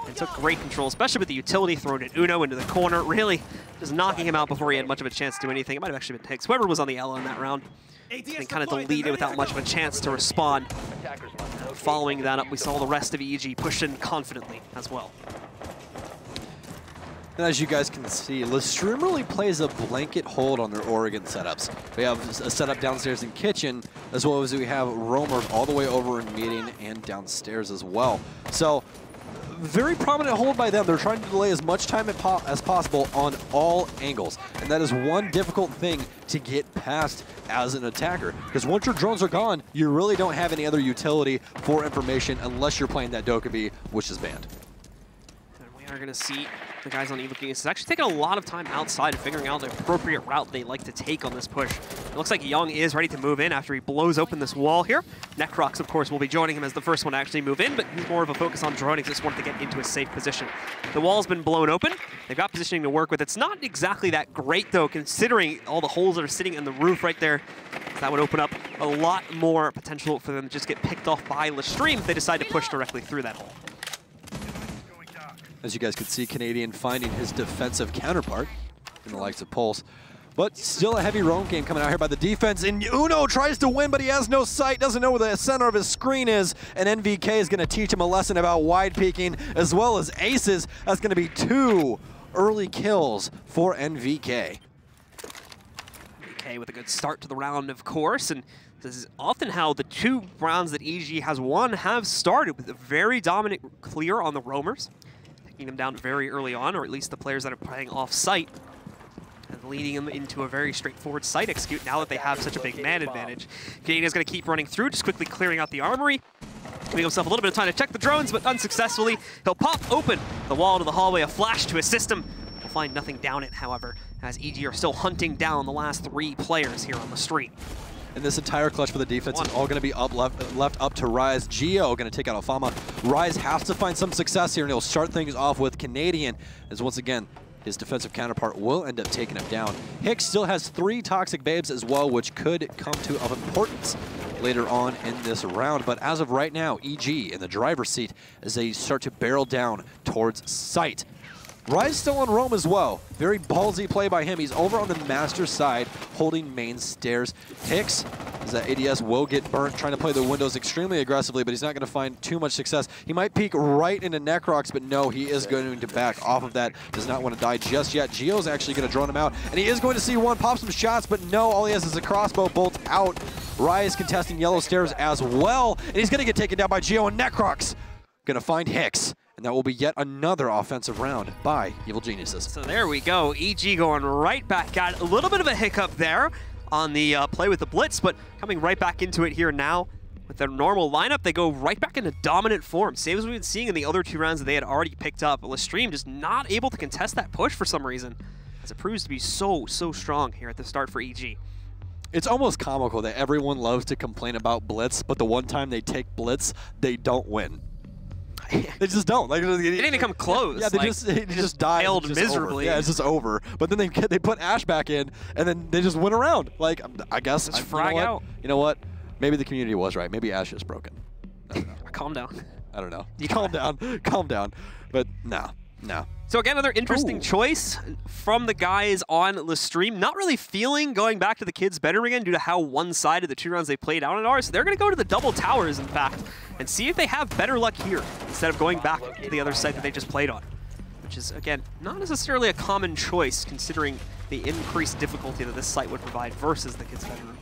and took great control, especially with the utility thrown at Uno into the corner, really just knocking him out before he had much of a chance to do anything. It might have actually been Hicks. Whoever was on the Ella in that round, and kind of deleted without much of a chance to respond. Following that up, we saw the rest of EG push in confidently as well. And as you guys can see, LeStream really plays a blanket hold on their Oregon setups. We have a setup downstairs in kitchen, as well as we have roamers all the way over in meeting and downstairs as well. So, very prominent hold by them. They're trying to delay as much time as possible on all angles. And that is one difficult thing to get past as an attacker. Because once your drones are gone, you really don't have any other utility for information unless you're playing that Dokkaebi, which is banned. And we are going to see the guys on Evil Genius, has actually taken a lot of time outside of figuring out the appropriate route they like to take on this push. It looks like Young is ready to move in after he blows open this wall here. Necrox, of course, will be joining him as the first one to actually move in, but he's more of a focus on droning, just wanted to get into a safe position. The wall's been blown open. They've got positioning to work with. It's not exactly that great, though, considering all the holes that are sitting in the roof right there. That would open up a lot more potential for them to just get picked off by LeStream if they decide to push directly through that hole. As you guys could see, Canadian finding his defensive counterpart in the likes of Pulse. But still a heavy roam game coming out here by the defense. And Uno tries to win, but he has no sight, doesn't know where the center of his screen is. And NVK is going to teach him a lesson about wide peeking as well as aces. That's going to be 2 early kills for NVK. NVK with a good start to the round, of course. And this is often how the 2 rounds that EG has won have started, with a very dominant clear on the roamers, taking them down very early on, or at least the players that are playing off-site, and leading them into a very straightforward site execute now that they have such a big man advantage. Canadian's going to keep running through, just quickly clearing out the armory, giving himself a little bit of time to check the drones, but unsuccessfully. He'll pop open the wall to the hallway, a flash to assist him. We'll find nothing down it, however, as EG are still hunting down the last 3 players here on the street. And this entire clutch for the defense is all going to be left up to Rise. Geo going to take out Alfama. Rise has to find some success here, and he'll start things off with Canadian, as once again, his defensive counterpart will end up taking him down. Hicks still has 3 Toxic Babes as well, which could come to of importance later on in this round. But as of right now, EG in the driver's seat as they start to barrel down towards site. Rise still on roam as well. Very ballsy play by him. He's over on the master side, holding main stairs. Hicks, as that ADS will get burnt, trying to play the windows extremely aggressively, but he's not going to find too much success. He might peek right into Necrox, but no, he is going to back off of that. Does not want to die just yet. Geo's actually going to drone him out, and he is going to see one, pop some shots, but no, all he has is a crossbow bolt out. Rise contesting yellow stairs as well, and he's going to get taken down by Geo, and Necrox going to find Hicks. And that will be yet another offensive round by Evil Geniuses. So there we go. EG going right back at it. A little bit of a hiccup there on the play with the Blitz, but coming right back into it here now. With their normal lineup, they go right back into dominant form. Same as we've been seeing in the other 2 rounds that they had already picked up. LeStream just not able to contest that push for some reason, as it proves to be so strong here at the start for EG. It's almost comical that everyone loves to complain about Blitz, but the one time they take Blitz, they don't win. They just don't. Like, they didn't even come close. Yeah, they just died miserably. Yeah, it's just over. But then they put Ash back in, and then they just went around. Like, I guess. Just frag out. You know what? Maybe the community was right. Maybe Ash is broken. I don't know. Calm down. I don't know. You calm down. Calm down. But no. So again, another interesting choice from the guys on LeStream. Not really feeling going back to the kids' bedroom again due to how one-sided the 2 rounds they played out are. So they're going to go to the double towers, in fact, and see if they have better luck here instead of going back to the other side that they just played on. Which is, again, not necessarily a common choice considering the increased difficulty that this site would provide versus the kids' bedroom.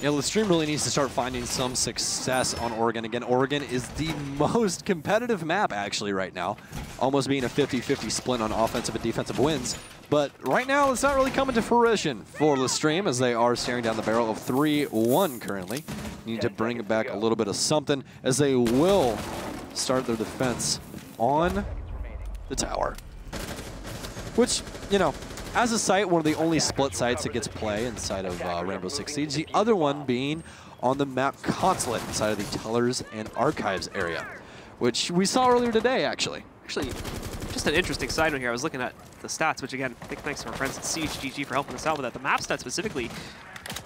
Yeah, LeStream really needs to start finding some success on Oregon. Again, Oregon is the most competitive map, actually, right now. Almost being a 50-50 split on offensive and defensive wins. But right now, it's not really coming to fruition for LeStream, as they are staring down the barrel of 3-1 currently. Need to bring back a little bit of something, as they will start their defense on the tower. Which, you know, as a site, one of the only split sites that gets play inside of Rainbow Six Siege, the other one being on the map Consulate inside of the Tellers and Archives area, which we saw earlier today, actually. Actually, just an interesting side note here. I was looking at the stats, which again, big thanks to our friends at Siege GG for helping us out with that. The map stats specifically,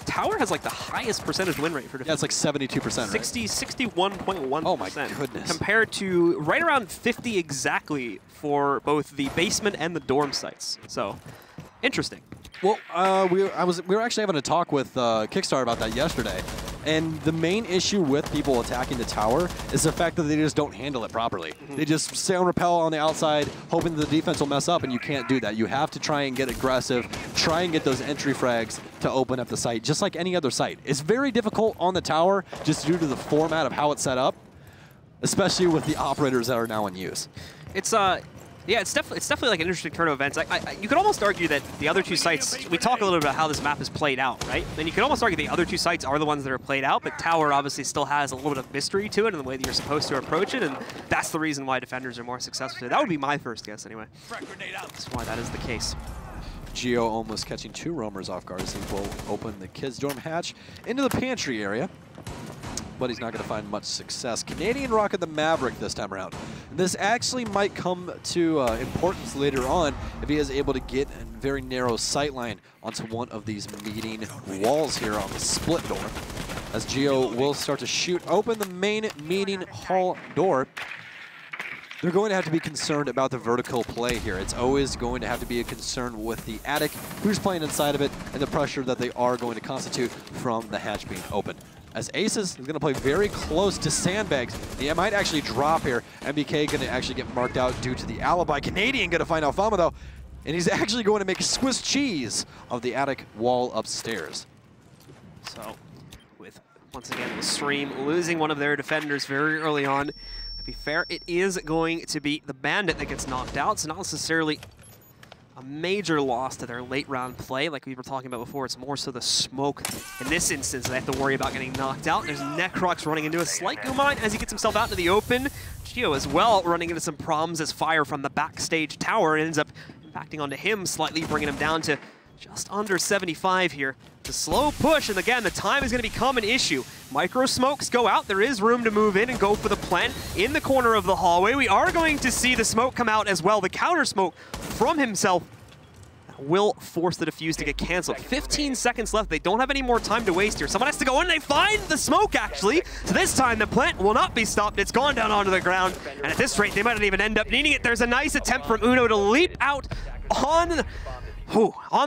Tower has like the highest percentage win rate for defense. Yeah, it's like 72%, right? 61.1%. Oh my goodness. Compared to right around 50 exactly for both the basement and the dorm sites. So, interesting. Well, we were actually having a talk with Kickstarter about that yesterday, and the main issue with people attacking the tower is the fact that they just don't handle it properly. They just stay on rappel on the outside, hoping that the defense will mess up, and you can't do that. You have to try and get aggressive, try and get those entry frags to open up the site, just like any other site. It's very difficult on the tower just due to the format of how it's set up, especially with the operators that are now in use. It's Yeah, it's definitely like an interesting turn of events. You could almost argue that the other two sites, we talk a little bit about how this map is played out, right? And you could almost argue the other two sites are the ones that are played out, but Tower obviously still has a little bit of mystery to it in the way that you're supposed to approach it, and that's the reason why defenders are more successful. That would be my first guess anyway. That's why that is the case. Geo almost catching 2 roamers off guard as he will open the kids' dorm hatch into the pantry area. But he's not going to find much success. Canadian rocking the Maverick this time around. And this actually might come to importance later on if he is able to get a very narrow sight line onto one of these meeting walls here on the split door. As Geo will start to shoot open the main meeting hall door. They're going to have to be concerned about the vertical play here. It's always going to have to be a concern with the attic, who's playing inside of it, and the pressure that they are going to constitute from the hatch being open. As Aces is going to play very close to sandbags. He might actually drop here. MBK going to actually get marked out due to the alibi. Canadian going to find Alfama though, and he's actually going to make a Swiss cheese of the attic wall upstairs. So, with, once again, LeStream losing one of their defenders very early on. To be fair, it is going to be the Bandit that gets knocked out, so not necessarily a major loss to their late round play. Like we were talking about before, it's more so the smoke in this instance they have to worry about getting knocked out. There's Necrox running into a slight Gumine as he gets himself out into the open. Geo as well running into some problems as fire from the backstage tower ends up impacting onto him slightly, bringing him down to just under 75 here. It's a slow push, and again, the time is going to become an issue. Micro smokes go out. There is room to move in and go for the plant in the corner of the hallway. We are going to see the smoke come out as well. The counter smoke from himself will force the defuse to get canceled. 15 seconds left. They don't have any more time to waste here. Someone has to go in. They find the smoke, actually. So this time, the plant will not be stopped. It's gone down onto the ground. And at this rate, they might not even end up needing it. There's a nice attempt from Uno to leap out on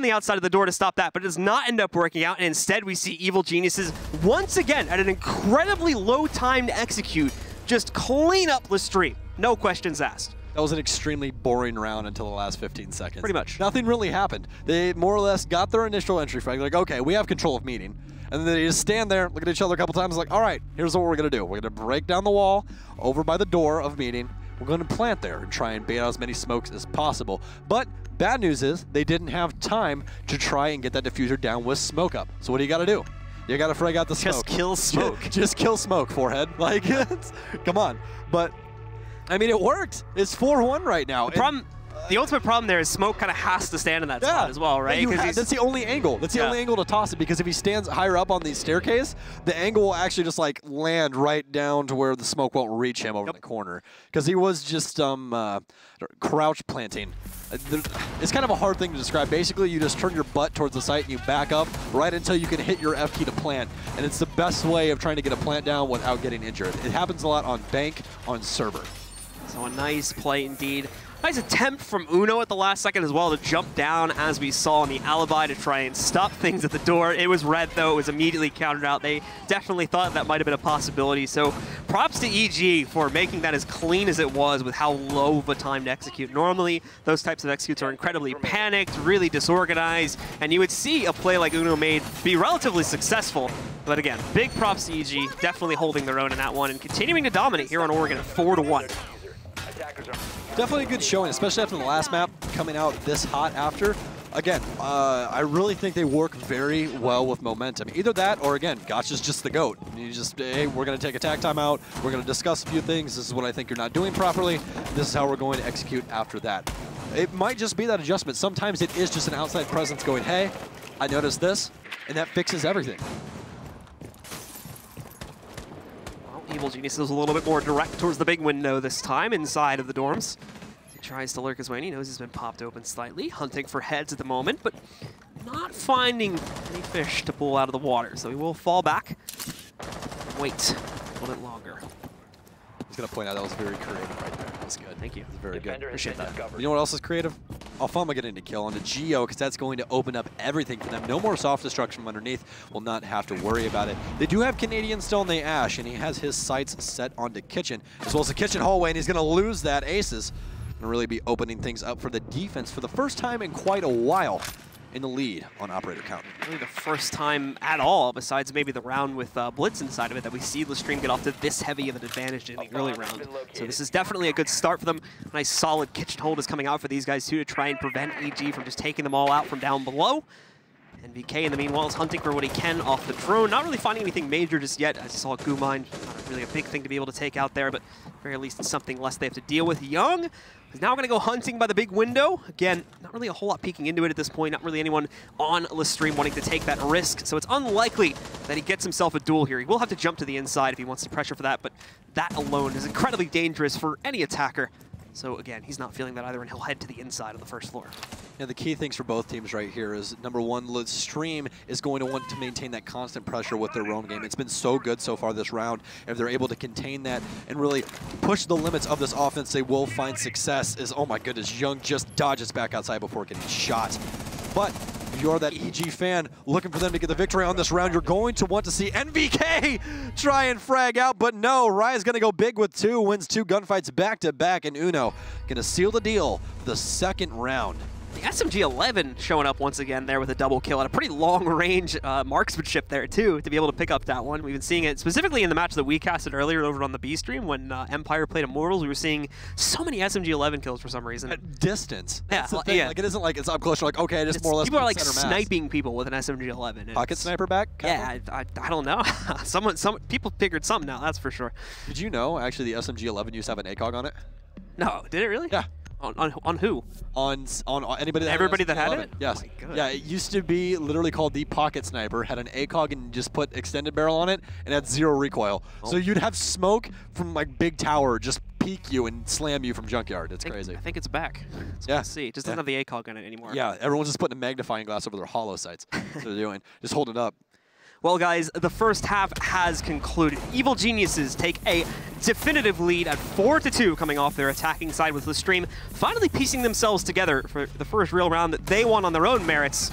the outside of the door to stop that, but it does not end up working out. And instead, we see Evil Geniuses once again at an incredibly low time to execute. Just clean up LeStream. No questions asked. That was an extremely boring round until the last 15 seconds. Pretty much. Nothing really happened. They more or less got their initial entry frag. Like, okay, we have control of meeting. And then they just stand there, look at each other a couple times, like, all right, here's what we're going to do. We're going to break down the wall over by the door of meeting. We're going to plant there and try and bait out as many smokes as possible. But bad news is they didn't have time to try and get that diffuser down with smoke up. So what do you got to do? You got to frag out the smoke. Just kill smoke. Just kill smoke, forehead. Like, come on. But I mean, it worked. It's 4-1 right now. The ultimate problem there is smoke kind of has to stand in that spot as well, right? That's the only angle. That's the only angle to toss it, because if he stands higher up on the staircase, the angle will actually just like land right down to where the smoke won't reach him over the corner. Because he was just crouch planting. It's kind of a hard thing to describe. Basically, you just turn your butt towards the site and you back up right until you can hit your F key to plant. And it's the best way of trying to get a plant down without getting injured. It happens a lot on bank, on server. So a nice play indeed. Nice attempt from Uno at the last second as well to jump down, as we saw in the alibi, to try and stop things at the door. It was red, though. It was immediately countered out. They definitely thought that might have been a possibility. So props to EG for making that as clean as it was with how low of a time to execute. Normally, those types of executes are incredibly panicked, really disorganized, and you would see a play like Uno made be relatively successful. But again, big props to EG, definitely holding their own in that one and continuing to dominate here on Oregon at 4-1. Definitely a good showing, especially after the last map coming out this hot after. Again, I really think they work very well with momentum. Either that or, again, Gotcha's just the GOAT. You just, hey, we're going to take a tag time out. We're going to discuss a few things. This is what I think you're not doing properly. This is how we're going to execute after that. It might just be that adjustment. Sometimes it is just an outside presence going, hey, I noticed this, and that fixes everything. Evil Genius is a little bit more direct towards the big window this time, inside of the dorms. He tries to lurk his way, and he knows he's been popped open slightly, hunting for heads at the moment, but not finding any fish to pull out of the water. So he will fall back and wait a little bit longer. I was going to point out that was very creative right there. That was good. Thank you. That was very good. Appreciate that. You know what else is creative? Alfama getting a kill onto Geo, because that's going to open up everything for them. No more soft destruction from underneath. Will not have to worry about it. They do have Canadian still in the Ash, and he has his sights set onto Kitchen, as well as the Kitchen hallway, and he's going to lose that Aces. And really be opening things up for the defense for the first time in quite a while. in the lead on operator count. Really the first time at all, besides maybe the round with Blitz inside of it, that we see LeStream get off to this heavy of an advantage in the early round. So this is definitely a good start for them. Nice solid kitchen hold is coming out for these guys too to try and prevent AG from just taking them all out from down below. And VK in the meanwhile is hunting for what he can off the drone. Not really finding anything major just yet. As you saw, Goo Mine, not really a big thing to be able to take out there, but at the very least it's something less they have to deal with. Young is now going to go hunting by the big window. Again, not really a whole lot peeking into it at this point. Not really anyone on LeStream wanting to take that risk. So it's unlikely that he gets himself a duel here. He will have to jump to the inside if he wants to pressure for that, but that alone is incredibly dangerous for any attacker. So again, he's not feeling that either, and he'll head to the inside of the first floor. Yeah, the key things for both teams right here is, number one, LeStream is going to want to maintain that constant pressure with their roam game. It's been so good so far this round. If they're able to contain that and really push the limits of this offense, they will find success. Oh my goodness, Young just dodges back outside before getting shot. But if you're that EG fan looking for them to get the victory on this round, you're going to want to see NVK try and frag out, but no, Raya's going to go big with 2, wins 2 gunfights back-to-back, and Uno going to seal the deal for the second round. The SMG-11 showing up once again there with a double kill at a pretty long-range marksmanship there, too, to be able to pick up that one. We've been seeing it specifically in the match that we casted earlier over on the B stream when Empire played Immortals. We were seeing so many SMG-11 kills for some reason. At distance. That's yeah, the thing. yeah. Like, it isn't like it's up close. You're like, okay, just more or less. People are like center mass. sniping people with an SMG-11. Pocket sniper back? Yeah, I don't know. Some people figured something out, that's for sure. Did you know, actually, the SMG-11 used to have an ACOG on it? No, did it really? Yeah. On who? On anybody that Everybody had that had it? Yes. Oh my God. Yeah, it used to be literally called the pocket sniper, had an ACOG and just put extended barrel on it, and had 0 recoil. So you'd have smoke from like big tower just peek you and slam you from junkyard. It's crazy. I think it's back. Yeah. Let's see. It just doesn't have the ACOG on it anymore. Yeah, everyone's just putting a magnifying glass over their hollow sights. That's what they're doing. Just hold it up. Well, guys, the first half has concluded. Evil Geniuses take a definitive lead at 4-2 coming off their attacking side, with LeStream finally piecing themselves together for the first real round that they won on their own merits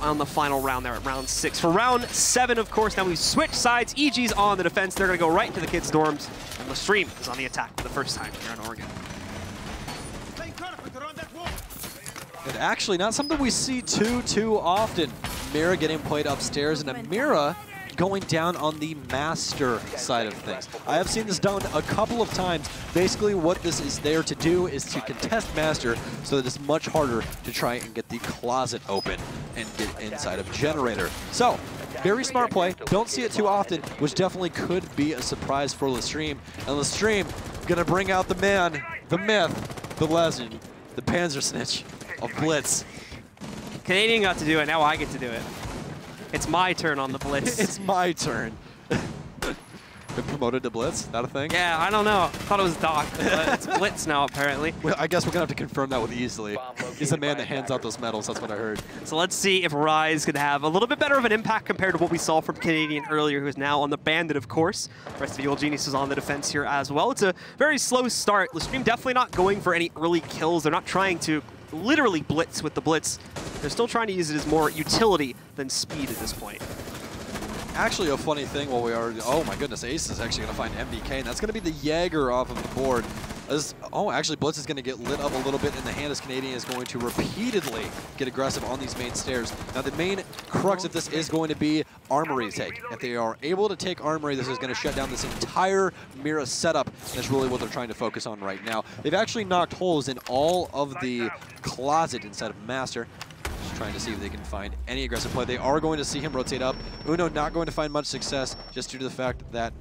on the final round there at round 6. For round 7, of course, now we switch sides. EG's on the defense. They're going to go right into the kids' dorms. And LeStream is on the attack for the first time here in Oregon. And actually, not something we see too often. Mira getting played upstairs, and Amira going down on the master side of things. I have seen this done a couple of times. Basically, what this is there to do is to contest master so that it's much harder to try and get the closet open and get inside of generator. So, very smart play. Don't see it too often, which definitely could be a surprise for LeStream. And LeStream gonna bring out the man, the myth, the legend, the Panzer Snitch of Blitz. Canadian got to do it, now I get to do it. It's my turn on the Blitz. It's my turn. Been promoted to Blitz? That a thing? Yeah, I don't know. I thought it was Doc, but it's Blitz now, apparently. Well, I guess we're going to have to confirm that with Easily. He's the man that hands out those medals, that's what I heard. So let's see if Rise could have a little bit better of an impact compared to what we saw from Canadian earlier, who is now on the Bandit, of course. The rest of the Evil Genius is on the defense here as well. It's a very slow start. LeStream definitely not going for any early kills. They're not trying to literally blitz with the Blitz. They're still trying to use it as more utility than speed at this point. Actually, a funny thing while we are, oh my goodness, Ace is actually going to find MVK, and that's going to be the Jaeger off of the board. Actually, Blitz is going to get lit up a little bit in the hand as Canadian is going to repeatedly get aggressive on these main stairs. Now, the main crux of this is going to be Armory take. If they are able to take Armory, this is going to shut down this entire Mira setup, and that's really what they're trying to focus on right now. They've actually knocked holes in all of the closet inside of Master. Just trying to see if they can find any aggressive play. They are going to see him rotate up. Uno not going to find much success just due to the fact that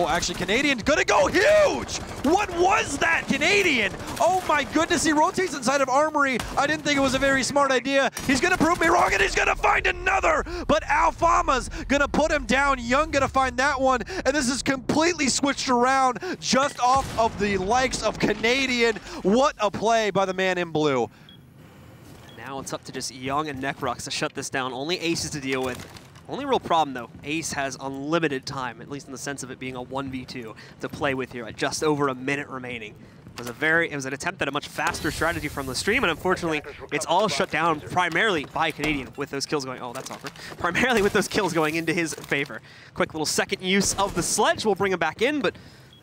actually Canadian's gonna go huge! What was that, Canadian? Oh my goodness, he rotates inside of Armory. I didn't think it was a very smart idea. He's gonna prove me wrong, and he's gonna find another! But Alfama's gonna put him down. Young gonna find that one, and this is completely switched around just off of the likes of Canadian. What a play by the man in blue. Now it's up to just Young and Necrox to shut this down. Only Aces to deal with. Only real problem, though, Ace has unlimited time, at least in the sense of it being a 1v2 to play with here at just over a minute remaining. It was an attempt at a much faster strategy from LeStream, and unfortunately, it's all shut down primarily by Canadian with those kills going, oh, that's awkward. Primarily with those kills going into his favor. Quick little second use of the sledge will bring him back in, but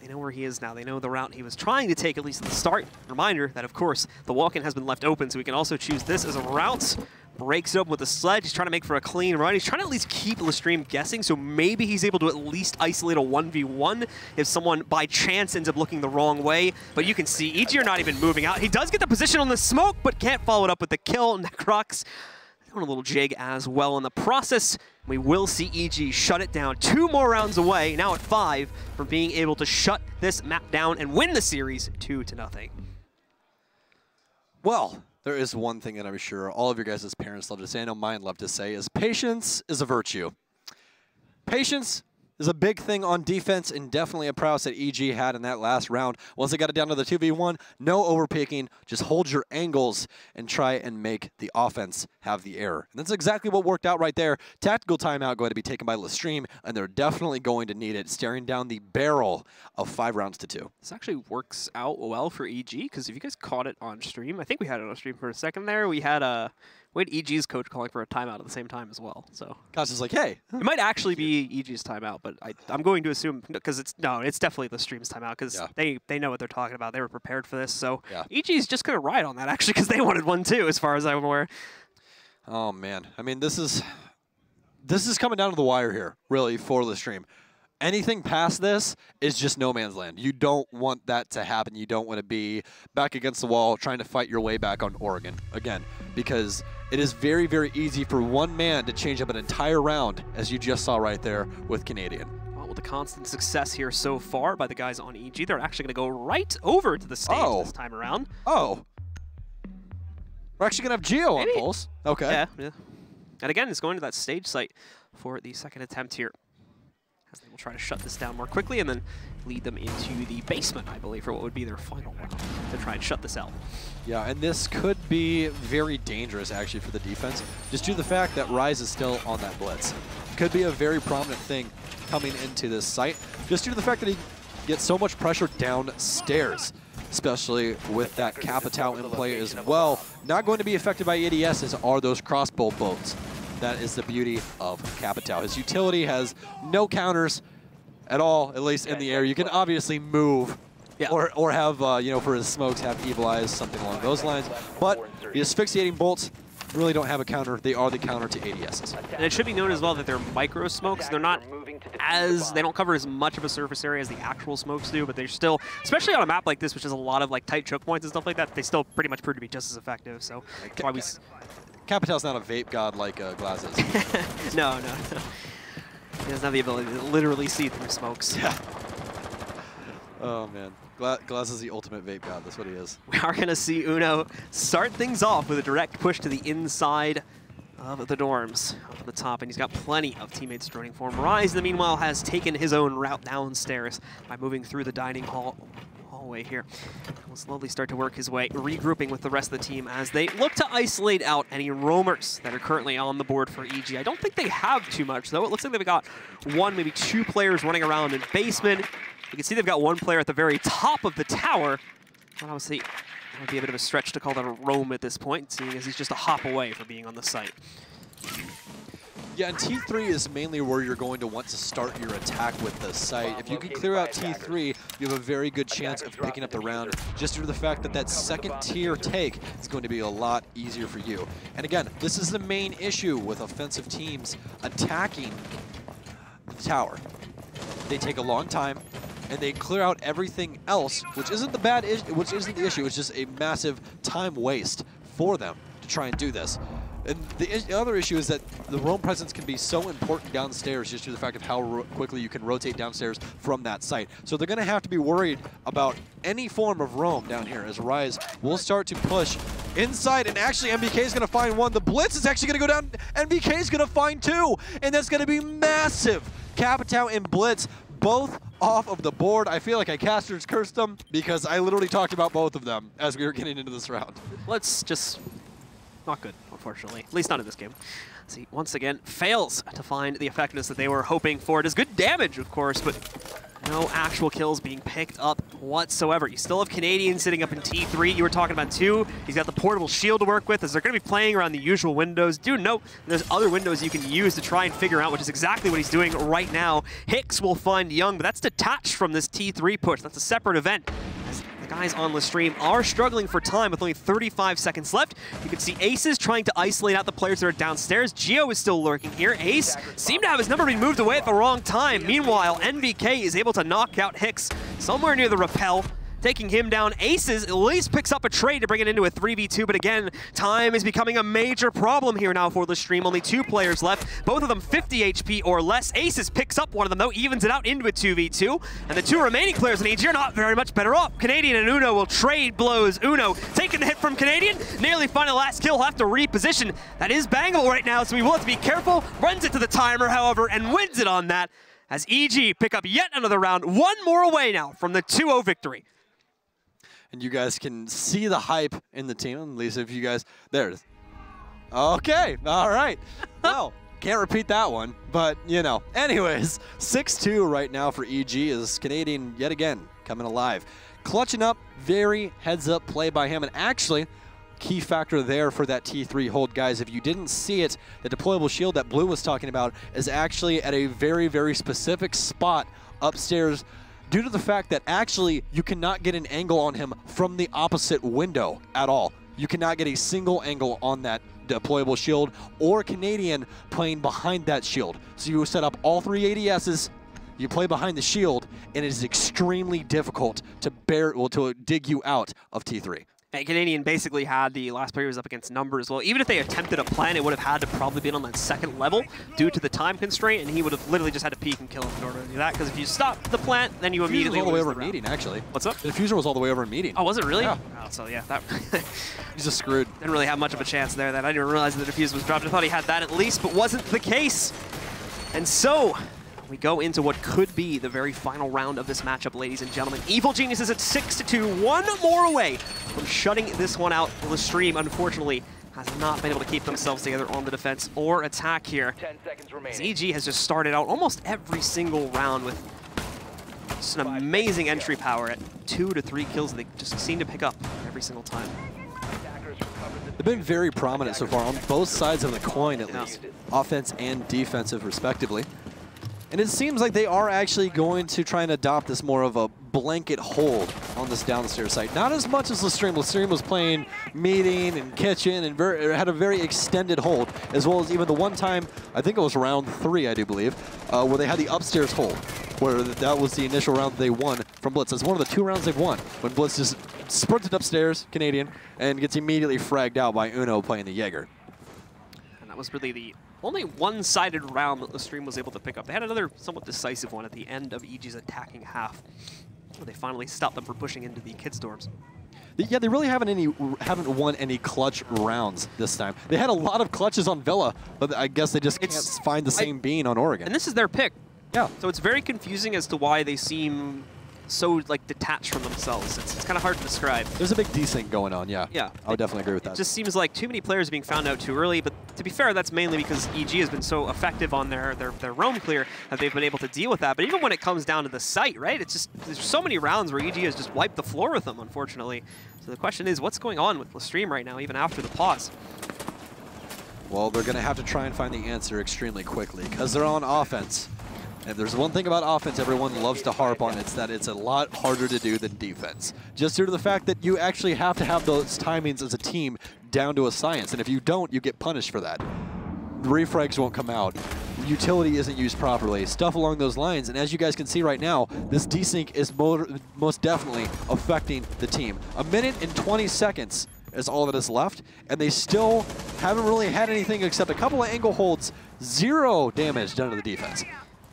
They know where he is now. They know the route he was trying to take, at least at the start. Reminder that, of course, the walk-in has been left open, so we can also choose this as a route. Breaks it open with the sledge. He's trying to make for a clean run. He's trying to at least keep LeStream guessing, so maybe he's able to at least isolate a 1v1 if someone by chance ends up looking the wrong way. But you can see EG are not even moving out. He does get the position on the smoke, but can't follow it up with the kill. Necrox doing a little jig as well in the process. We will see EG shut it down. 2 more rounds away, now at 5, from being able to shut this map down and win the series 2-0. Well, there is one thing that I'm sure all of your guys as parents love to say, I know mine love to say, is patience is a virtue. Patience is a big thing on defense and definitely a prowess that EG had in that last round. Once they got it down to the 2v1, no overpicking, just hold your angles and try and make the offense have the error. And that's exactly what worked out right there. Tactical timeout going to be taken by LeStream, and they're definitely going to need it, staring down the barrel of 5 rounds to 2. This actually works out well for EG, because if you guys caught it on stream, I think we had it on stream for a second there, we had EG's coach calling for a timeout at the same time as well. So Gosh is like, hey. It might actually be EG's timeout, but I'm going to assume, because it's definitely LeStream's timeout, because they know what they're talking about. They were prepared for this, so EG's just going to ride on that, actually, because they wanted one too, as far as I'm aware. Oh, man. I mean, this is coming down to the wire here, really, for LeStream. Anything past this is just no man's land. You don't want that to happen. You don't want to be back against the wall trying to fight your way back on Oregon again, because it is very, very easy for one man to change up an entire round, as you just saw right there with Canadian. Well, with the constant success here so far by the guys on EG, they're actually going to go right over to the stage this time around. Oh. We're actually going to have Geo on Pulse. Okay. Yeah. And again, it's going to that stage site for the second attempt here, as they will try to shut this down more quickly and then lead them into the basement, I believe, for what would be their final round to try and shut this out. Yeah, and this could be very dangerous, actually, for the defense, just due to the fact that Rise is still on that blitz. Could be a very prominent thing coming into this site, just due to the fact that he gets so much pressure downstairs, especially with that Capitao in play as well. Not going to be affected by ADSs are those crossbow bolts. That is the beauty of Capitao. His utility has no counters at all, at least in the air. You can obviously move or have, for his smokes, have Evil Eyes, something along those lines. But the asphyxiating bolts really don't have a counter. They are the counter to ADSs. And it should be noted as well that they're micro smokes. They're not they don't cover as much of a surface area as the actual smokes do, but they're still, especially on a map like this, which has a lot of tight choke points and stuff like that, they still pretty much prove to be just as effective. So that's why we... Capitao's not a vape god like Glaz is. No. He doesn't have the ability to literally see through smokes. Yeah. Oh, man. Glaz is the ultimate vape god. That's what he is. We are going to see Uno start things off with a direct push to the inside of the dorms up at the top, and he's got plenty of teammates joining for him. Rise, in the meanwhile, has taken his own route downstairs by moving through the dining hallway here. He'll slowly start to work his way, regrouping with the rest of the team as they look to isolate out any roamers that are currently on the board for EG. I don't think they have too much, though. It looks like they've got 1, maybe 2 players running around in basement. You can see they've got 1 player at the very top of the tower. And obviously, that would be a bit of a stretch to call that a roam at this point, seeing as he's just a hop away from being on the site. Yeah, and T3 is mainly where you're going to want to start your attack with the site. If you can clear out T3, you have a very good chance of picking up the round, just due to the fact that that second tier take is going to be a lot easier for you. And again, this is the main issue with offensive teams attacking the tower. They take a long time, and they clear out everything else, which isn't the issue. It's just a massive time waste for them to try and do this. And the other issue is that the roam presence can be so important downstairs, just due to the fact of how quickly you can rotate downstairs from that site. So they're going to have to be worried about any form of roam down here, as Rise will start to push inside, and actually MBK is going to find 1. The blitz is actually going to go down. MBK is going to find 2, and that's going to be massive. Capitao and Blitz both off of the board. I feel like I casters cursed them, because I literally talked about both of them as we were getting into this round. Let's just... not good, unfortunately. At least not in this game. See, once again, fails to find the effectiveness that they were hoping for. It is good damage, of course, but no actual kills being picked up. whatsoever. You still have Canadian sitting up in T3. You were talking about too. He's got the portable shield to work with as they're going to be playing around the usual windows. Do note there's other windows you can use to try and figure out, which is exactly what he's doing right now. Hicks will find Young, but that's detached from this T3 push. That's a separate event. As the guys on LeStream are struggling for time with only 35 seconds left. You can see Aces trying to isolate out the players that are downstairs. Geo is still lurking here. Ace seemed to have his number being moved away at the wrong time. Meanwhile, NBK is able to knock out Hicks somewhere near the rappel, taking him down. Aces at least picks up a trade to bring it into a 3v2, but again, time is becoming a major problem here now for LeStream. Only 2 players left, both of them 50 HP or less. Aces picks up one of them though, evens it out into a 2v2, and the 2 remaining players in EG are not very much better off. Canadian and Uno will trade blows. Uno taking the hit from Canadian, nearly finding the last kill, have to reposition. That is bangable right now, so we will have to be careful. Runs it to the timer, however, and wins it on that, as EG pick up yet another round, 1 more away now from the 2-0 victory. And you guys can see the hype in the team. At least if you guys, there it is. Okay, all right. Well, can't repeat that one, but you know. Anyways, 6-2 right now for EG is Canadian yet again coming alive. Clutching up, very heads-up play by him, and actually, key factor there for that T3 hold, guys. If you didn't see it, the deployable shield that Blue was talking about is actually at a very, very specific spot upstairs, due to the fact that actually you cannot get an angle on him from the opposite window at all. You cannot get a single angle on that deployable shield or Canadian playing behind that shield. So you set up all 3 ADSs, you play behind the shield, and it is extremely difficult to to dig you out of T3. And Canadian basically had the last player who was up against number as well. Even if they attempted a plan, it would have had to probably been on that 2nd level due to the time constraint, and he would have literally just had to peek and kill him in order to do that, because if you stop the plant, then you immediately all the way over the meeting, actually. What's up? The diffuser was all the way over in meeting. Oh, was it really? Yeah. Oh, so yeah, that He's just screwed. didn't really have much of a chance there. That I didn't realize the diffuser was dropped. I thought he had that at least, but wasn't the case. And so we go into what could be the very final round of this matchup, ladies and gentlemen. Evil Geniuses at 6-2, 1 more away from shutting this one out. LeStream, unfortunately, has not been able to keep themselves together on the defense or attack here. 10 seconds As remaining. EG has just started out almost every single round with just an amazing entry power at 2 to 3 kills they just seem to pick up every single time. They've been very prominent so far on both sides of the coin, at least. Offense and defensive, respectively. And it seems like they are actually going to try and adopt this more of a blanket hold on this downstairs site. Not as much as LeStream. LeStream was playing meeting and kitchen and had a very extended hold, as well as even the one time, I think it was round 3, I do believe, where they had the upstairs hold, where that was the initial round that they won from Blitz. That's one of the 2 rounds they've won, when Blitz just sprinted upstairs, Canadian, and gets immediately fragged out by Uno playing the Jaeger. And that was really the only one-sided round that LeStream was able to pick up. They had another somewhat decisive one at the end of EG's attacking half, where they finally stopped them from pushing into the kids' dorms. Yeah, they really haven't won any clutch rounds this time. They had a lot of clutches on Villa, but I guess they just can't find the same bean on Oregon. And this is their pick. Yeah. So it's very confusing as to why they seem so like detached from themselves. It's kind of hard to describe. There's a big desync going on, yeah. Yeah. I would definitely agree with that. It just seems like too many players are being found out too early, but to be fair, that's mainly because EG has been so effective on their roam clear that they've been able to deal with that. But even when it comes down to the site, right, it's just, there's so many rounds where EG has just wiped the floor with them, unfortunately. So the question is, what's going on with LeStream right now, even after the pause? Well, they're going to have to try and find the answer extremely quickly, because they're on offense. And if there's one thing about offense everyone loves to harp on, it's that it's a lot harder to do than defense. Just due to the fact that you actually have to have those timings as a team down to a science. And if you don't, you get punished for that. The refrags won't come out. Utility isn't used properly. Stuff along those lines. And as you guys can see right now, this desync is most definitely affecting the team. 1 minute and 20 seconds is all that is left. And they still haven't really had anything except a couple of angle holds. 0 damage done to the defense.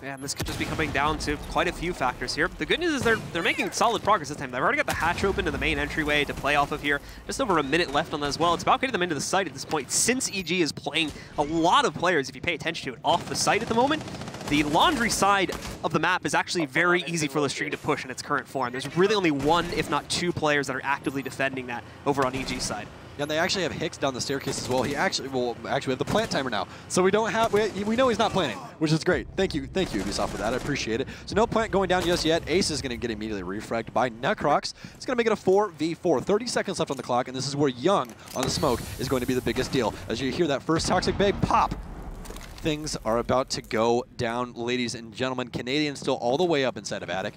Yeah, this could just be coming down to quite a few factors here. But the good news is they're making solid progress this time. They've already got the hatch open to the main entryway to play off of here. Just over 1 minute left on that as well. It's about getting them into the site at this point. Since EG is playing a lot of players, if you pay attention to it, off the site at the moment, the laundry side of the map is actually very easy for LeStream to push in its current form. There's really only 1, if not 2 players that are actively defending that over on EG's side. And they actually have Hicks down the staircase as well. He actually, well, actually we have the plant timer now. So we don't have, we know he's not planting, which is great. Thank you Ubisoft for that, I appreciate it. So no plant going down just yet. Ace is gonna get immediately refragged by Necrox. It's gonna make it a 4v4. 30 seconds left on the clock, and this is where Young on the smoke is going to be the biggest deal. As you hear that first Toxic Babe pop, things are about to go down, ladies and gentlemen. Canadian still all the way up inside of Attic,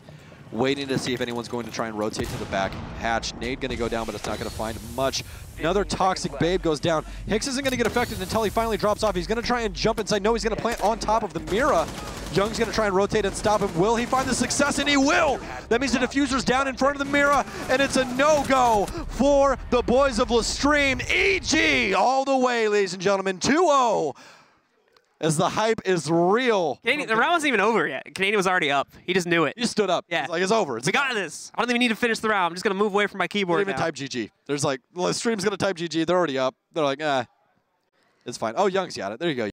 waiting to see if anyone's going to try and rotate to the back hatch. Nade going to go down, but it's not going to find much. Another Toxic Babe goes down. Hicks isn't going to get affected until he finally drops off. He's going to try and jump inside. No, he's going to plant on top of the Mira. Young's going to try and rotate and stop him. Will he find the success? And he will! That means the diffuser's down in front of the Mira, and it's a no-go for the boys of LeStream. EG all the way, ladies and gentlemen. 2-0. As the hype is real. The round wasn't even over yet. Canadian was already up. He just knew it. He stood up. Yeah. He's like, it's over. We got this. I don't even need to finish the round. I'm just going to move away from my keyboard They even now. type GG. There's like, well, LeStream's going to type GG. They're already up. They're like, it's fine. Oh, Young's got it. There you go.